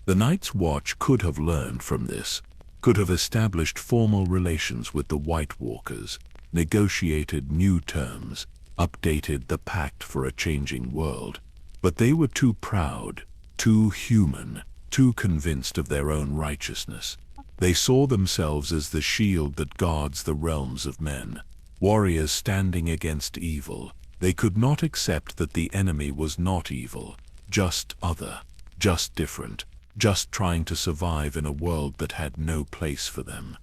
The Night's Watch could have learned from this, could have established formal relations with the White Walkers, negotiated new terms, updated the Pact for a changing world. But they were too proud, too human, too convinced of their own righteousness. They saw themselves as the shield that guards the realms of men, warriors standing against evil. They could not accept that the enemy was not evil, just other, just different, just trying to survive in a world that had no place for them.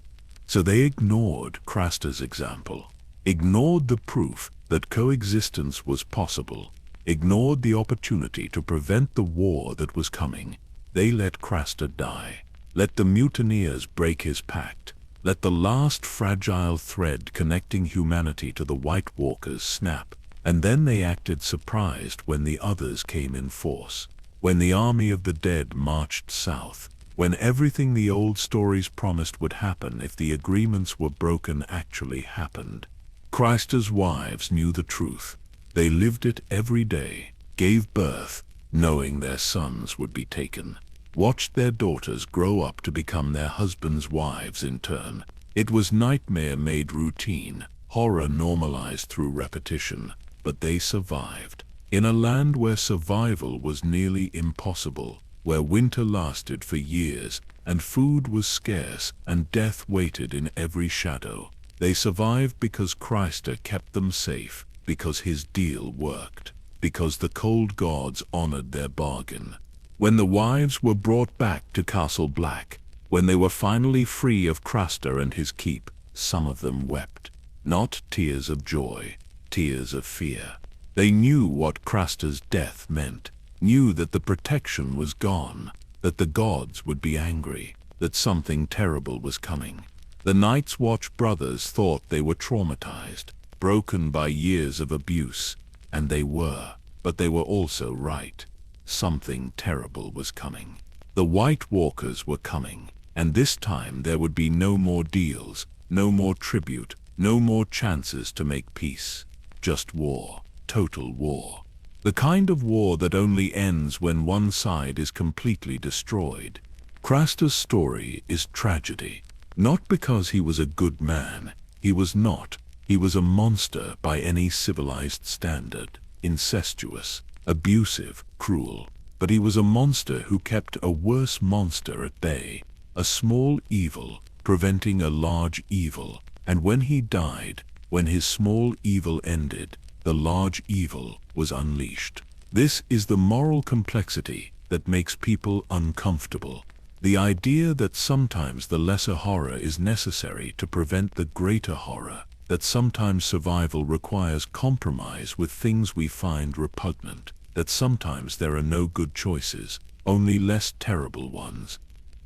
So they ignored Craster's example, ignored the proof that coexistence was possible, ignored the opportunity to prevent the war that was coming. They let Craster die. Let the mutineers break his pact. Let the last fragile thread connecting humanity to the White Walkers snap. And then they acted surprised when the others came in force. When the army of the dead marched south. When everything the old stories promised would happen if the agreements were broken actually happened. Craster's wives knew the truth. They lived it every day, gave birth, knowing their sons would be taken. Watched their daughters grow up to become their husbands' wives in turn. It was nightmare made routine, horror normalized through repetition, but they survived. In a land where survival was nearly impossible, where winter lasted for years, and food was scarce, and death waited in every shadow, they survived because Craster kept them safe, because his deal worked, because the cold gods honored their bargain. When the wives were brought back to Castle Black, when they were finally free of Craster and his keep, some of them wept. Not tears of joy, tears of fear. They knew what Craster's death meant, knew that the protection was gone, that the gods would be angry, that something terrible was coming. The Night's Watch brothers thought they were traumatized, broken by years of abuse, and they were, but they were also right. Something terrible was coming. The White Walkers were coming, and this time there would be no more deals, no more tribute, no more chances to make peace. Just war, total war. The kind of war that only ends when one side is completely destroyed. Craster's story is tragedy. Not because he was a good man. He was not. He was a monster by any civilized standard. Incestuous, abusive, cruel. But he was a monster who kept a worse monster at bay. A small evil, preventing a large evil. And when he died, when his small evil ended, the large evil was unleashed. This is the moral complexity that makes people uncomfortable. The idea that sometimes the lesser horror is necessary to prevent the greater horror. That sometimes survival requires compromise with things we find repugnant. That sometimes there are no good choices, only less terrible ones.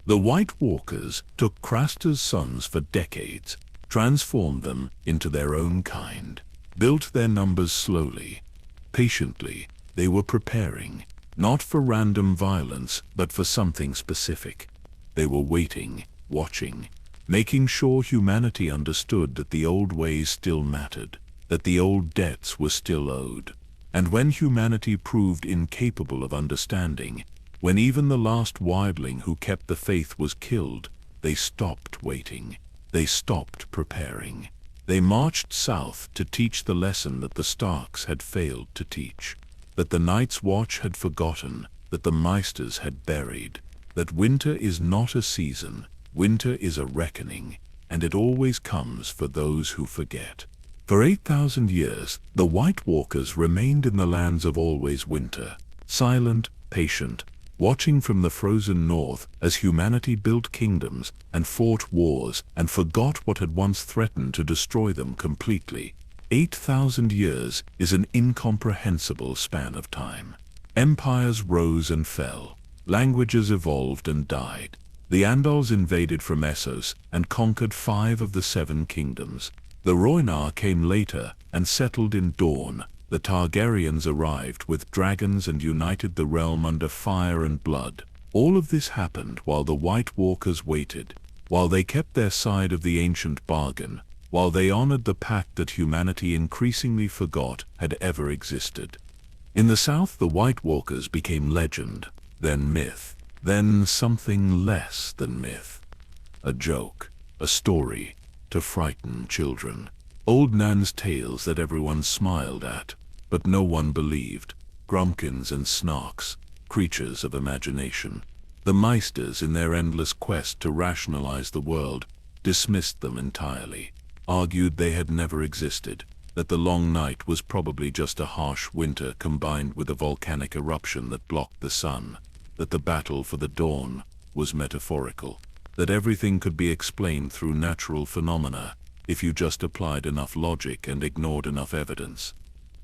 The White Walkers took Craster's sons for decades, transformed them into their own kind, built their numbers slowly, patiently. They were preparing, not for random violence, but for something specific. They were waiting, watching, making sure humanity understood that the old ways still mattered, that the old debts were still owed. And when humanity proved incapable of understanding, when even the last wildling who kept the faith was killed, they stopped waiting. They stopped preparing. They marched south to teach the lesson that the Starks had failed to teach. That the Night's Watch had forgotten, that the Meisters had buried. That winter is not a season, winter is a reckoning, and it always comes for those who forget. For 8,000 years, the White Walkers remained in the lands of always winter, silent, patient, watching from the frozen north as humanity built kingdoms and fought wars and forgot what had once threatened to destroy them completely. 8,000 years is an incomprehensible span of time. Empires rose and fell. Languages evolved and died. The Andals invaded from Essos and conquered 5 of the 7 kingdoms. The Rhoynar came later and settled in Dorne. The Targaryens arrived with dragons and united the realm under fire and blood. All of this happened while the White Walkers waited, while they kept their side of the ancient bargain, while they honored the pact that humanity increasingly forgot had ever existed. In the south, the White Walkers became legend, then myth, then something less than myth. A joke, a story to frighten children. Old Nan's tales that everyone smiled at, but no one believed. Grumpkins and Snarks, creatures of imagination. The Meisters, in their endless quest to rationalize the world, dismissed them entirely, argued they had never existed, that the long night was probably just a harsh winter combined with a volcanic eruption that blocked the sun, that the battle for the dawn was metaphorical, that everything could be explained through natural phenomena if you just applied enough logic and ignored enough evidence.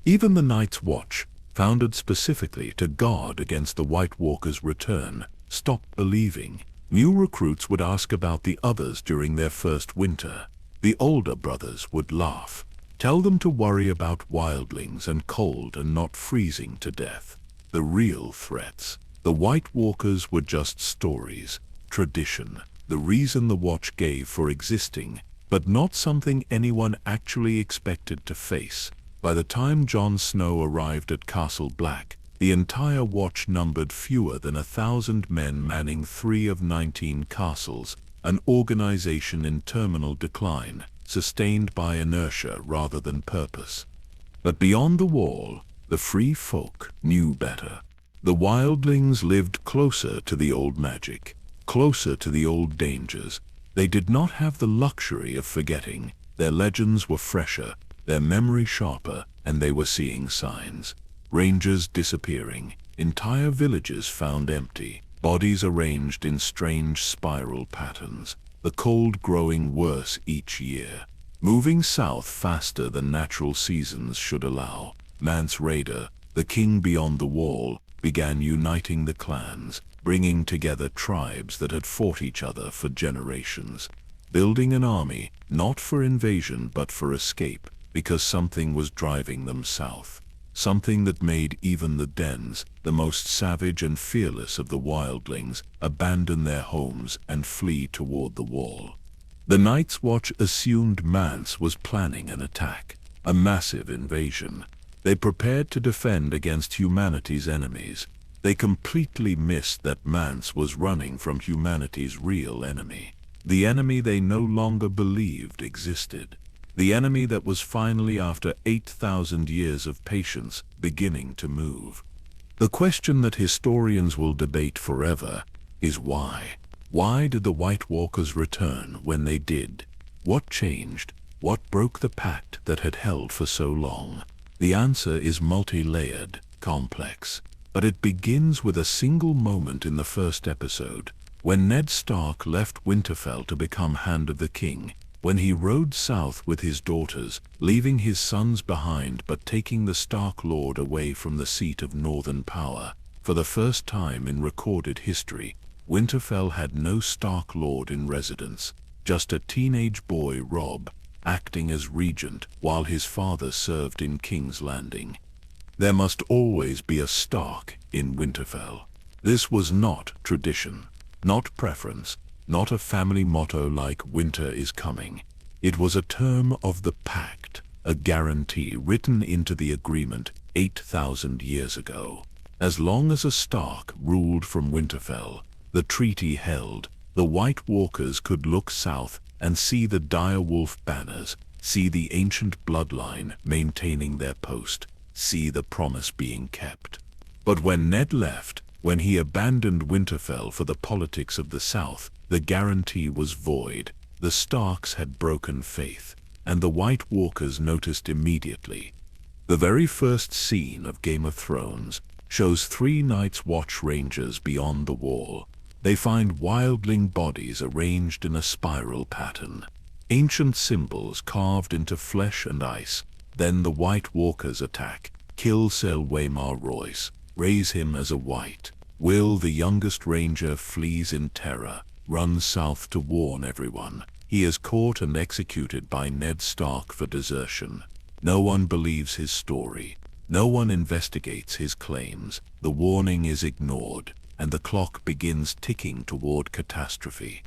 Even the Night's Watch, founded specifically to guard against the White Walkers' return, stopped believing. New recruits would ask about the others during their first winter. The older brothers would laugh, tell them to worry about wildlings and cold and not freezing to death. The real threats. The White Walkers were just stories, tradition, the reason the Watch gave for existing, but not something anyone actually expected to face. By the time Jon Snow arrived at Castle Black, the entire Watch numbered fewer than 1,000 men manning 3 of 19 castles, an organization in terminal decline, sustained by inertia rather than purpose. But beyond the wall, the free folk knew better. The wildlings lived closer to the old magic, closer to the old dangers. They did not have the luxury of forgetting. Their legends were fresher, their memory sharper, and they were seeing signs. Rangers disappearing, entire villages found empty, bodies arranged in strange spiral patterns, the cold growing worse each year. Moving south faster than natural seasons should allow, Mance Rayder, the king beyond the wall, began uniting the clans, bringing together tribes that had fought each other for generations, building an army, not for invasion but for escape, because something was driving them south. Something that made even the Dens, the most savage and fearless of the wildlings, abandon their homes and flee toward the wall. The Night's Watch assumed Mance was planning an attack, a massive invasion. They prepared to defend against humanity's enemies. They completely missed that Mance was running from humanity's real enemy. The enemy they no longer believed existed. The enemy that was finally, after 8,000 years of patience, beginning to move. The question that historians will debate forever is why? Why did the White Walkers return when they did? What changed? What broke the pact that had held for so long? The answer is multi-layered, complex, but it begins with a single moment in the first episode, when Ned Stark left Winterfell to become Hand of the King, when he rode south with his daughters, leaving his sons behind but taking the Stark Lord away from the seat of northern power. For the first time in recorded history, Winterfell had no Stark Lord in residence, just a teenage boy, Robb, acting as regent while his father served in King's Landing. There must always be a Stark in Winterfell. This was not tradition, not preference, not a family motto like "Winter is coming." It was a term of the Pact, a guarantee written into the agreement 8,000 years ago. As long as a Stark ruled from Winterfell, the treaty held. The White Walkers could look south and see the direwolf banners, see the ancient bloodline maintaining their post, see the promise being kept. But when Ned left, when he abandoned Winterfell for the politics of the South, the guarantee was void. The Starks had broken faith, and the White Walkers noticed immediately. The very first scene of Game of Thrones shows 3 Night's Watch Rangers beyond the wall. They find wildling bodies arranged in a spiral pattern, ancient symbols carved into flesh and ice. Then the White Walkers attack, kill Sir Waymar Royce, raise him as a white. Will, the youngest ranger, flees in terror, runs south to warn everyone. He is caught and executed by Ned Stark for desertion. No one believes his story. No one investigates his claims. The warning is ignored, and the clock begins ticking toward catastrophe.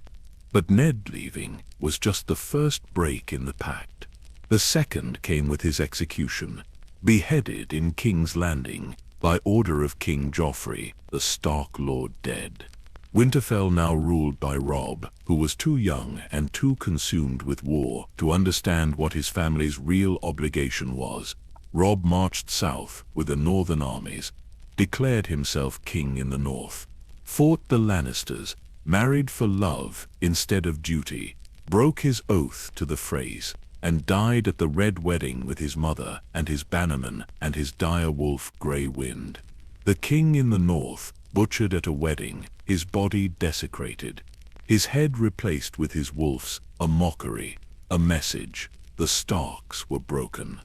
But Ned leaving was just the first break in the Pact. The second came with his execution, beheaded in King's Landing by order of King Joffrey, the Stark Lord dead. Winterfell now ruled by Robb, who was too young and too consumed with war to understand what his family's real obligation was. Robb marched south with the northern armies, declared himself king in the north, fought the Lannisters, married for love instead of duty, broke his oath to the Freys, and died at the Red Wedding with his mother and his bannerman and his dire wolf Grey Wind. The king in the north, butchered at a wedding, his body desecrated, his head replaced with his wolf's, a mockery, a message. The Starks were broken.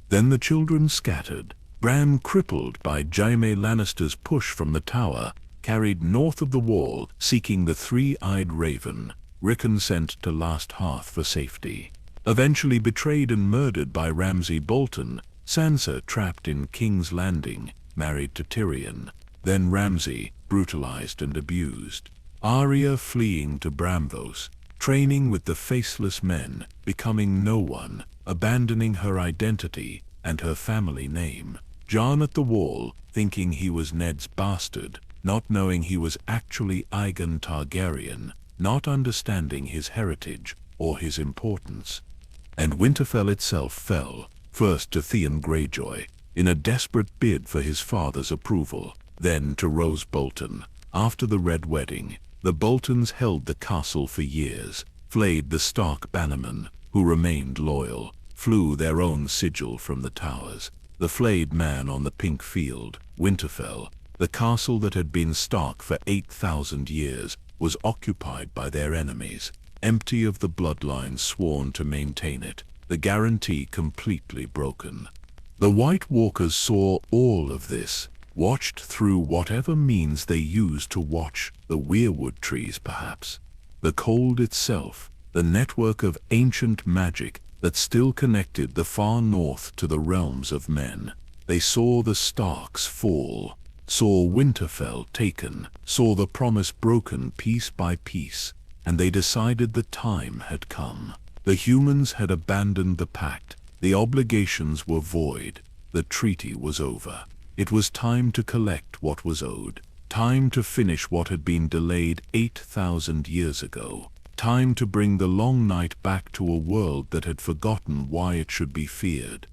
Then the children scattered. Bran, crippled by Jaime Lannister's push from the tower, carried north of the wall, seeking the three-eyed raven. Rickon sent to Last Hearth for safety. Eventually betrayed and murdered by Ramsay Bolton. Sansa trapped in King's Landing, married to Tyrion. Then Ramsay, brutalized and abused. Arya fleeing to Bramvos, training with the Faceless Men, becoming no one, abandoning her identity and her family name. Jon at the wall, thinking he was Ned's bastard, not knowing he was actually Aegon Targaryen, not understanding his heritage or his importance. And Winterfell itself fell, first to Theon Greyjoy, in a desperate bid for his father's approval, then to Rose Bolton. After the Red Wedding, the Boltons held the castle for years, flayed the Stark bannermen, who remained loyal, flew their own sigil from the towers. The flayed man on the pink field, Winterfell, the castle that had been Stark for 8,000 years, was occupied by their enemies, empty of the bloodlines sworn to maintain it, the guarantee completely broken. The White Walkers saw all of this, watched through whatever means they used to watch, the weirwood trees perhaps, the cold itself, the network of ancient magic that still connected the far north to the realms of men. They saw the Starks fall, saw Winterfell taken, saw the promise broken piece by piece, and they decided the time had come. The humans had abandoned the Pact, the obligations were void, the treaty was over. It was time to collect what was owed, time to finish what had been delayed 8,000 years ago, time to bring the Long Night back to a world that had forgotten why it should be feared.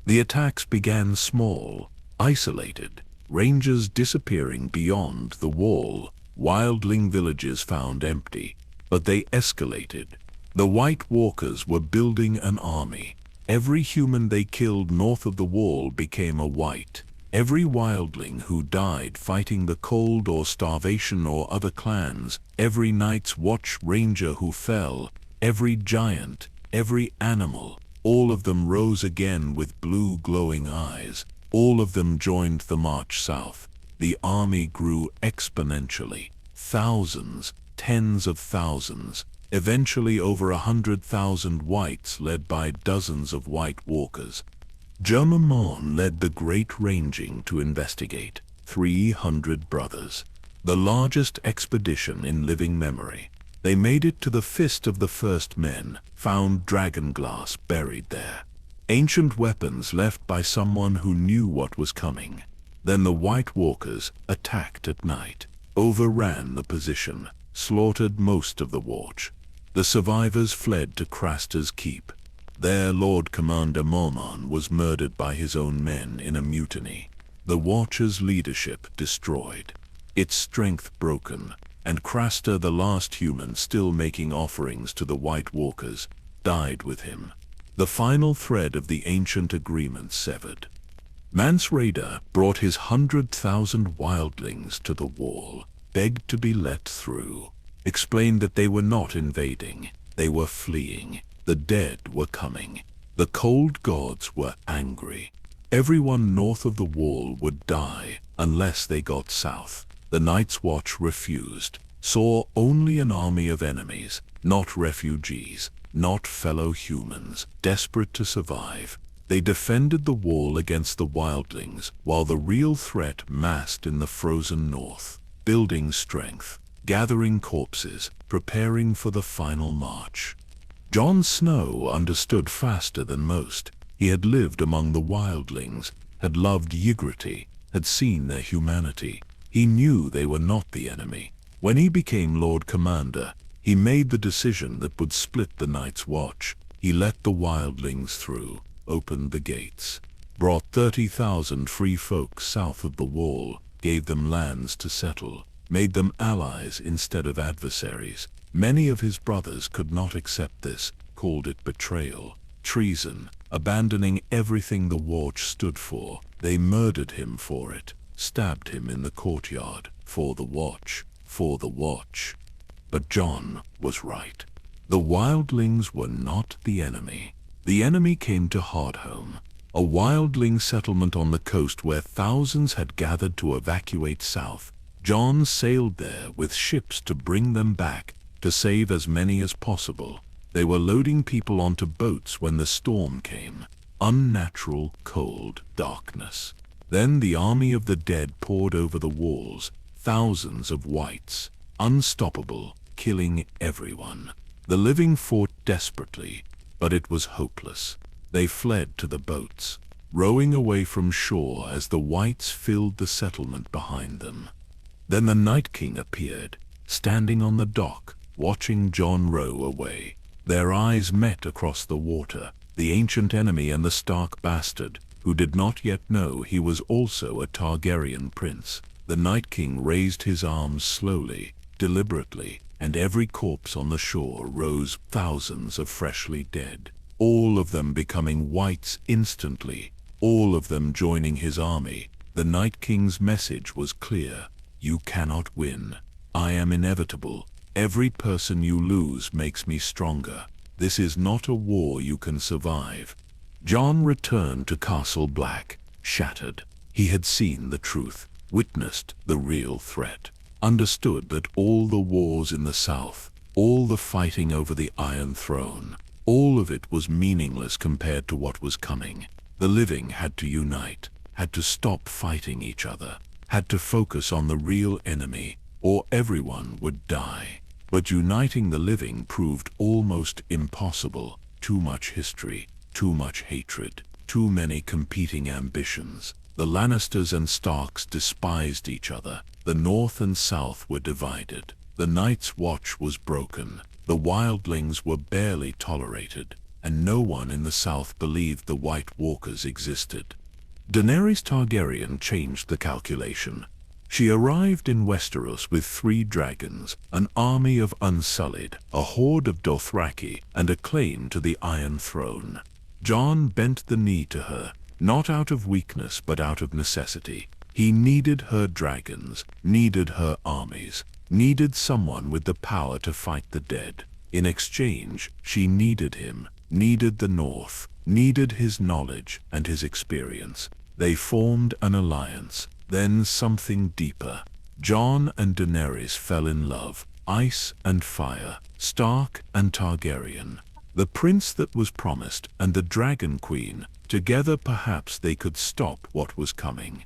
The attacks began small, isolated, rangers disappearing beyond the wall, wildling villages found empty, but they escalated. The White Walkers were building an army. Every human they killed north of the wall became a White. Every wildling who died fighting the cold or starvation or other clans, every Night's Watch ranger who fell, every giant, every animal, all of them rose again with blue glowing eyes. All of them joined the march south. The army grew exponentially. Thousands, tens of thousands, eventually over 100,000 Whites led by dozens of White Walkers. Jermyn led the Great Ranging to investigate. 300 brothers. The largest expedition in living memory. They made it to the Fist of the First Men, found dragonglass buried there. Ancient weapons left by someone who knew what was coming. Then the White Walkers attacked at night, overran the position, slaughtered most of the watch. The survivors fled to Craster's keep. There Lord Commander Mormon was murdered by his own men in a mutiny. The Watcher's leadership destroyed, its strength broken, and Craster, the last human still making offerings to the White Walkers, died with him. The final thread of the ancient agreement severed. Mance Rayder brought his 100,000 wildlings to the wall, begged to be let through, explained that they were not invading, they were fleeing. The dead were coming. The cold gods were angry. Everyone north of the wall would die unless they got south. The Night's Watch refused, saw only an army of enemies, not refugees, not fellow humans, desperate to survive. They defended the wall against the wildlings, while the real threat massed in the frozen north, building strength, gathering corpses, preparing for the final march. Jon Snow understood faster than most. He had lived among the wildlings, had loved Ygritte, had seen their humanity. He knew they were not the enemy. When he became Lord Commander, he made the decision that would split the Night's Watch. He let the wildlings through, opened the gates, brought 30,000 free folk south of the wall, gave them lands to settle, made them allies instead of adversaries. Many of his brothers could not accept this, called it betrayal, treason, abandoning everything the Watch stood for. They murdered him for it, stabbed him in the courtyard, for the Watch, for the Watch. But Jon was right. The wildlings were not the enemy. The enemy came to Hardhome, a wildling settlement on the coast where thousands had gathered to evacuate south. Jon sailed there with ships to bring them back, to save as many as possible. They were loading people onto boats when the storm came. Unnatural, cold darkness. Then the army of the dead poured over the walls, thousands of whites, unstoppable, killing everyone. The living fought desperately, but it was hopeless. They fled to the boats, rowing away from shore as the whites filled the settlement behind them. Then the Night King appeared, standing on the dock, watching Jon row away. Their eyes met across the water, the ancient enemy and the Stark bastard, who did not yet know he was also a Targaryen prince. The Night King raised his arms slowly, deliberately, and every corpse on the shore rose, thousands of freshly dead, all of them becoming whites instantly, all of them joining his army. The Night King's message was clear. You cannot win. I am inevitable. Every person you lose makes me stronger. This is not a war you can survive. Jon returned to Castle Black, shattered. He had seen the truth, witnessed the real threat, understood that all the wars in the south, all the fighting over the Iron Throne, all of it was meaningless compared to what was coming. The living had to unite, had to stop fighting each other, had to focus on the real enemy, or everyone would die. But uniting the living proved almost impossible. Too much history, too much hatred, too many competing ambitions. The Lannisters and Starks despised each other. The North and South were divided. The Night's Watch was broken. The wildlings were barely tolerated, and no one in the South believed the White Walkers existed. Daenerys Targaryen changed the calculation. She arrived in Westeros with 3 dragons, an army of Unsullied, a horde of Dothraki, and a claim to the Iron Throne. Jon bent the knee to her, not out of weakness but out of necessity. He needed her dragons, needed her armies, needed someone with the power to fight the dead. In exchange, she needed him, needed the North, needed his knowledge and his experience. They formed an alliance, then something deeper. Jon and Daenerys fell in love, ice and fire, Stark and Targaryen. The prince that was promised and the Dragon Queen, together perhaps they could stop what was coming.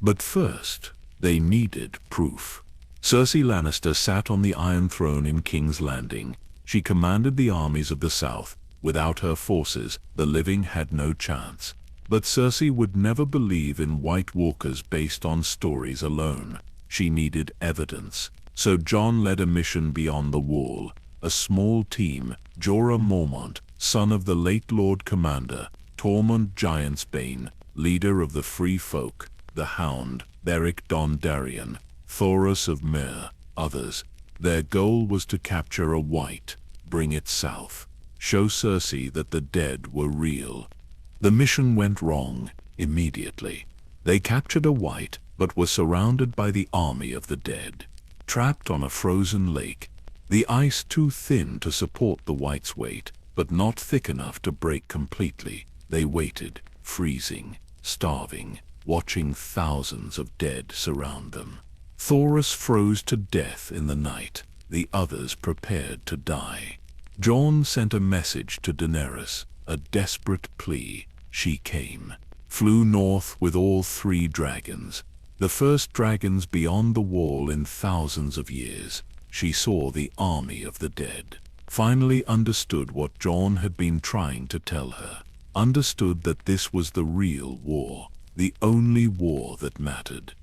But first, they needed proof. Cersei Lannister sat on the Iron Throne in King's Landing. She commanded the armies of the South. Without her forces, the living had no chance. But Cersei would never believe in White Walkers based on stories alone. She needed evidence. So Jon led a mission beyond the wall. A small team, Jorah Mormont, son of the late Lord Commander, Tormund Giantsbane, leader of the Free Folk, the Hound, Beric Dondarrion, Thoros of Myr, others. Their goal was to capture a White, bring it south, show Cersei that the dead were real. The mission went wrong immediately. They captured a White, but were surrounded by the army of the dead. Trapped on a frozen lake, the ice too thin to support the White's weight, but not thick enough to break completely. They waited, freezing, starving, watching thousands of dead surround them. Thoros froze to death in the night. The others prepared to die. Jon sent a message to Daenerys, a desperate plea. She came, flew north with all 3 dragons, the first dragons beyond the wall in thousands of years. She saw the army of the dead, finally understood what Jon had been trying to tell her, understood that this was the real war, the only war that mattered.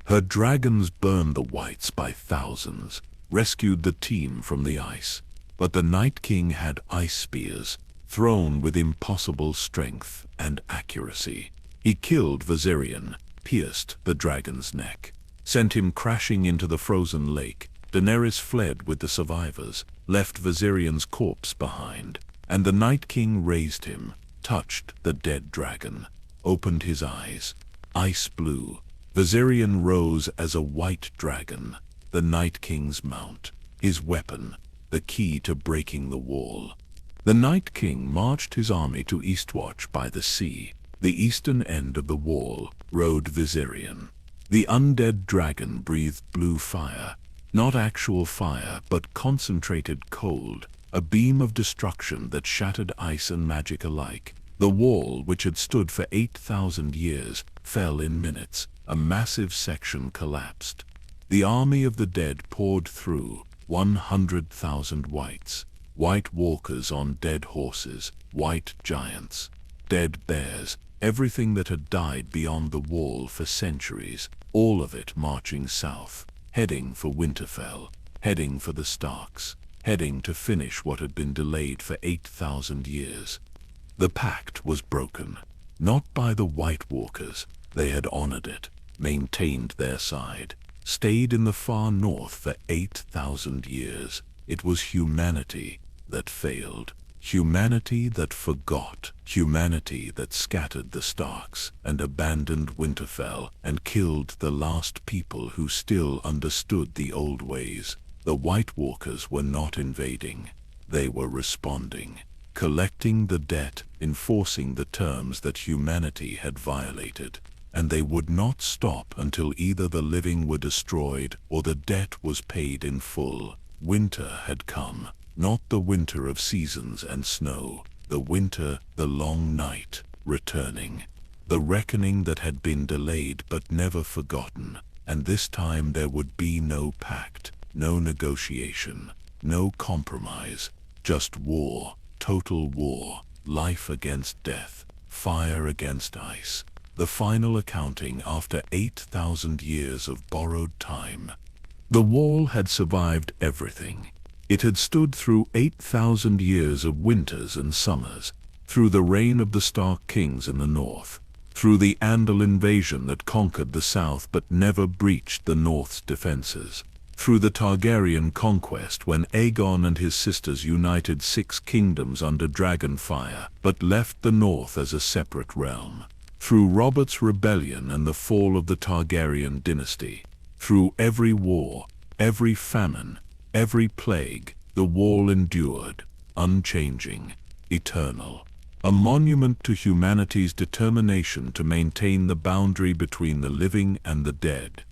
Her dragons burned the whites by thousands, rescued the team from the ice, but the Night King had ice spears, thrown with impossible strength and accuracy. He killed Viserion, pierced the dragon's neck, sent him crashing into the frozen lake. Daenerys fled with the survivors, left Viserion's corpse behind, and the Night King raised him, touched the dead dragon, opened his eyes. Ice blue. Viserion rose as a white dragon, the Night King's mount, his weapon, the key to breaking the wall. The Night King marched his army to Eastwatch by the sea. The eastern end of the wall rode Viserion. The undead dragon breathed blue fire, not actual fire but concentrated cold, a beam of destruction that shattered ice and magic alike. The wall, which had stood for 8,000 years, fell in minutes. A massive section collapsed. The army of the dead poured through, 100,000 whites, white walkers on dead horses, white giants, dead bears, everything that had died beyond the wall for centuries, all of it marching south, heading for Winterfell, heading for the Starks, heading to finish what had been delayed for 8,000 years. The pact was broken, not by the White Walkers. They had honored it, maintained their side, stayed in the far north for 8,000 years. It was humanity that failed, humanity that forgot, humanity that scattered the Starks and abandoned Winterfell and killed the last people who still understood the old ways. The White Walkers were not invading, they were responding, collecting the debt, enforcing the terms that humanity had violated. And they would not stop until either the living were destroyed or the debt was paid in full. Winter had come, not the winter of seasons and snow, the winter, the long night, returning. The reckoning that had been delayed but never forgotten, and this time there would be no pact, no negotiation, no compromise, just war, total war, life against death, fire against ice. The final accounting after 8,000 years of borrowed time. The wall had survived everything. It had stood through 8,000 years of winters and summers, through the reign of the Stark kings in the north, through the Andal invasion that conquered the south but never breached the north's defenses, through the Targaryen conquest when Aegon and his sisters united 6 kingdoms under dragon fire but left the north as a separate realm, through Robert's rebellion and the fall of the Targaryen dynasty, through every war, every famine, every plague, the wall endured, unchanging, eternal, a monument to humanity's determination to maintain the boundary between the living and the dead.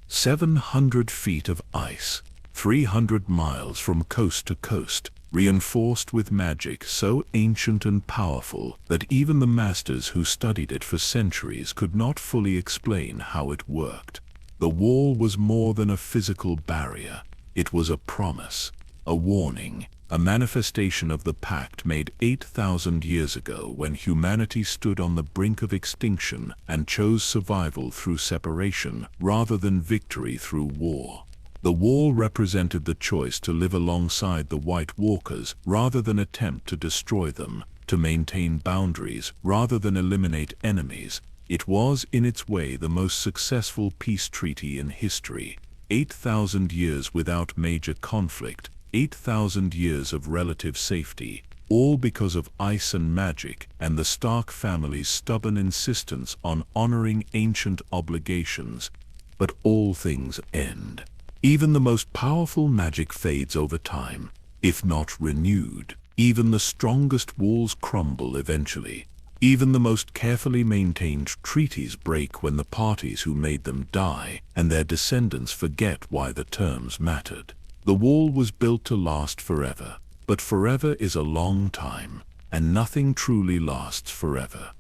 700 feet of ice, 300 miles from coast to coast, reinforced with magic so ancient and powerful that even the masters who studied it for centuries could not fully explain how it worked. The wall was more than a physical barrier. It was a promise, a warning, a manifestation of the pact made 8,000 years ago when humanity stood on the brink of extinction and chose survival through separation rather than victory through war. The wall represented the choice to live alongside the White Walkers rather than attempt to destroy them, to maintain boundaries rather than eliminate enemies. It was, in its way, the most successful peace treaty in history. 8,000 years without major conflict, 8,000 years of relative safety, all because of ice and magic and the Stark family's stubborn insistence on honoring ancient obligations. But all things end. Even the most powerful magic fades over time, if not renewed. Even the strongest walls crumble eventually. Even the most carefully maintained treaties break when the parties who made them die, and their descendants forget why the terms mattered. The wall was built to last forever, but forever is a long time, and nothing truly lasts forever.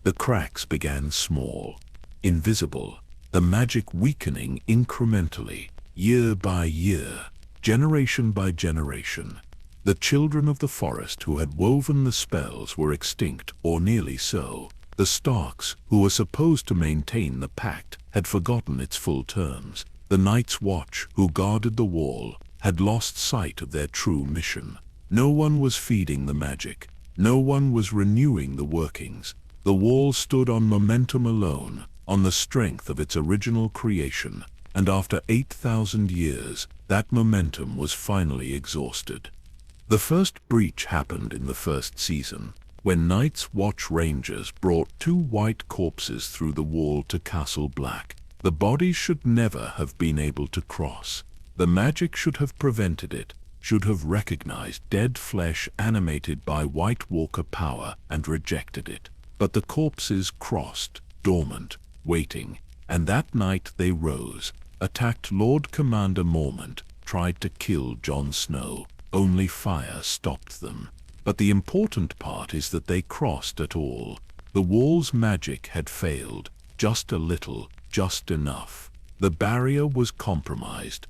The cracks began small, invisible, the magic weakening incrementally, year by year, generation by generation. The children of the forest who had woven the spells were extinct, or nearly so. The Starks, who were supposed to maintain the Pact, had forgotten its full terms. The Night's Watch, who guarded the wall, had lost sight of their true mission. No one was feeding the magic. No one was renewing the workings. The wall stood on momentum alone, on the strength of its original creation, and after 8,000 years, that momentum was finally exhausted. The first breach happened in the first season, when Night's Watch Rangers brought 2 white corpses through the wall to Castle Black. The bodies should never have been able to cross. The magic should have prevented it, should have recognized dead flesh animated by White Walker power and rejected it. But the corpses crossed, dormant, waiting, and that night they rose, attacked Lord Commander Mormont, tried to kill Jon Snow. Only fire stopped them. But the important part is that they crossed at all. The wall's magic had failed, just a little, just enough. The barrier was compromised.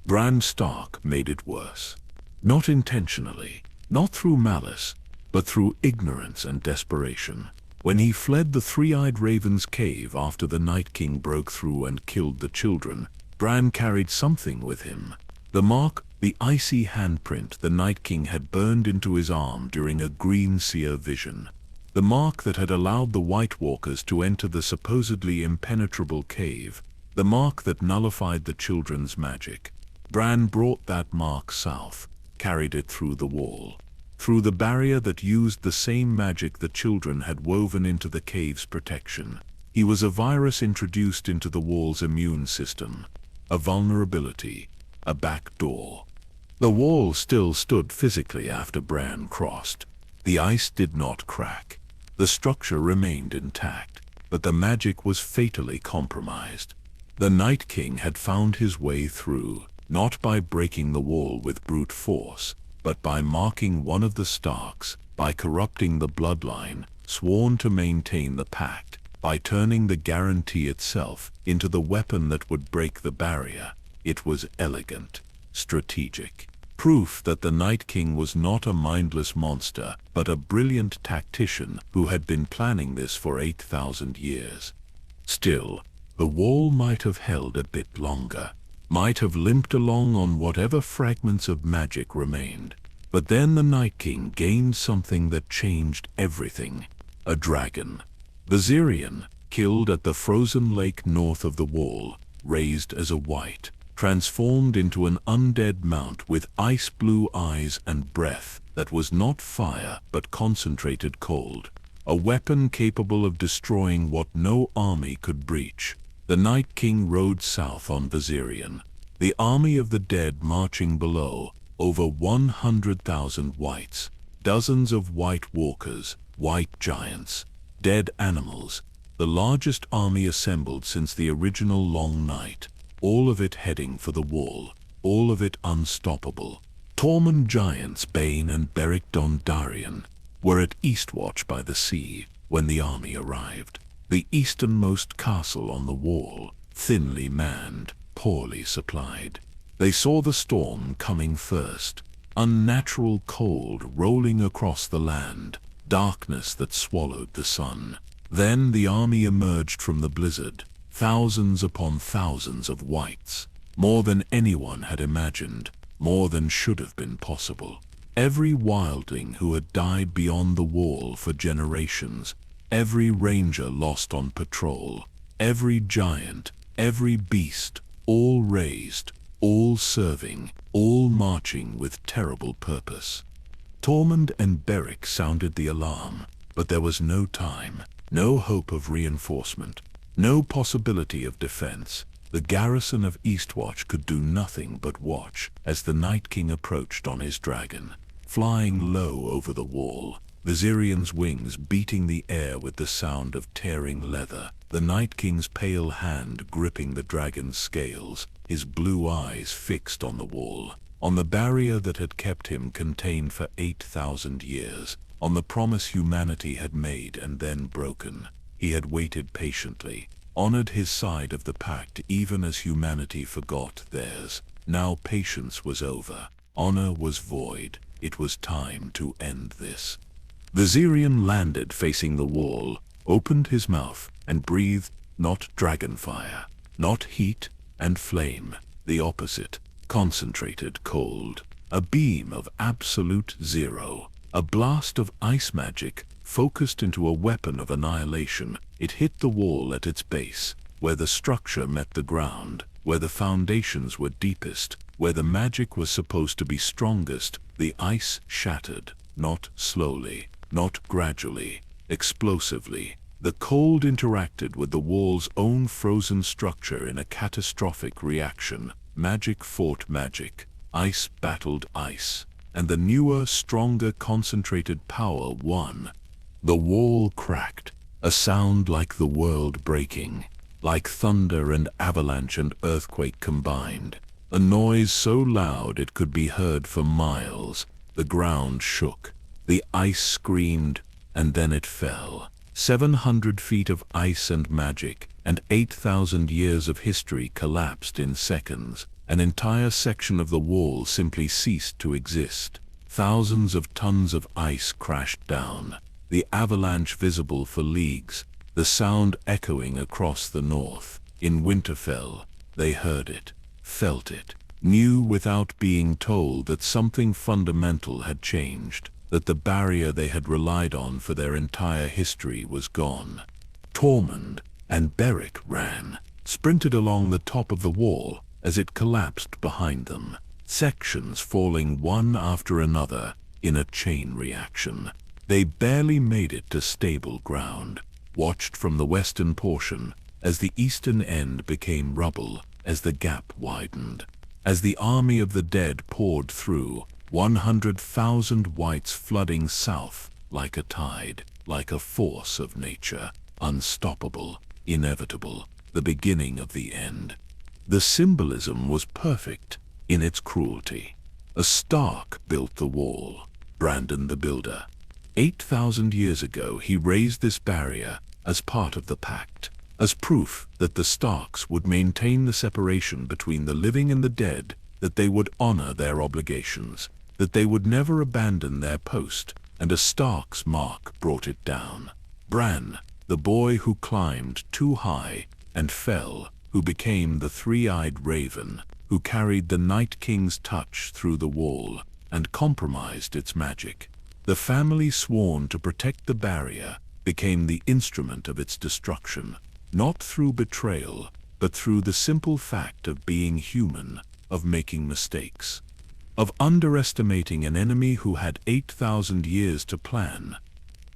Bran Stark made it worse. Not intentionally, not through malice, but through ignorance and desperation. When he fled the Three-Eyed Raven's cave after the Night King broke through and killed the children, Bran carried something with him. The mark, the icy handprint the Night King had burned into his arm during a green seer vision. The mark that had allowed the White Walkers to enter the supposedly impenetrable cave. The mark that nullified the children's magic. Bran brought that mark south, carried it through the wall. Through the barrier that used the same magic the children had woven into the cave's protection. He was a virus introduced into the wall's immune system. A vulnerability. A back door. The wall still stood physically after Bran crossed. The ice did not crack. The structure remained intact, but the magic was fatally compromised. The Night King had found his way through, not by breaking the wall with brute force, but by marking one of the Starks, by corrupting the bloodline, sworn to maintain the Pact, by turning the guarantee itself into the weapon that would break the barrier. It was elegant, strategic. Proof that the Night King was not a mindless monster, but a brilliant tactician who had been planning this for 8,000 years. Still, the wall might have held a bit longer, might have limped along on whatever fragments of magic remained. But then the Night King gained something that changed everything. A dragon. Viserion, killed at the frozen lake north of the wall, raised as a white. Transformed into an undead mount with ice-blue eyes and breath that was not fire but concentrated cold. A weapon capable of destroying what no army could breach. The Night King rode south on Viserion. The army of the dead marching below, over 100,000 whites. Dozens of White Walkers, white giants, dead animals. The largest army assembled since the original Long Night. All of it heading for the wall, all of it unstoppable. Tormund giants Bane and Beric Dondarrion were at Eastwatch by the sea when the army arrived. The easternmost castle on the wall, thinly manned, poorly supplied. They saw the storm coming first. Unnatural cold rolling across the land, darkness that swallowed the sun. Then the army emerged from the blizzard. Thousands upon thousands of whites, more than anyone had imagined, more than should have been possible. Every wildling who had died beyond the wall for generations, every ranger lost on patrol, every giant, every beast, all raised, all serving, all marching with terrible purpose. Tormund and Beric sounded the alarm, but there was no time, no hope of reinforcement. No possibility of defense. The garrison of Eastwatch could do nothing but watch as the Night King approached on his dragon, flying low over the wall. Viserion's wings beating the air with the sound of tearing leather, the Night King's pale hand gripping the dragon's scales, his blue eyes fixed on the wall, on the barrier that had kept him contained for 8,000 years, on the promise humanity had made and then broken. He had waited patiently, honored his side of the pact even as humanity forgot theirs. Now patience was over, honor was void, it was time to end this. Viserion landed facing the wall, opened his mouth, and breathed not dragonfire, not heat and flame, the opposite, concentrated cold, a beam of absolute zero, a blast of ice magic focused into a weapon of annihilation. It hit the wall at its base, where the structure met the ground, where the foundations were deepest, where the magic was supposed to be strongest. The ice shattered, not slowly, not gradually, explosively. The cold interacted with the wall's own frozen structure in a catastrophic reaction. Magic fought magic, ice battled ice, and the newer, stronger, concentrated power won. The wall cracked, a sound like the world breaking, like thunder and avalanche and earthquake combined. A noise so loud it could be heard for miles. The ground shook, the ice screamed, and then it fell. 700 feet of ice and magic, and 8,000 years of history collapsed in seconds. An entire section of the wall simply ceased to exist. Thousands of tons of ice crashed down, the avalanche visible for leagues, the sound echoing across the north. In Winterfell, they heard it, felt it, knew without being told that something fundamental had changed, that the barrier they had relied on for their entire history was gone. Tormund and Beric ran, sprinted along the top of the wall as it collapsed behind them, sections falling one after another in a chain reaction. They barely made it to stable ground, watched from the western portion as the eastern end became rubble, as the gap widened, as the army of the dead poured through, 100,000 whites flooding south like a tide, like a force of nature, unstoppable, inevitable, the beginning of the end. The symbolism was perfect in its cruelty. A Stark built the wall, Brandon the Builder. 8,000 years ago he raised this barrier as part of the Pact, as proof that the Starks would maintain the separation between the living and the dead, that they would honor their obligations, that they would never abandon their post, and a Stark's mark brought it down. Bran, the boy who climbed too high and fell, who became the three-eyed raven, who carried the Night King's touch through the wall and compromised its magic. The family sworn to protect the barrier became the instrument of its destruction, not through betrayal, but through the simple fact of being human, of making mistakes, of underestimating an enemy who had 8,000 years to plan.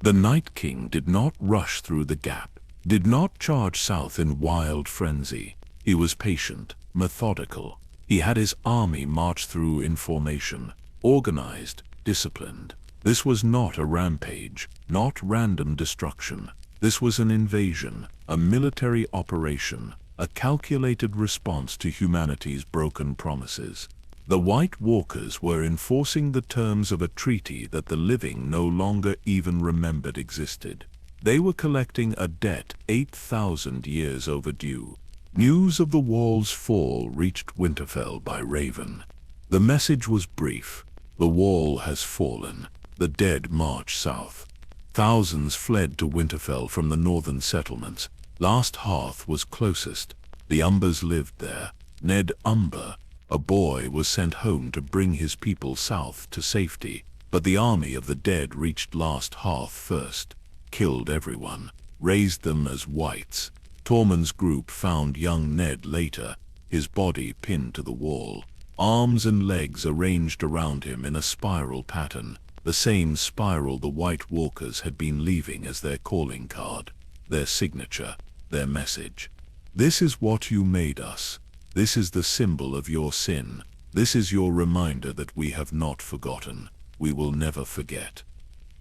The Night King did not rush through the gap, did not charge south in wild frenzy. He was patient, methodical. He had his army march through in formation, organized, disciplined. This was not a rampage, not random destruction. This was an invasion, a military operation, a calculated response to humanity's broken promises. The White Walkers were enforcing the terms of a treaty that the living no longer even remembered existed. They were collecting a debt 8,000 years overdue. News of the wall's fall reached Winterfell by Raven. The message was brief. The wall has fallen. The dead march south. Thousands fled to Winterfell from the northern settlements. Last Hearth was closest. The Umbers lived there. Ned Umber, a boy, was sent home to bring his people south to safety. But the army of the dead reached Last Hearth first, killed everyone, raised them as whites. Tormund's group found young Ned later, his body pinned to the wall, arms and legs arranged around him in a spiral pattern, the same spiral the White Walkers had been leaving as their calling card, their signature, their message. This is what you made us. This is the symbol of your sin. This is your reminder that we have not forgotten. We will never forget.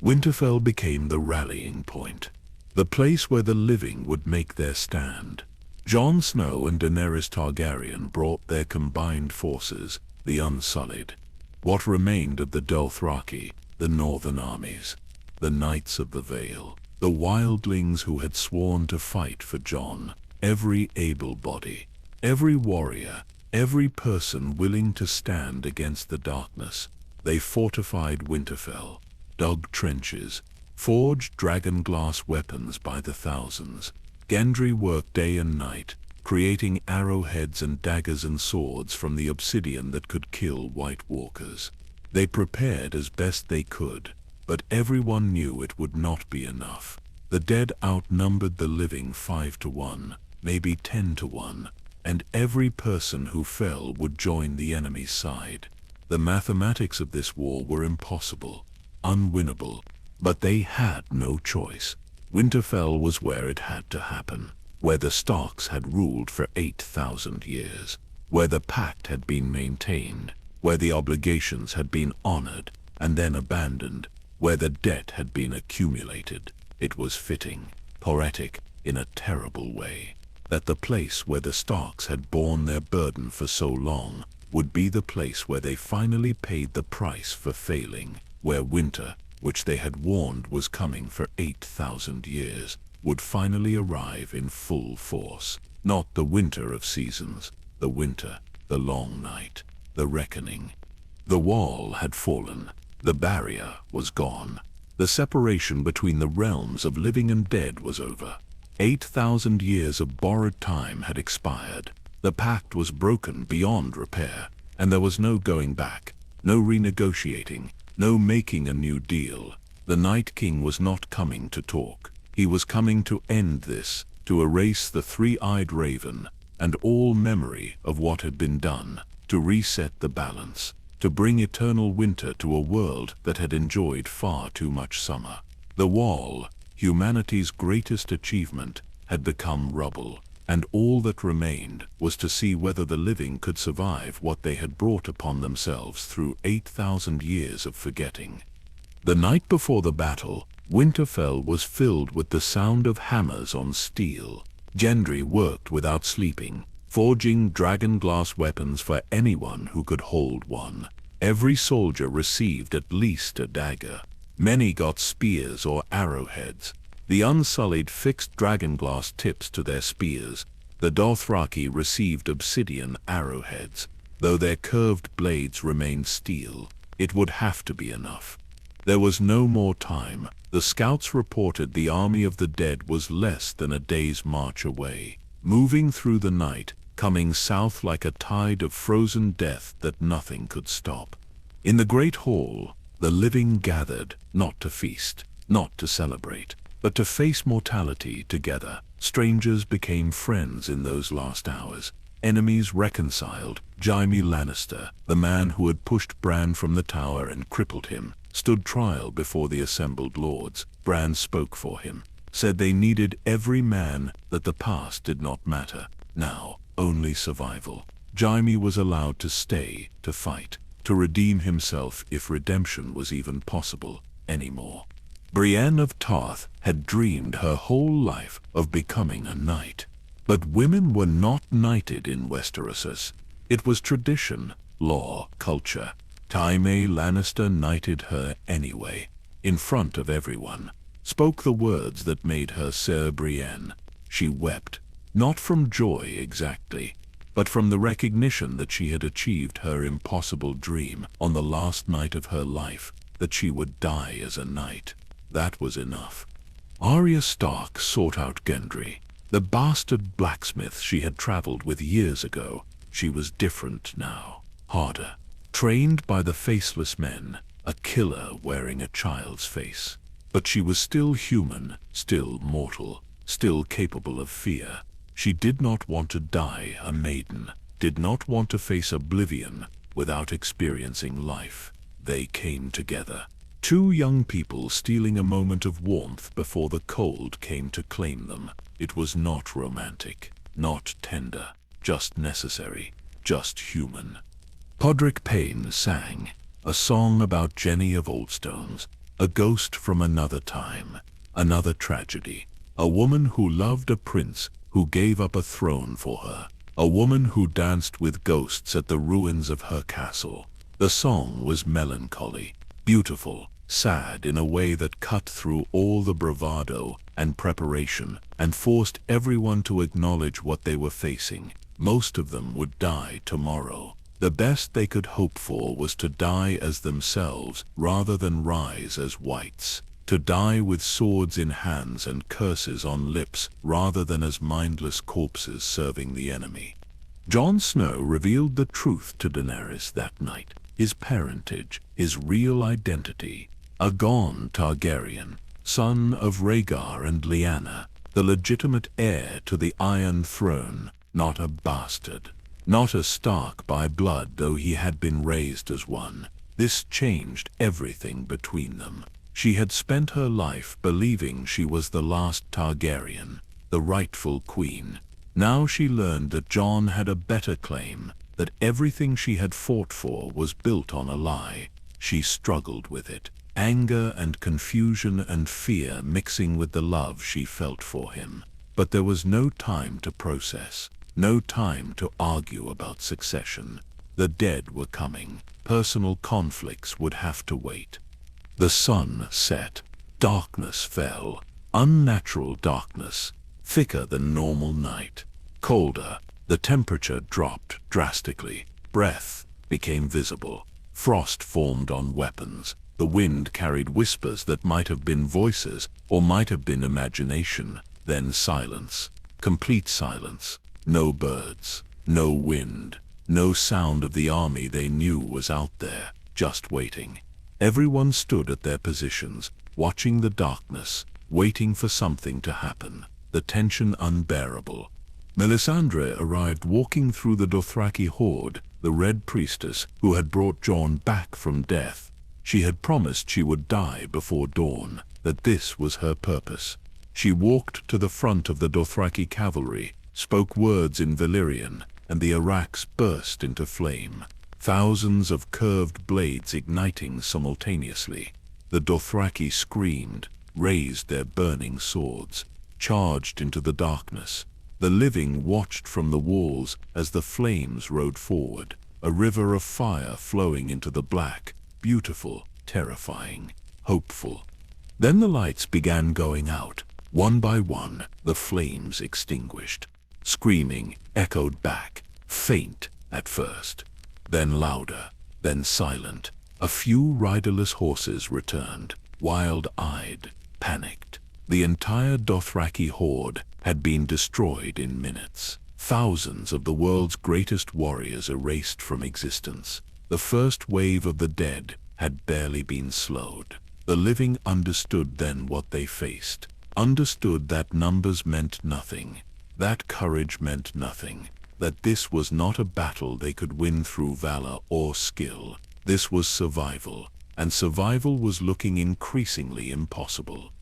Winterfell became the rallying point, the place where the living would make their stand. Jon Snow and Daenerys Targaryen brought their combined forces, the Unsullied, what remained of the Dothraki, the northern armies, the Knights of the Vale, the wildlings who had sworn to fight for Jon, every able body, every warrior, every person willing to stand against the darkness. They fortified Winterfell, dug trenches, forged dragonglass weapons by the thousands. Gendry worked day and night, creating arrowheads and daggers and swords from the obsidian that could kill White Walkers. They prepared as best they could, but everyone knew it would not be enough. The dead outnumbered the living 5 to 1, maybe 10 to 1, and every person who fell would join the enemy's side. The mathematics of this war were impossible, unwinnable, but they had no choice. Winterfell was where it had to happen, where the Starks had ruled for 8,000 years, where the Pact had been maintained, where the obligations had been honored and then abandoned, where the debt had been accumulated. It was fitting, poetic in a terrible way, that the place where the Starks had borne their burden for so long would be the place where they finally paid the price for failing, where winter, which they had warned was coming for 8,000 years, would finally arrive in full force. Not the winter of seasons, the winter, the long night, the reckoning. The wall had fallen, the barrier was gone. The separation between the realms of living and dead was over. 8,000 years of borrowed time had expired. The pact was broken beyond repair, and there was no going back, no renegotiating, no making a new deal. The Night King was not coming to talk. He was coming to end this, to erase the three-eyed raven and all memory of what had been done, to reset the balance, to bring eternal winter to a world that had enjoyed far too much summer. The wall, humanity's greatest achievement, had become rubble, and all that remained was to see whether the living could survive what they had brought upon themselves through 8,000 years of forgetting. The night before the battle, Winterfell was filled with the sound of hammers on steel. Gendry worked without sleeping, forging dragonglass weapons for anyone who could hold one. Every soldier received at least a dagger. Many got spears or arrowheads. The Unsullied fixed dragonglass tips to their spears. The Dothraki received obsidian arrowheads. Though their curved blades remained steel, it would have to be enough. There was no more time. The scouts reported the army of the dead was less than a day's march away, moving through the night, coming south like a tide of frozen death that nothing could stop. In the great hall, the living gathered, not to feast, not to celebrate, but to face mortality together. Strangers became friends in those last hours. Enemies reconciled. Jaime Lannister, the man who had pushed Bran from the tower and crippled him, stood trial before the assembled lords. Bran spoke for him, said they needed every man, that the past did not matter. Now, only survival. Jaime was allowed to stay, to fight, to redeem himself if redemption was even possible anymore. Brienne of Tarth had dreamed her whole life of becoming a knight. But women were not knighted in Westeros. It was tradition, law, culture. Jaime Lannister knighted her anyway, in front of everyone, spoke the words that made her Sir Brienne. She wept, not from joy exactly, but from the recognition that she had achieved her impossible dream on the last night of her life, that she would die as a knight. That was enough. Arya Stark sought out Gendry, the bastard blacksmith she had traveled with years ago. She was different now, harder. Trained by the faceless men, a killer wearing a child's face. But she was still human, still mortal, still capable of fear. She did not want to die a maiden, did not want to face oblivion without experiencing life. They came together. Two young people stealing a moment of warmth before the cold came to claim them. It was not romantic, not tender, just necessary, just human. Podrick Payne sang, a song about Jenny of Oldstones. A ghost from another time, another tragedy. A woman who loved a prince who gave up a throne for her. A woman who danced with ghosts at the ruins of her castle. The song was melancholy, beautiful, sad in a way that cut through all the bravado and preparation and forced everyone to acknowledge what they were facing. Most of them would die tomorrow. The best they could hope for was to die as themselves rather than rise as whites. To die with swords in hands and curses on lips rather than as mindless corpses serving the enemy. Jon Snow revealed the truth to Daenerys that night. His parentage, his real identity. Aegon Targaryen, son of Rhaegar and Lyanna, the legitimate heir to the Iron Throne, not a bastard. Not a Stark by blood, though he had been raised as one. This changed everything between them. She had spent her life believing she was the last Targaryen, the rightful queen. Now she learned that Jon had a better claim, that everything she had fought for was built on a lie. She struggled with it, anger and confusion and fear mixing with the love she felt for him. But there was no time to process, no time to argue about succession. The dead were coming. Personal conflicts would have to wait. The sun set. Darkness fell. Unnatural darkness, thicker than normal night. Colder. The temperature dropped drastically. Breath became visible. Frost formed on weapons. The wind carried whispers that might have been voices or might have been imagination. Then silence. Complete silence. No birds. No wind. No sound of the army they knew was out there, just waiting. Everyone stood at their positions, watching the darkness, waiting for something to happen. The tension unbearable. Melisandre arrived walking through the Dothraki horde, the Red Priestess who had brought Jon back from death. She had promised she would die before dawn, that this was her purpose. She walked to the front of the Dothraki cavalry, spoke words in Valyrian, and the Arrax burst into flame. Thousands of curved blades igniting simultaneously. The Dothraki screamed, raised their burning swords, charged into the darkness. The living watched from the walls as the flames rode forward, a river of fire flowing into the black, beautiful, terrifying, hopeful. Then the lights began going out. One by one, the flames extinguished. Screaming echoed back, faint at first, then louder, then silent. A few riderless horses returned, wild-eyed, panicked. The entire Dothraki horde had been destroyed in minutes. Thousands of the world's greatest warriors erased from existence. The first wave of the dead had barely been slowed. The living understood then what they faced. Understood that numbers meant nothing. That courage meant nothing. That this was not a battle they could win through valor or skill. This was survival, and survival was looking increasingly impossible.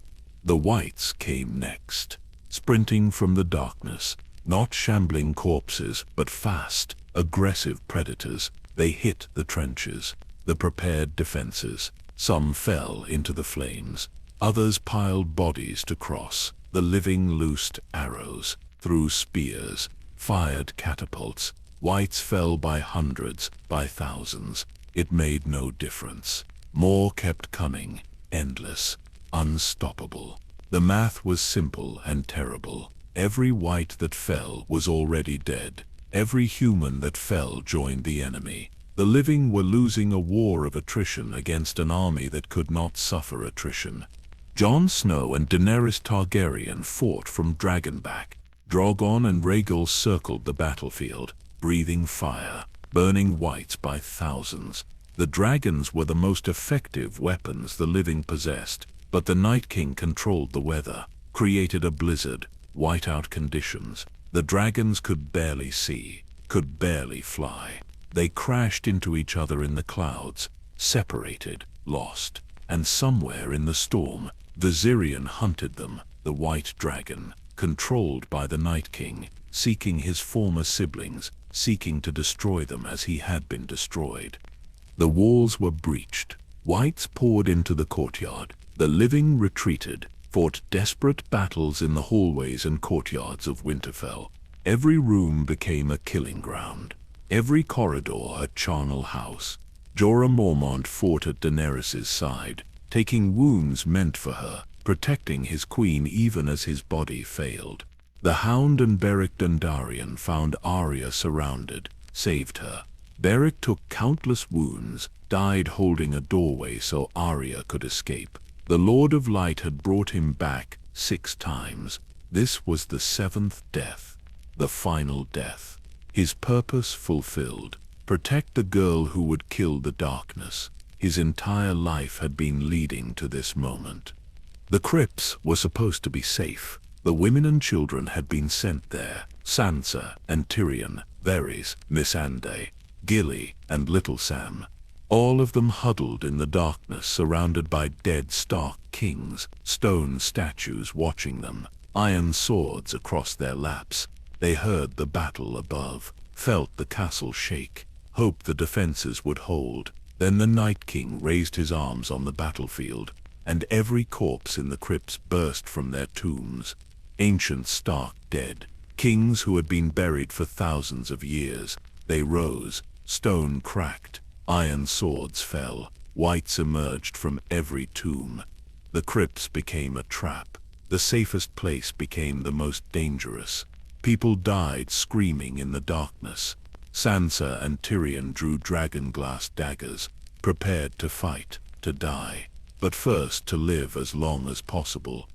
The whites came next, sprinting from the darkness, not shambling corpses, but fast, aggressive predators. They hit the trenches, the prepared defenses. Some fell into the flames. Others piled bodies to cross. The living loosed arrows, threw spears, fired catapults. Whites fell by hundreds, by thousands. It made no difference. More kept coming, endless, unstoppable. The math was simple and terrible. Every white that fell was already dead. Every human that fell joined the enemy. The living were losing a war of attrition against an army that could not suffer attrition. Jon Snow and Daenerys Targaryen fought from Dragonback. Drogon and Rhaegal circled the battlefield, breathing fire, burning whites by thousands. The dragons were the most effective weapons the living possessed, but the Night King controlled the weather, created a blizzard, whiteout conditions. The dragons could barely see, could barely fly. They crashed into each other in the clouds, separated, lost, and somewhere in the storm, Viserion hunted them, the white dragon, controlled by the Night King, seeking his former siblings, seeking to destroy them as he had been destroyed. The walls were breached. Whites poured into the courtyard. The living retreated, fought desperate battles in the hallways and courtyards of Winterfell. Every room became a killing ground. Every corridor a charnel house. Jorah Mormont fought at Daenerys' side, taking wounds meant for her, protecting his queen even as his body failed. The Hound and Beric Dondarrion found Arya surrounded, saved her. Beric took countless wounds, died holding a doorway so Arya could escape. The Lord of Light had brought him back 6 times. This was the 7th death, the final death. His purpose fulfilled. Protect the girl who would kill the darkness. His entire life had been leading to this moment. The crypts were supposed to be safe. The women and children had been sent there. Sansa and Tyrion, Varys, Missandei, Gilly and Little Sam. All of them huddled in the darkness, surrounded by dead Stark kings, stone statues watching them, iron swords across their laps. They heard the battle above, felt the castle shake, hoped the defenses would hold. Then the Night King raised his arms on the battlefield, and every corpse in the crypts burst from their tombs. Ancient Stark dead, kings who had been buried for thousands of years. They rose, stone cracked, iron swords fell, whites emerged from every tomb. The crypts became a trap. The safest place became the most dangerous. People died screaming in the darkness. Sansa and Tyrion drew dragonglass daggers, prepared to fight, to die, but first to live as long as possible.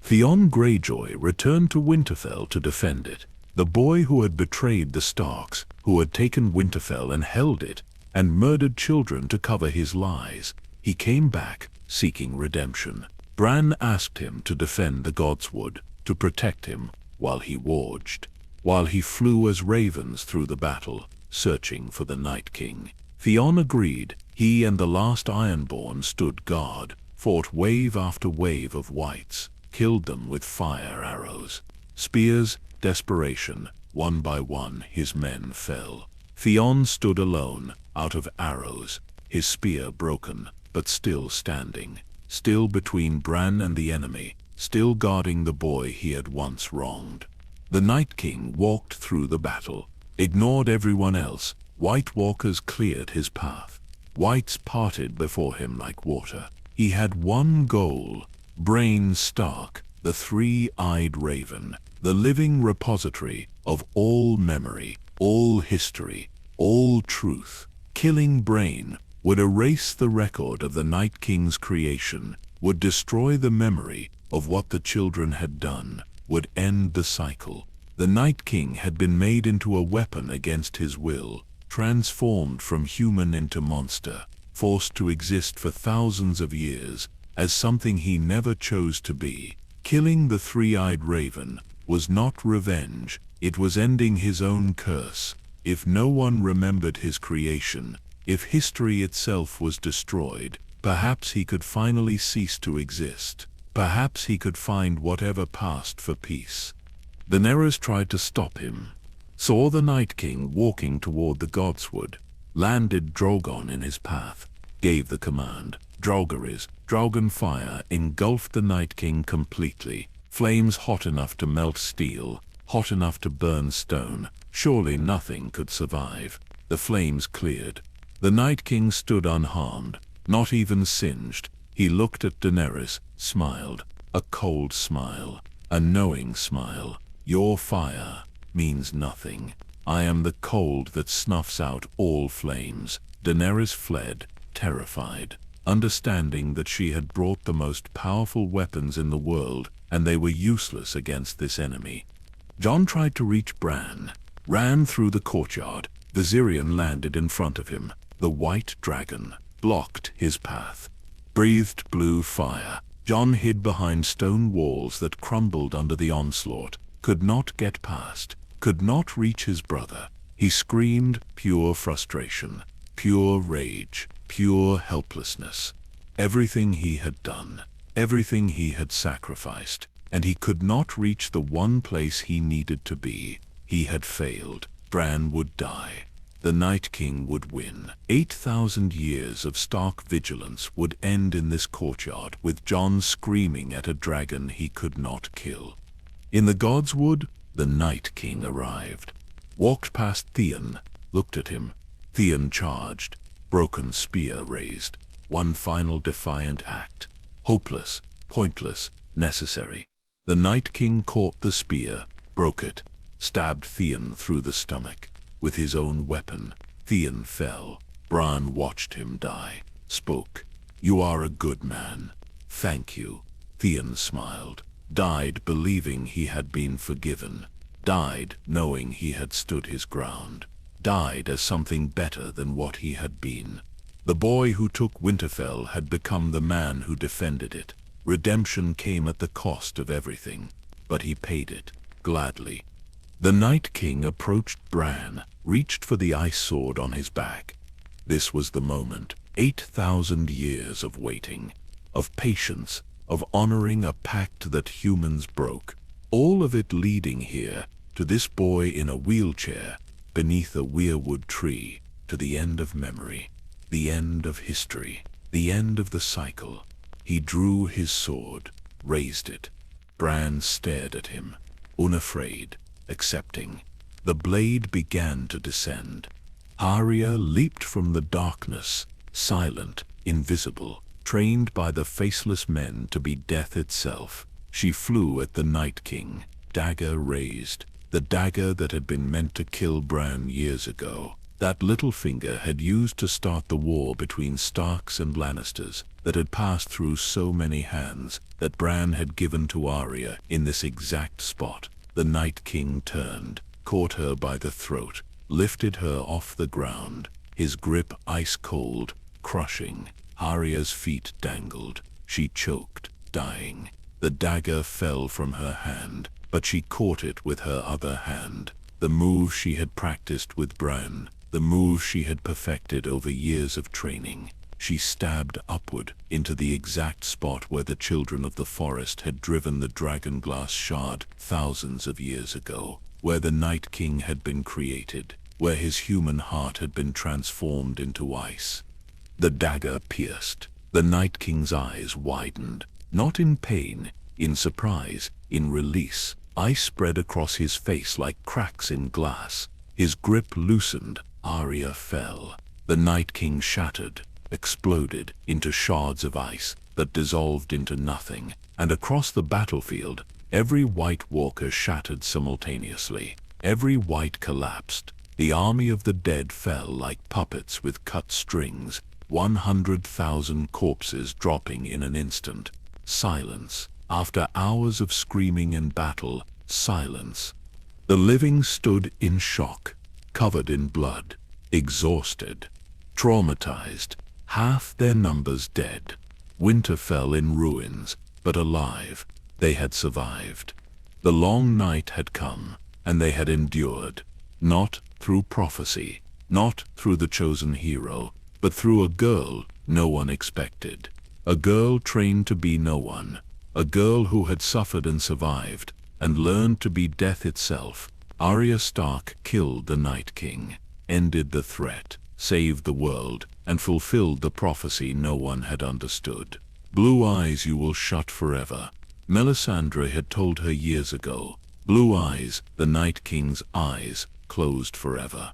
Theon Greyjoy returned to Winterfell to defend it. The boy who had betrayed the Starks, who had taken Winterfell and held it, and murdered children to cover his lies. He came back, seeking redemption. Bran asked him to defend the Godswood, to protect him, while he watched, while he flew as ravens through the battle, searching for the Night King. Theon agreed. He and the last Ironborn stood guard, fought wave after wave of whites, killed them with fire arrows, spears, desperation. One by one his men fell. Theon stood alone, out of arrows, his spear broken, but still standing, still between Bran and the enemy, still guarding the boy he had once wronged. The Night King walked through the battle, ignored everyone else. White walkers cleared his path. Whites parted before him like water. He had one goal: Brain Stark, the three-eyed raven, the living repository of all memory, all history, all truth. Killing Brain would erase the record of the Night King's creation, would destroy the memory of what the children had done, would end the cycle. The Night King had been made into a weapon against his will, transformed from human into monster, forced to exist for thousands of years as something he never chose to be. Killing the three-eyed raven was not revenge, it was ending his own curse. If no one remembered his creation, if history itself was destroyed, perhaps he could finally cease to exist. Perhaps he could find whatever passed for peace. Daenerys tried to stop him, saw the Night King walking toward the Godswood, landed Drogon in his path, gave the command. Drogoris, Drogon fire engulfed the Night King completely, flames hot enough to melt steel, hot enough to burn stone. Surely nothing could survive. The flames cleared. The Night King stood unharmed, not even singed. He looked at Daenerys, smiled, a cold smile, a knowing smile. Your fire means nothing. I am the cold that snuffs out all flames. Daenerys fled, terrified, understanding that she had brought the most powerful weapons in the world, and they were useless against this enemy. Jon tried to reach Bran, ran through the courtyard. Viserion landed in front of him. The white dragon blocked his path, breathed blue fire. Jon hid behind stone walls that crumbled under the onslaught, could not get past, could not reach his brother. He screamed pure frustration, pure rage, pure helplessness. Everything he had done, everything he had sacrificed, and he could not reach the one place he needed to be. He had failed. Bran would die. The Night King would win. 8,000 years of Stark vigilance would end in this courtyard, with Jon screaming at a dragon he could not kill. In the Godswood, the Night King arrived. Walked past Theon, looked at him. Theon charged, broken spear raised. One final defiant act. Hopeless, pointless, necessary. The Night King caught the spear, broke it, stabbed Theon through the stomach. With his own weapon, Theon fell. Bran watched him die, spoke. "You are a good man. Thank you." Theon smiled. Died believing he had been forgiven. Died knowing he had stood his ground. Died as something better than what he had been. The boy who took Winterfell had become the man who defended it. Redemption came at the cost of everything, but he paid it, gladly. The Night King approached Bran, reached for the ice sword on his back. This was the moment. 8,000 years of waiting, of patience, of honoring a pact that humans broke. All of it leading here, to this boy in a wheelchair, beneath a weirwood tree, to the end of memory, the end of history, the end of the cycle. He drew his sword, raised it. Bran stared at him, unafraid, accepting. The blade began to descend. Arya leaped from the darkness, silent, invisible, trained by the faceless men to be death itself. She flew at the Night King, dagger raised, the dagger that had been meant to kill Bran years ago. That Littlefinger had used to start the war between Starks and Lannisters, that had passed through so many hands, that Bran had given to Arya in this exact spot. The Night King turned, caught her by the throat, lifted her off the ground, his grip ice-cold, crushing. Arya's feet dangled. She choked, dying. The dagger fell from her hand, but she caught it with her other hand. The move she had practiced with Bran, the move she had perfected over years of training. She stabbed upward into the exact spot where the children of the forest had driven the dragonglass shard thousands of years ago, where the Night King had been created, where his human heart had been transformed into ice. The dagger pierced. The Night King's eyes widened, not in pain, in surprise, in release. Ice spread across his face like cracks in glass. His grip loosened. Arya fell. The Night King shattered, exploded into shards of ice that dissolved into nothing, and across the battlefield, every White Walker shattered simultaneously. Every White collapsed. The army of the dead fell like puppets with cut strings, 100,000 corpses dropping in an instant. Silence. After hours of screaming and battle, silence. The living stood in shock, covered in blood, exhausted, traumatized, half their numbers dead. Winterfell in ruins, but alive. They had survived. The long night had come, and they had endured, not through prophecy, not through the chosen hero, but through a girl no one expected. A girl trained to be no one. A girl who had suffered and survived, and learned to be death itself. Arya Stark killed the Night King, ended the threat, saved the world, and fulfilled the prophecy no one had understood. Blue eyes you will shut forever. Melisandre had told her years ago. Blue eyes, the Night King's eyes, closed forever.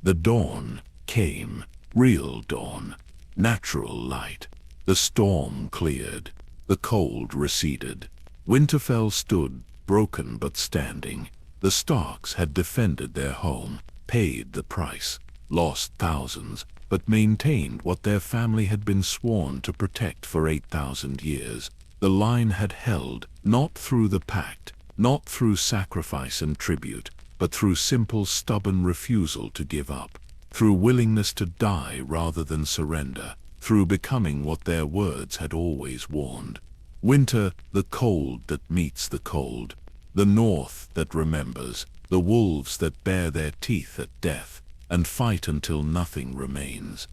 The dawn came, real dawn, natural light. The storm cleared. The cold receded. Winterfell stood, broken but standing. The Starks had defended their home, paid the price, lost thousands, but maintained what their family had been sworn to protect for 8,000 years. The line had held, not through the Pact, not through sacrifice and tribute, but through simple, stubborn refusal to give up, through willingness to die rather than surrender, through becoming what their words had always warned. Winter, the cold that meets the cold, the north that remembers, the wolves that bare their teeth at death, and fight until nothing remains.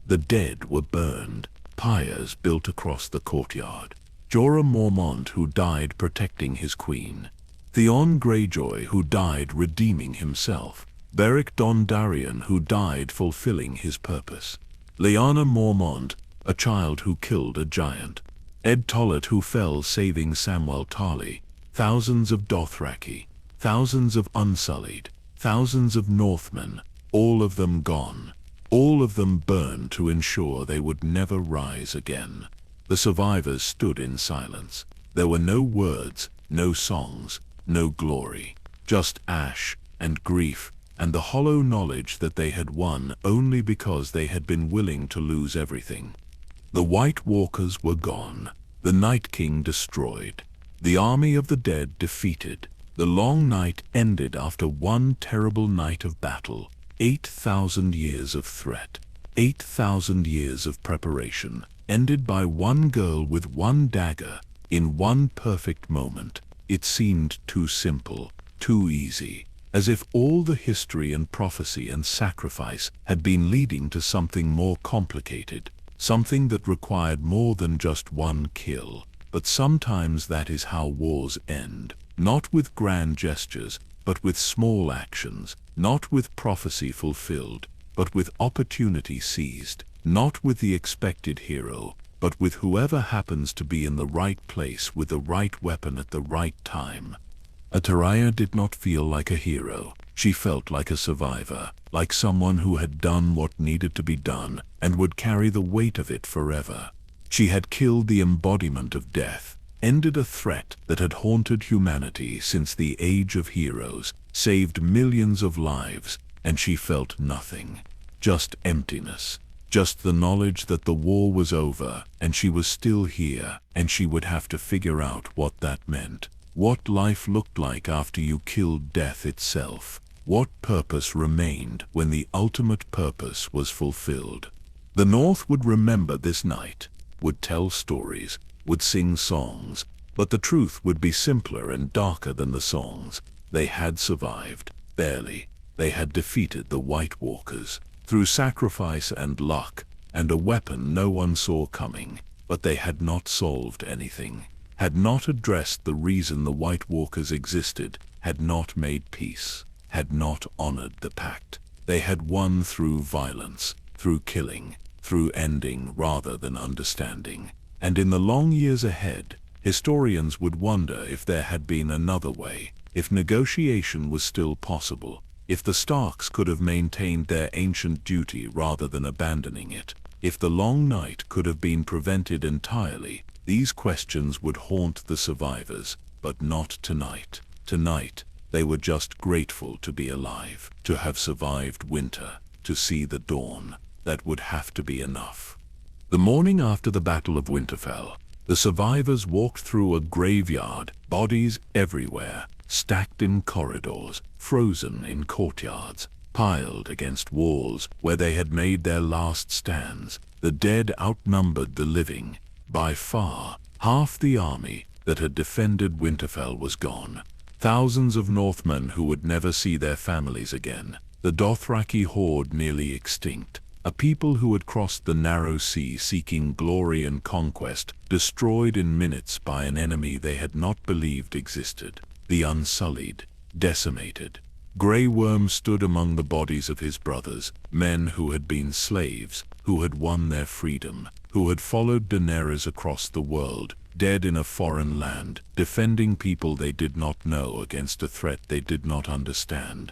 The dead were burned, pyres built across the courtyard. Jorah Mormont, who died protecting his queen. Theon Greyjoy, who died redeeming himself. Beric Dondarrion, who died fulfilling his purpose. Lyanna Mormont, a child who killed a giant. Ed Tollett, who fell saving Samwell Tarly. Thousands of Dothraki, thousands of Unsullied, thousands of Northmen, all of them gone. All of them burned to ensure they would never rise again. The survivors stood in silence. There were no words, no songs, no glory, just ash and grief and the hollow knowledge that they had won only because they had been willing to lose everything. The White Walkers were gone, the Night King destroyed, the army of the dead defeated. The long night ended after one terrible night of battle. 8,000 years of threat, 8,000 years of preparation, ended by one girl with one dagger, in one perfect moment. It seemed too simple, too easy, as if all the history and prophecy and sacrifice had been leading to something more complicated, something that required more than just one kill. But sometimes that is how wars end, not with grand gestures, but with small actions, not with prophecy fulfilled, but with opportunity seized, not with the expected hero, but with whoever happens to be in the right place with the right weapon at the right time. Ataraya did not feel like a hero. She felt like a survivor, like someone who had done what needed to be done and would carry the weight of it forever. She had killed the embodiment of death, ended a threat that had haunted humanity since the age of heroes, saved millions of lives, and she felt nothing. Just emptiness. Just the knowledge that the war was over, and she was still here, and she would have to figure out what that meant. What life looked like after you killed death itself. What purpose remained when the ultimate purpose was fulfilled. The North would remember this night, would tell stories, would sing songs, but the truth would be simpler and darker than the songs. They had survived, barely. They had defeated the White Walkers, through sacrifice and luck, and a weapon no one saw coming, but they had not solved anything, had not addressed the reason the White Walkers existed, had not made peace, had not honored the Pact. They had won through violence, through killing, through ending rather than understanding. And in the long years ahead, historians would wonder if there had been another way, if negotiation was still possible, if the Starks could have maintained their ancient duty rather than abandoning it, if the long night could have been prevented entirely. These questions would haunt the survivors, but not tonight. Tonight, they were just grateful to be alive, to have survived winter, to see the dawn. That would have to be enough. The morning after the Battle of Winterfell, the survivors walked through a graveyard, bodies everywhere, stacked in corridors, frozen in courtyards, piled against walls where they had made their last stands. The dead outnumbered the living. By far, half the army that had defended Winterfell was gone. Thousands of Northmen who would never see their families again. The Dothraki horde nearly extinct. A people who had crossed the narrow sea seeking glory and conquest, destroyed in minutes by an enemy they had not believed existed. The Unsullied, decimated. Grey Worm stood among the bodies of his brothers, men who had been slaves, who had won their freedom, who had followed Daenerys across the world, dead in a foreign land, defending people they did not know against a threat they did not understand.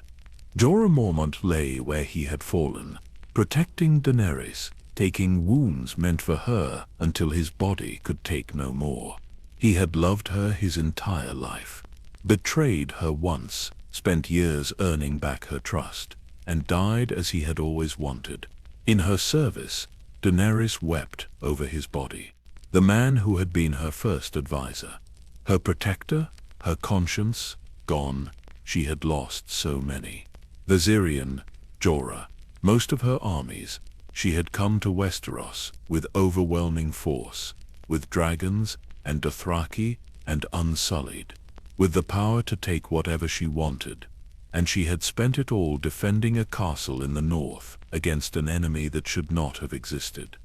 Jorah Mormont lay where he had fallen, protecting Daenerys, taking wounds meant for her until his body could take no more. He had loved her his entire life, betrayed her once, spent years earning back her trust, and died as he had always wanted. In her service, Daenerys wept over his body. The man who had been her first advisor, her protector, her conscience, gone. She had lost so many. Viserion, Jorah, most of her armies. She had come to Westeros with overwhelming force, with dragons and Dothraki and Unsullied, with the power to take whatever she wanted, and she had spent it all defending a castle in the north against an enemy that should not have existed.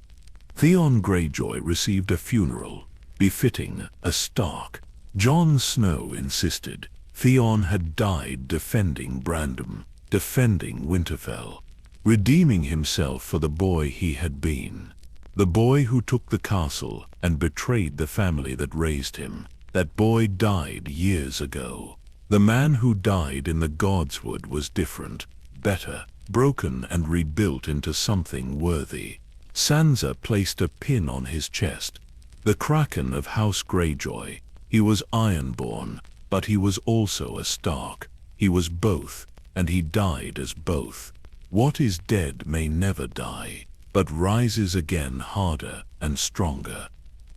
Theon Greyjoy received a funeral befitting a Stark. Jon Snow insisted. Theon had died defending Brandon. defending Winterfell, redeeming himself for the boy he had been. The boy who took the castle and betrayed the family that raised him. That boy died years ago. The man who died in the Godswood was different, better, broken and rebuilt into something worthy. Sansa placed a pin on his chest. The Kraken of House Greyjoy. He was Ironborn, but he was also a Stark. He was both, and he died as both. What is dead may never die, but rises again harder and stronger.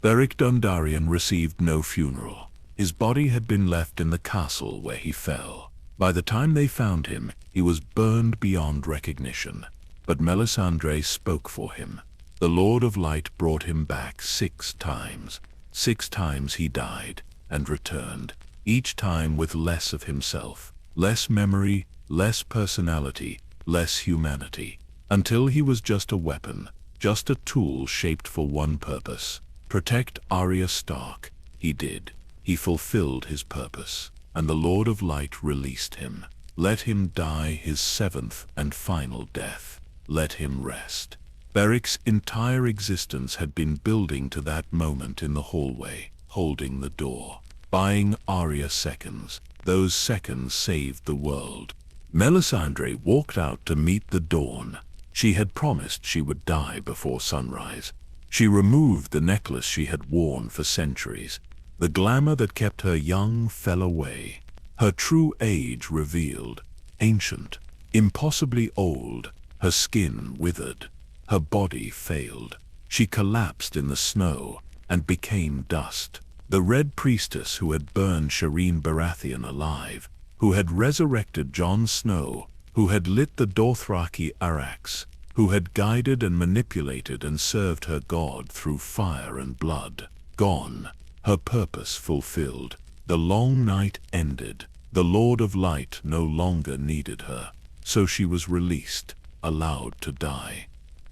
Beric Dondarrion received no funeral. His body had been left in the castle where he fell. By the time they found him, he was burned beyond recognition. But Melisandre spoke for him. The Lord of Light brought him back 6 times. 6 times he died and returned, each time with less of himself, less memory, less personality, less humanity, until he was just a weapon, just a tool shaped for one purpose: protect Arya Stark. He did. He fulfilled his purpose, and the Lord of Light released him. Let him die his 7th and final death. Let him rest. Beric's entire existence had been building to that moment in the hallway, holding the door, buying Arya seconds. Those seconds saved the world. Melisandre walked out to meet the dawn. She had promised she would die before sunrise. She removed the necklace she had worn for centuries. The glamour that kept her young fell away. Her true age revealed. Ancient, impossibly old, her skin withered. Her body failed. She collapsed in the snow and became dust. The Red Priestess who had burned Shireen Baratheon alive, who had resurrected Jon Snow, who had lit the Dothraki Arax, who had guided and manipulated and served her god through fire and blood, gone. Her purpose fulfilled. The long night ended. The Lord of Light no longer needed her. So she was released, allowed to die.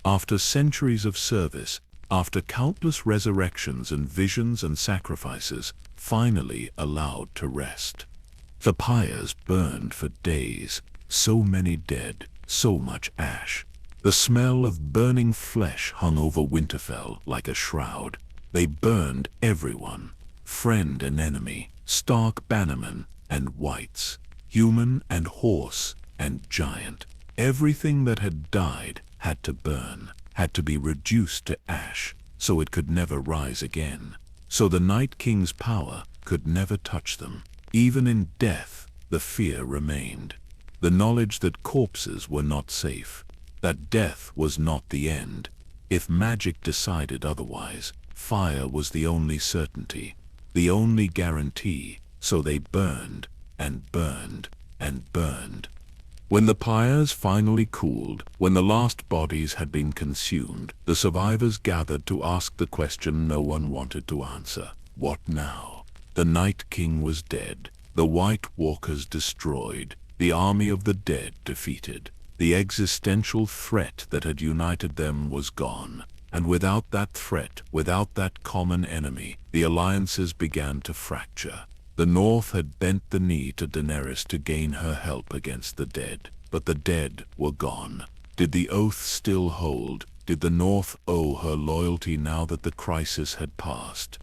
After centuries of service, after countless resurrections and visions and sacrifices, finally allowed to rest. The pyres burned for days, so many dead, so much ash. The smell of burning flesh hung over Winterfell like a shroud. They burned everyone, friend and enemy, Stark bannermen and whites, human and horse and giant. Everything that had died had to burn, had to be reduced to ash, so it could never rise again. So the Night King's power could never touch them. Even in death, the fear remained. The knowledge that corpses were not safe, that death was not the end. If magic decided otherwise, fire was the only certainty, the only guarantee, so they burned and burned and burned. When the pyres finally cooled, when the last bodies had been consumed, the survivors gathered to ask the question no one wanted to answer. What now? The Night King was dead, the White Walkers destroyed, the army of the dead defeated. The existential threat that had united them was gone. And without that threat, without that common enemy, the alliances began to fracture. The North had bent the knee to Daenerys to gain her help against the dead, but the dead were gone. Did the oath still hold? Did the North owe her loyalty now that the crisis had passed?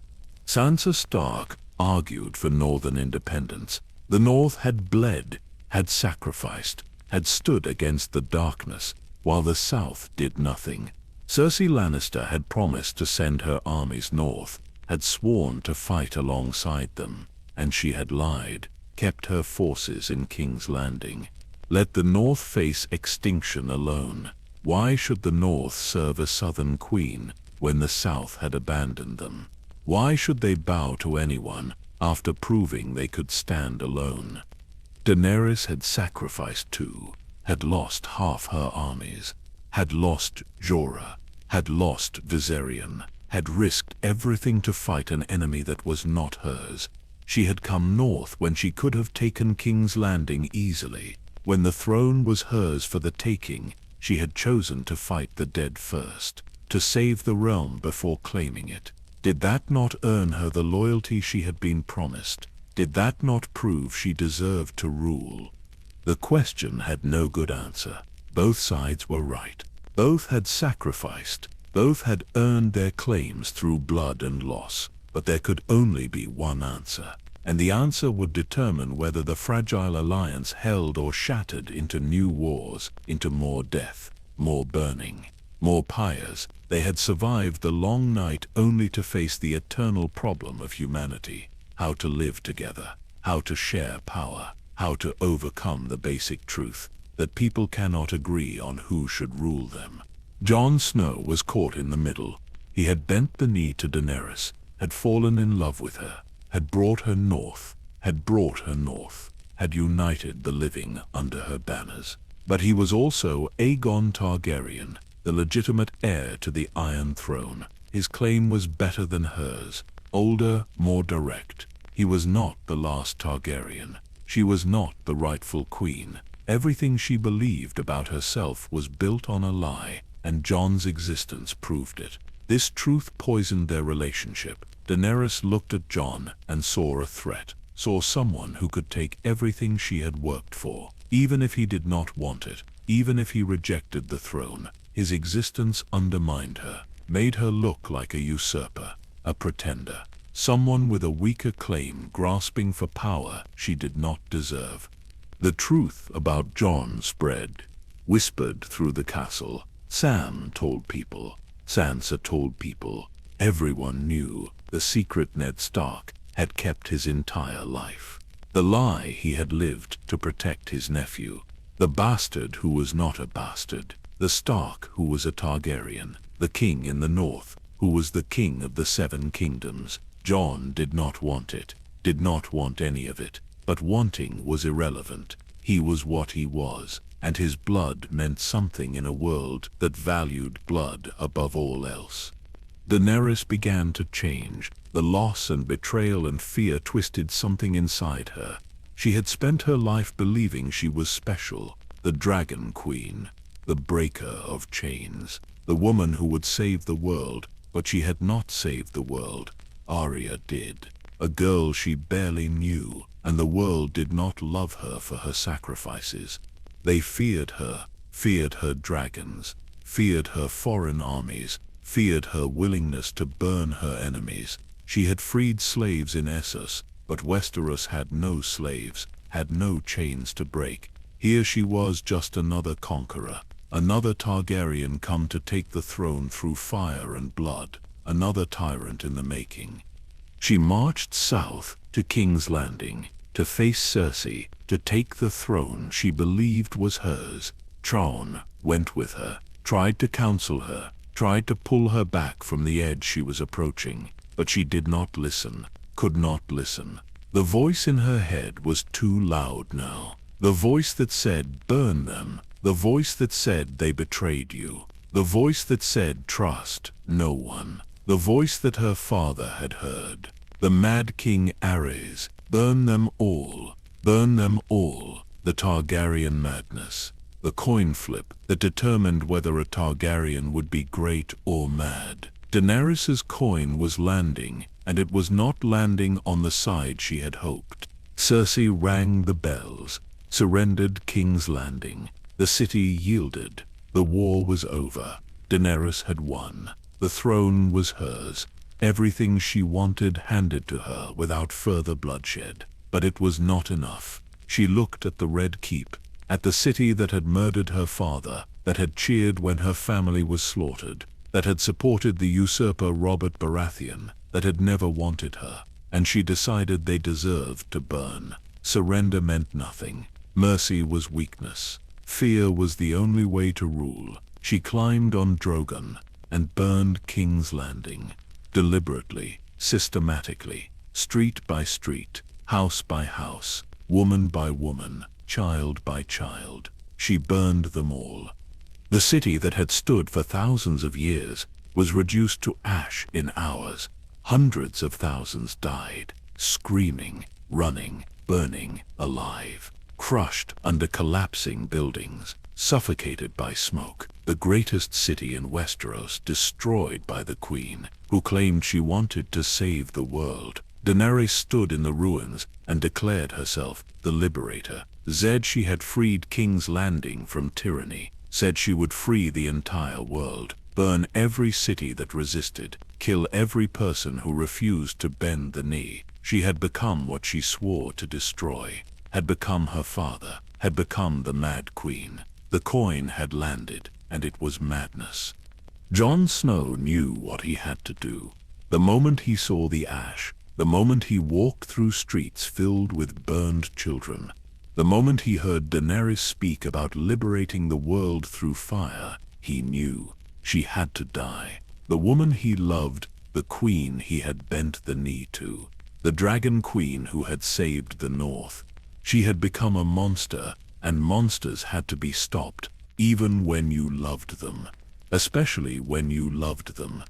Sansa Stark argued for Northern independence. The North had bled, had sacrificed, had stood against the darkness, while the South did nothing. Cersei Lannister had promised to send her armies north, had sworn to fight alongside them, and she had lied, kept her forces in King's Landing. Let the North face extinction alone. Why should the North serve a Southern queen when the South had abandoned them? Why should they bow to anyone after proving they could stand alone? Daenerys had sacrificed too, had lost half her armies, had lost Jorah, had lost Viserion, had risked everything to fight an enemy that was not hers. She had come north when she could have taken King's Landing easily. When the throne was hers for the taking, she had chosen to fight the dead first, to save the realm before claiming it. Did that not earn her the loyalty she had been promised? Did that not prove she deserved to rule? The question had no good answer. Both sides were right. Both had sacrificed. Both had earned their claims through blood and loss. But there could only be one answer. And the answer would determine whether the fragile alliance held or shattered into new wars, into more death, more burning, more pyres. They had survived the long night only to face the eternal problem of humanity. How to live together, how to share power, how to overcome the basic truth that people cannot agree on who should rule them. Jon Snow was caught in the middle. He had bent the knee to Daenerys, had fallen in love with her, had brought her north, had united the living under her banners. But he was also Aegon Targaryen, the legitimate heir to the Iron Throne. His claim was better than hers, older, more direct. He was not the last Targaryen. She was not the rightful queen. Everything she believed about herself was built on a lie, and Jon's existence proved it. This truth poisoned their relationship. Daenerys looked at Jon and saw a threat, saw someone who could take everything she had worked for, even if he did not want it, even if he rejected the throne. His existence undermined her, made her look like a usurper, a pretender, someone with a weaker claim grasping for power she did not deserve. The truth about Jon spread, whispered through the castle. Sam told people, Sansa told people. Everyone knew the secret Ned Stark had kept his entire life. The lie he had lived to protect his nephew. The bastard who was not a bastard. The Stark who was a Targaryen. The king in the north who was the king of the Seven Kingdoms. Jon did not want it, did not want any of it. But wanting was irrelevant. He was what he was, and his blood meant something in a world that valued blood above all else. Daenerys began to change. The loss and betrayal and fear twisted something inside her. She had spent her life believing she was special, the Dragon Queen, the breaker of chains, the woman who would save the world, but she had not saved the world. Arya did. A girl she barely knew, and the world did not love her for her sacrifices. They feared her dragons, feared her foreign armies, feared her willingness to burn her enemies. She had freed slaves in Essos, but Westeros had no slaves, had no chains to break. Here she was, just another conqueror, another Targaryen come to take the throne through fire and blood, another tyrant in the making. She marched south to King's Landing, to face Cersei, to take the throne she believed was hers. Jon went with her, tried to counsel her, tried to pull her back from the edge she was approaching, but she did not listen, could not listen. The voice in her head was too loud now. The voice that said, burn them. The voice that said they betrayed you. The voice that said, trust no one. The voice that her father had heard. The Mad King Ares, burn them all, burn them all. The Targaryen madness. The coin flip that determined whether a Targaryen would be great or mad. Daenerys's coin was landing, and it was not landing on the side she had hoped. Cersei rang the bells, surrendered King's Landing. The city yielded. The war was over. Daenerys had won. The throne was hers. Everything she wanted handed to her without further bloodshed. But it was not enough. She looked at the Red Keep, at the city that had murdered her father, that had cheered when her family was slaughtered, that had supported the usurper Robert Baratheon, that had never wanted her, and she decided they deserved to burn. Surrender meant nothing. Mercy was weakness. Fear was the only way to rule. She climbed on Drogon and burned King's Landing. Deliberately, systematically, street by street, house by house, woman by woman, child by child. She burned them all. The city that had stood for thousands of years was reduced to ash in hours. Hundreds of thousands died, screaming, running, burning, alive, crushed under collapsing buildings, suffocated by smoke. The greatest city in Westeros destroyed by the Queen, who claimed she wanted to save the world. Daenerys stood in the ruins and declared herself the liberator, Said she had freed King's Landing from tyranny. Said she would free the entire world, burn every city that resisted, kill every person who refused to bend the knee. She had become what she swore to destroy, had become her father, had become the Mad Queen. The coin had landed, and it was madness. Jon Snow knew what he had to do. The moment he saw the ash, the moment he walked through streets filled with burned children, the moment he heard Daenerys speak about liberating the world through fire, he knew she had to die. The woman he loved, the queen he had bent the knee to, the dragon queen who had saved the North. She had become a monster, and monsters had to be stopped, even when you loved them. Especially when you loved them.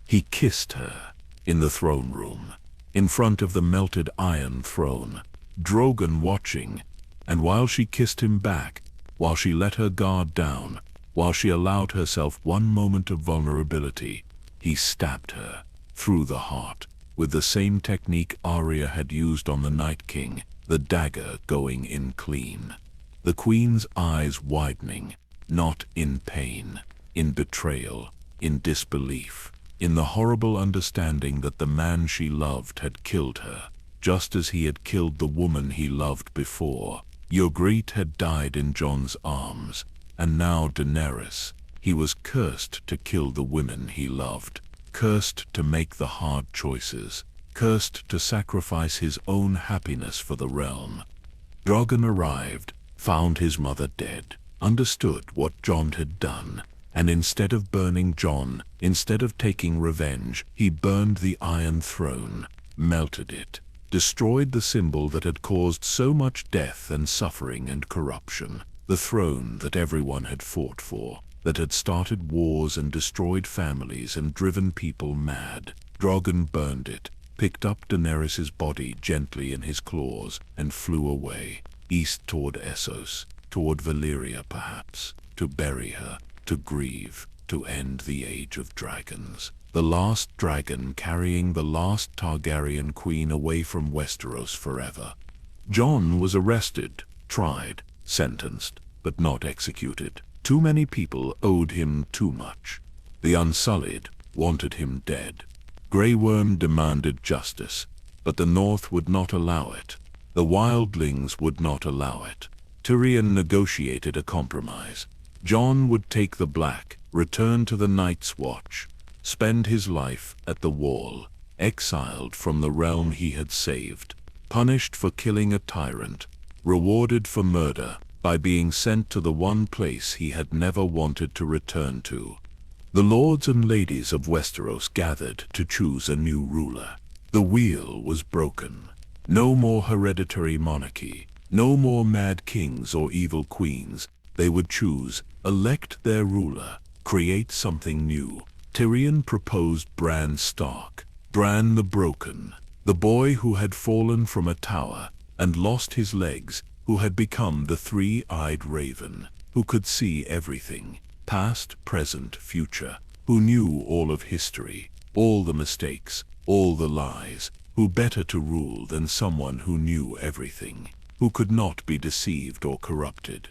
He kissed her, in the throne room, in front of the melted iron throne, Drogon watching, and while she kissed him back, while she let her guard down, while she allowed herself one moment of vulnerability, he stabbed her, through the heart, with the same technique Arya had used on the Night King, the dagger going in clean. The queen's eyes widening, not in pain, in betrayal, in disbelief, in the horrible understanding that the man she loved had killed her, just as he had killed the woman he loved before. Ygritte had died in Jon's arms, and now Daenerys. He was cursed to kill the women he loved, cursed to make the hard choices, cursed to sacrifice his own happiness for the realm. Drogon arrived, found his mother dead, understood what Jon had done, and instead of burning Jon, instead of taking revenge, he burned the Iron Throne, melted it, destroyed the symbol that had caused so much death and suffering and corruption, the throne that everyone had fought for, that had started wars and destroyed families and driven people mad. Drogon burned it, picked up Daenerys' body gently in his claws, and flew away, east toward Essos, toward Valyria perhaps, to bury her, to grieve, to end the Age of Dragons. The last dragon carrying the last Targaryen queen away from Westeros forever. Jon was arrested, tried, sentenced, but not executed. Too many people owed him too much. The Unsullied wanted him dead. Grey Worm demanded justice, but the North would not allow it. The wildlings would not allow it. Tyrion negotiated a compromise. Jon would take the Black, return to the Night's Watch, spend his life at the Wall, exiled from the realm he had saved, punished for killing a tyrant, rewarded for murder by being sent to the one place he had never wanted to return to. The lords and ladies of Westeros gathered to choose a new ruler. The wheel was broken. No more hereditary monarchy, no more mad kings or evil queens. They would choose, elect their ruler, create something new. Tyrion proposed Bran Stark, Bran the Broken, the boy who had fallen from a tower and lost his legs, who had become the three-eyed raven, who could see everything, past, present, future, who knew all of history, all the mistakes, all the lies, who better to rule than someone who knew everything, who could not be deceived or corrupted.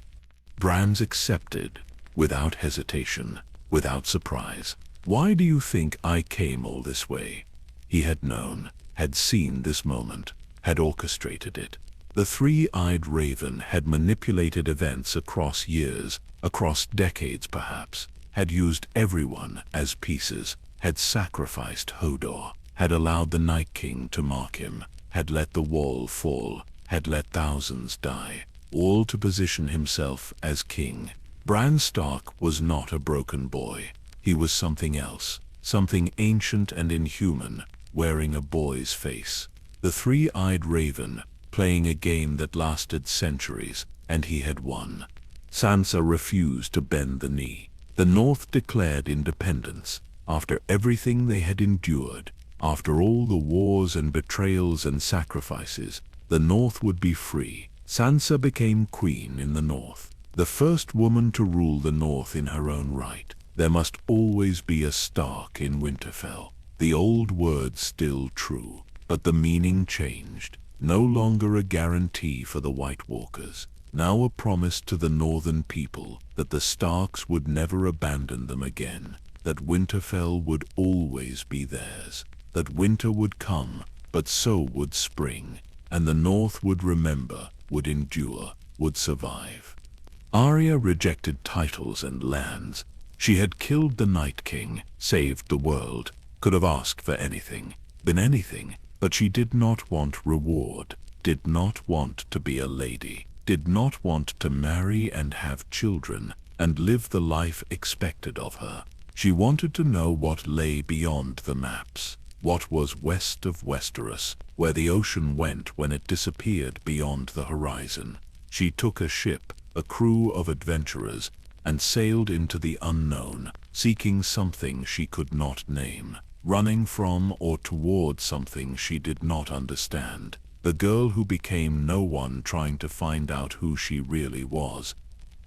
Bran's accepted, without hesitation, without surprise. Why do you think I came all this way? He had known, had seen this moment, had orchestrated it. The three-eyed raven had manipulated events across years, across decades perhaps, had used everyone as pieces, had sacrificed Hodor, had allowed the Night King to mark him, had let the wall fall, had let thousands die, all to position himself as king. Bran Stark was not a broken boy. He was something else, something ancient and inhuman, wearing a boy's face. The three-eyed raven, playing a game that lasted centuries, and he had won. Sansa refused to bend the knee. The North declared independence. After everything they had endured, after all the wars and betrayals and sacrifices, the North would be free. Sansa became queen in the North, the first woman to rule the North in her own right. There must always be a Stark in Winterfell. The old words still true, but the meaning changed. No longer a guarantee for the White Walkers, now a promise to the northern people that the Starks would never abandon them again, that Winterfell would always be theirs, that winter would come, but so would spring, and the North would remember, would endure, would survive. Arya rejected titles and lands. She had killed the Night King, saved the world, could have asked for anything, been anything, but she did not want reward, did not want to be a lady, did not want to marry and have children, and live the life expected of her. She wanted to know what lay beyond the maps, what was west of Westeros, where the ocean went when it disappeared beyond the horizon. She took a ship, a crew of adventurers, and sailed into the unknown, seeking something she could not name, running from or toward something she did not understand. The girl who became no one, trying to find out who she really was.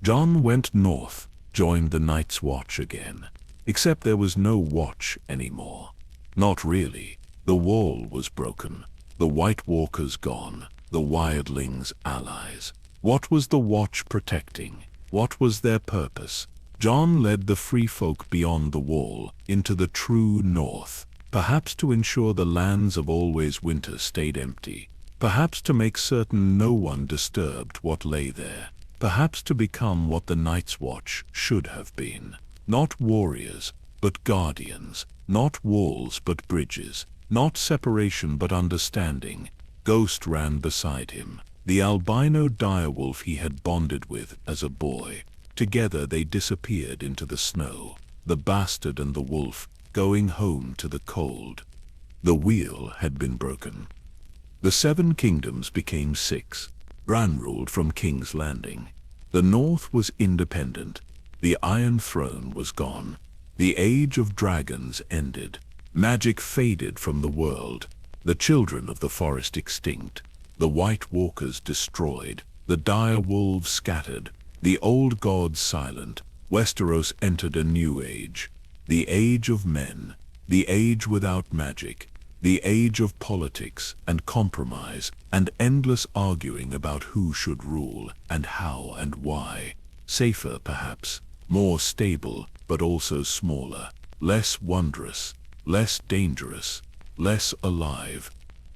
Jon went north, joined the Night's Watch again. Except there was no watch anymore. Not really. The wall was broken. The White Walkers gone. The wildlings allies. What was the watch protecting? What was their purpose? Jon led the free folk beyond the wall, into the true north. Perhaps to ensure the lands of always winter stayed empty. Perhaps to make certain no one disturbed what lay there. Perhaps to become what the Night's Watch should have been. Not warriors, but guardians. Not walls, but bridges. Not separation, but understanding. Ghost ran beside him, the albino direwolf he had bonded with as a boy. Together they disappeared into the snow, the bastard and the wolf, going home to the cold. The wheel had been broken. The 7 kingdoms became 6. Bran ruled from King's Landing. The North was independent. The Iron Throne was gone. The age of dragons ended. Magic faded from the world. The children of the forest extinct. The White Walkers destroyed. The dire wolves scattered. The old gods silent. Westeros entered a new age. The age of men. The age without magic. The age of politics and compromise and endless arguing about who should rule and how and why. Safer perhaps. More stable, but also smaller. Less wondrous. Less dangerous. Less alive.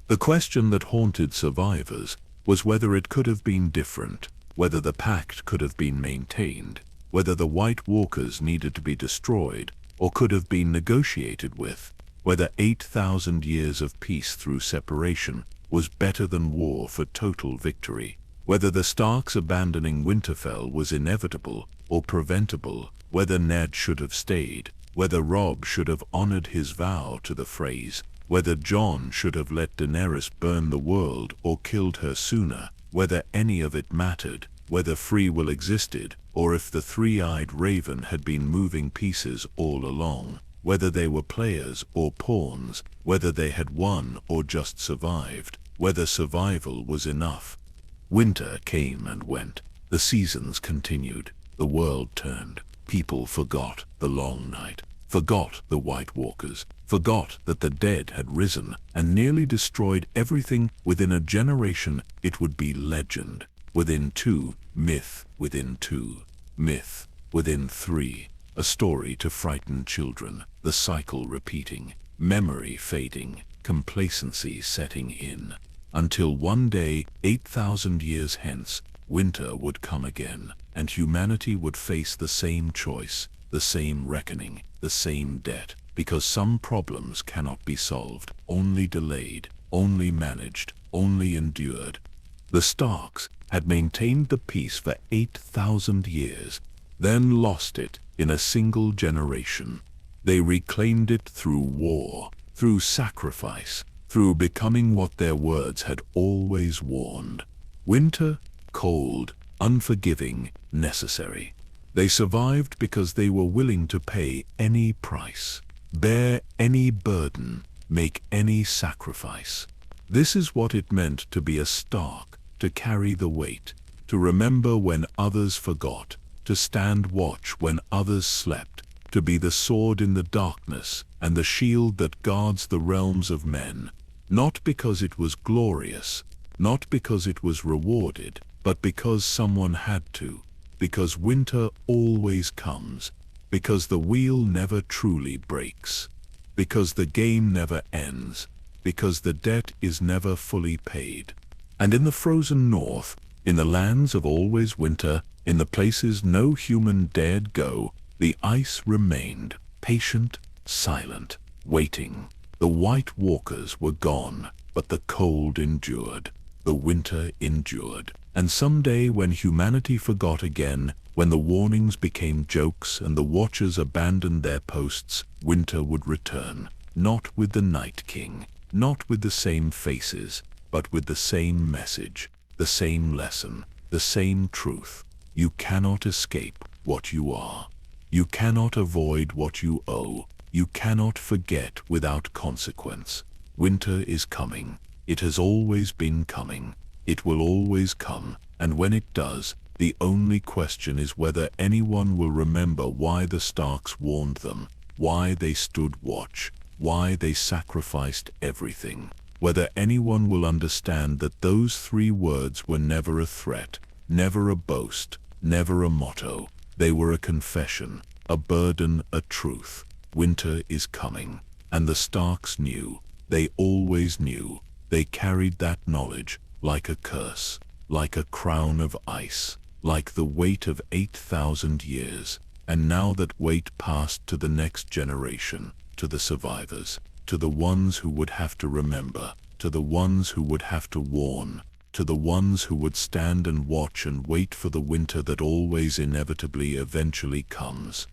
The question that haunted survivors was whether it could have been different, whether the Pact could have been maintained, whether the White Walkers needed to be destroyed or could have been negotiated with, whether 8,000 years of peace through separation was better than war for total victory, whether the Starks abandoning Winterfell was inevitable or preventable, whether Ned should have stayed, whether Robb should have honored his vow to the Freys, whether Jon should have let Daenerys burn the world or killed her sooner, whether any of it mattered, whether free will existed, or if the three-eyed raven had been moving pieces all along, whether they were players or pawns, whether they had won or just survived, whether survival was enough. Winter came and went. The seasons continued. The world turned. People forgot the long night, forgot the White Walkers, forgot that the dead had risen and nearly destroyed everything. Within a generation it would be legend. Within 2, myth. Within 2, myth. Within 3, a story to frighten children, the cycle repeating, memory fading, complacency setting in. Until one day, 8,000 years hence, winter would come again, and humanity would face the same choice, the same reckoning, the same debt, because some problems cannot be solved, only delayed, only managed, only endured. The Starks had maintained the peace for 8,000 years, then lost it in a single generation. They reclaimed it through war, through sacrifice, through becoming what their words had always warned. Winter, cold, unforgiving, necessary. They survived because they were willing to pay any price, bear any burden, make any sacrifice. This is what it meant to be a Stark, to carry the weight, to remember when others forgot, to stand watch when others slept, to be the sword in the darkness and the shield that guards the realms of men, not because it was glorious, not because it was rewarded, but because someone had to, because winter always comes, because the wheel never truly breaks, because the game never ends, because the debt is never fully paid. And in the frozen north, in the lands of always winter, in the places no human dared go, the ice remained, patient, silent, waiting. The white walkers were gone, but the cold endured, the winter endured. And someday when humanity forgot again, when the warnings became jokes and the watchers abandoned their posts, winter would return, not with the Night King, not with the same faces, but with the same message, the same lesson, the same truth. You cannot escape what you are. You cannot avoid what you owe. You cannot forget without consequence. Winter is coming. It has always been coming. It will always come, and when it does, the only question is whether anyone will remember why the Starks warned them, why they stood watch, why they sacrificed everything. Whether anyone will understand that those 3 words were never a threat, never a boast, never a motto. They were a confession, a burden, a truth. Winter is coming, and the Starks knew. They always knew. They carried that knowledge like a curse, like a crown of ice, like the weight of 8,000 years. And now that weight passed to the next generation, to the survivors, to the ones who would have to remember, to the ones who would have to warn, to the ones who would stand and watch and wait for the winter that always inevitably eventually comes.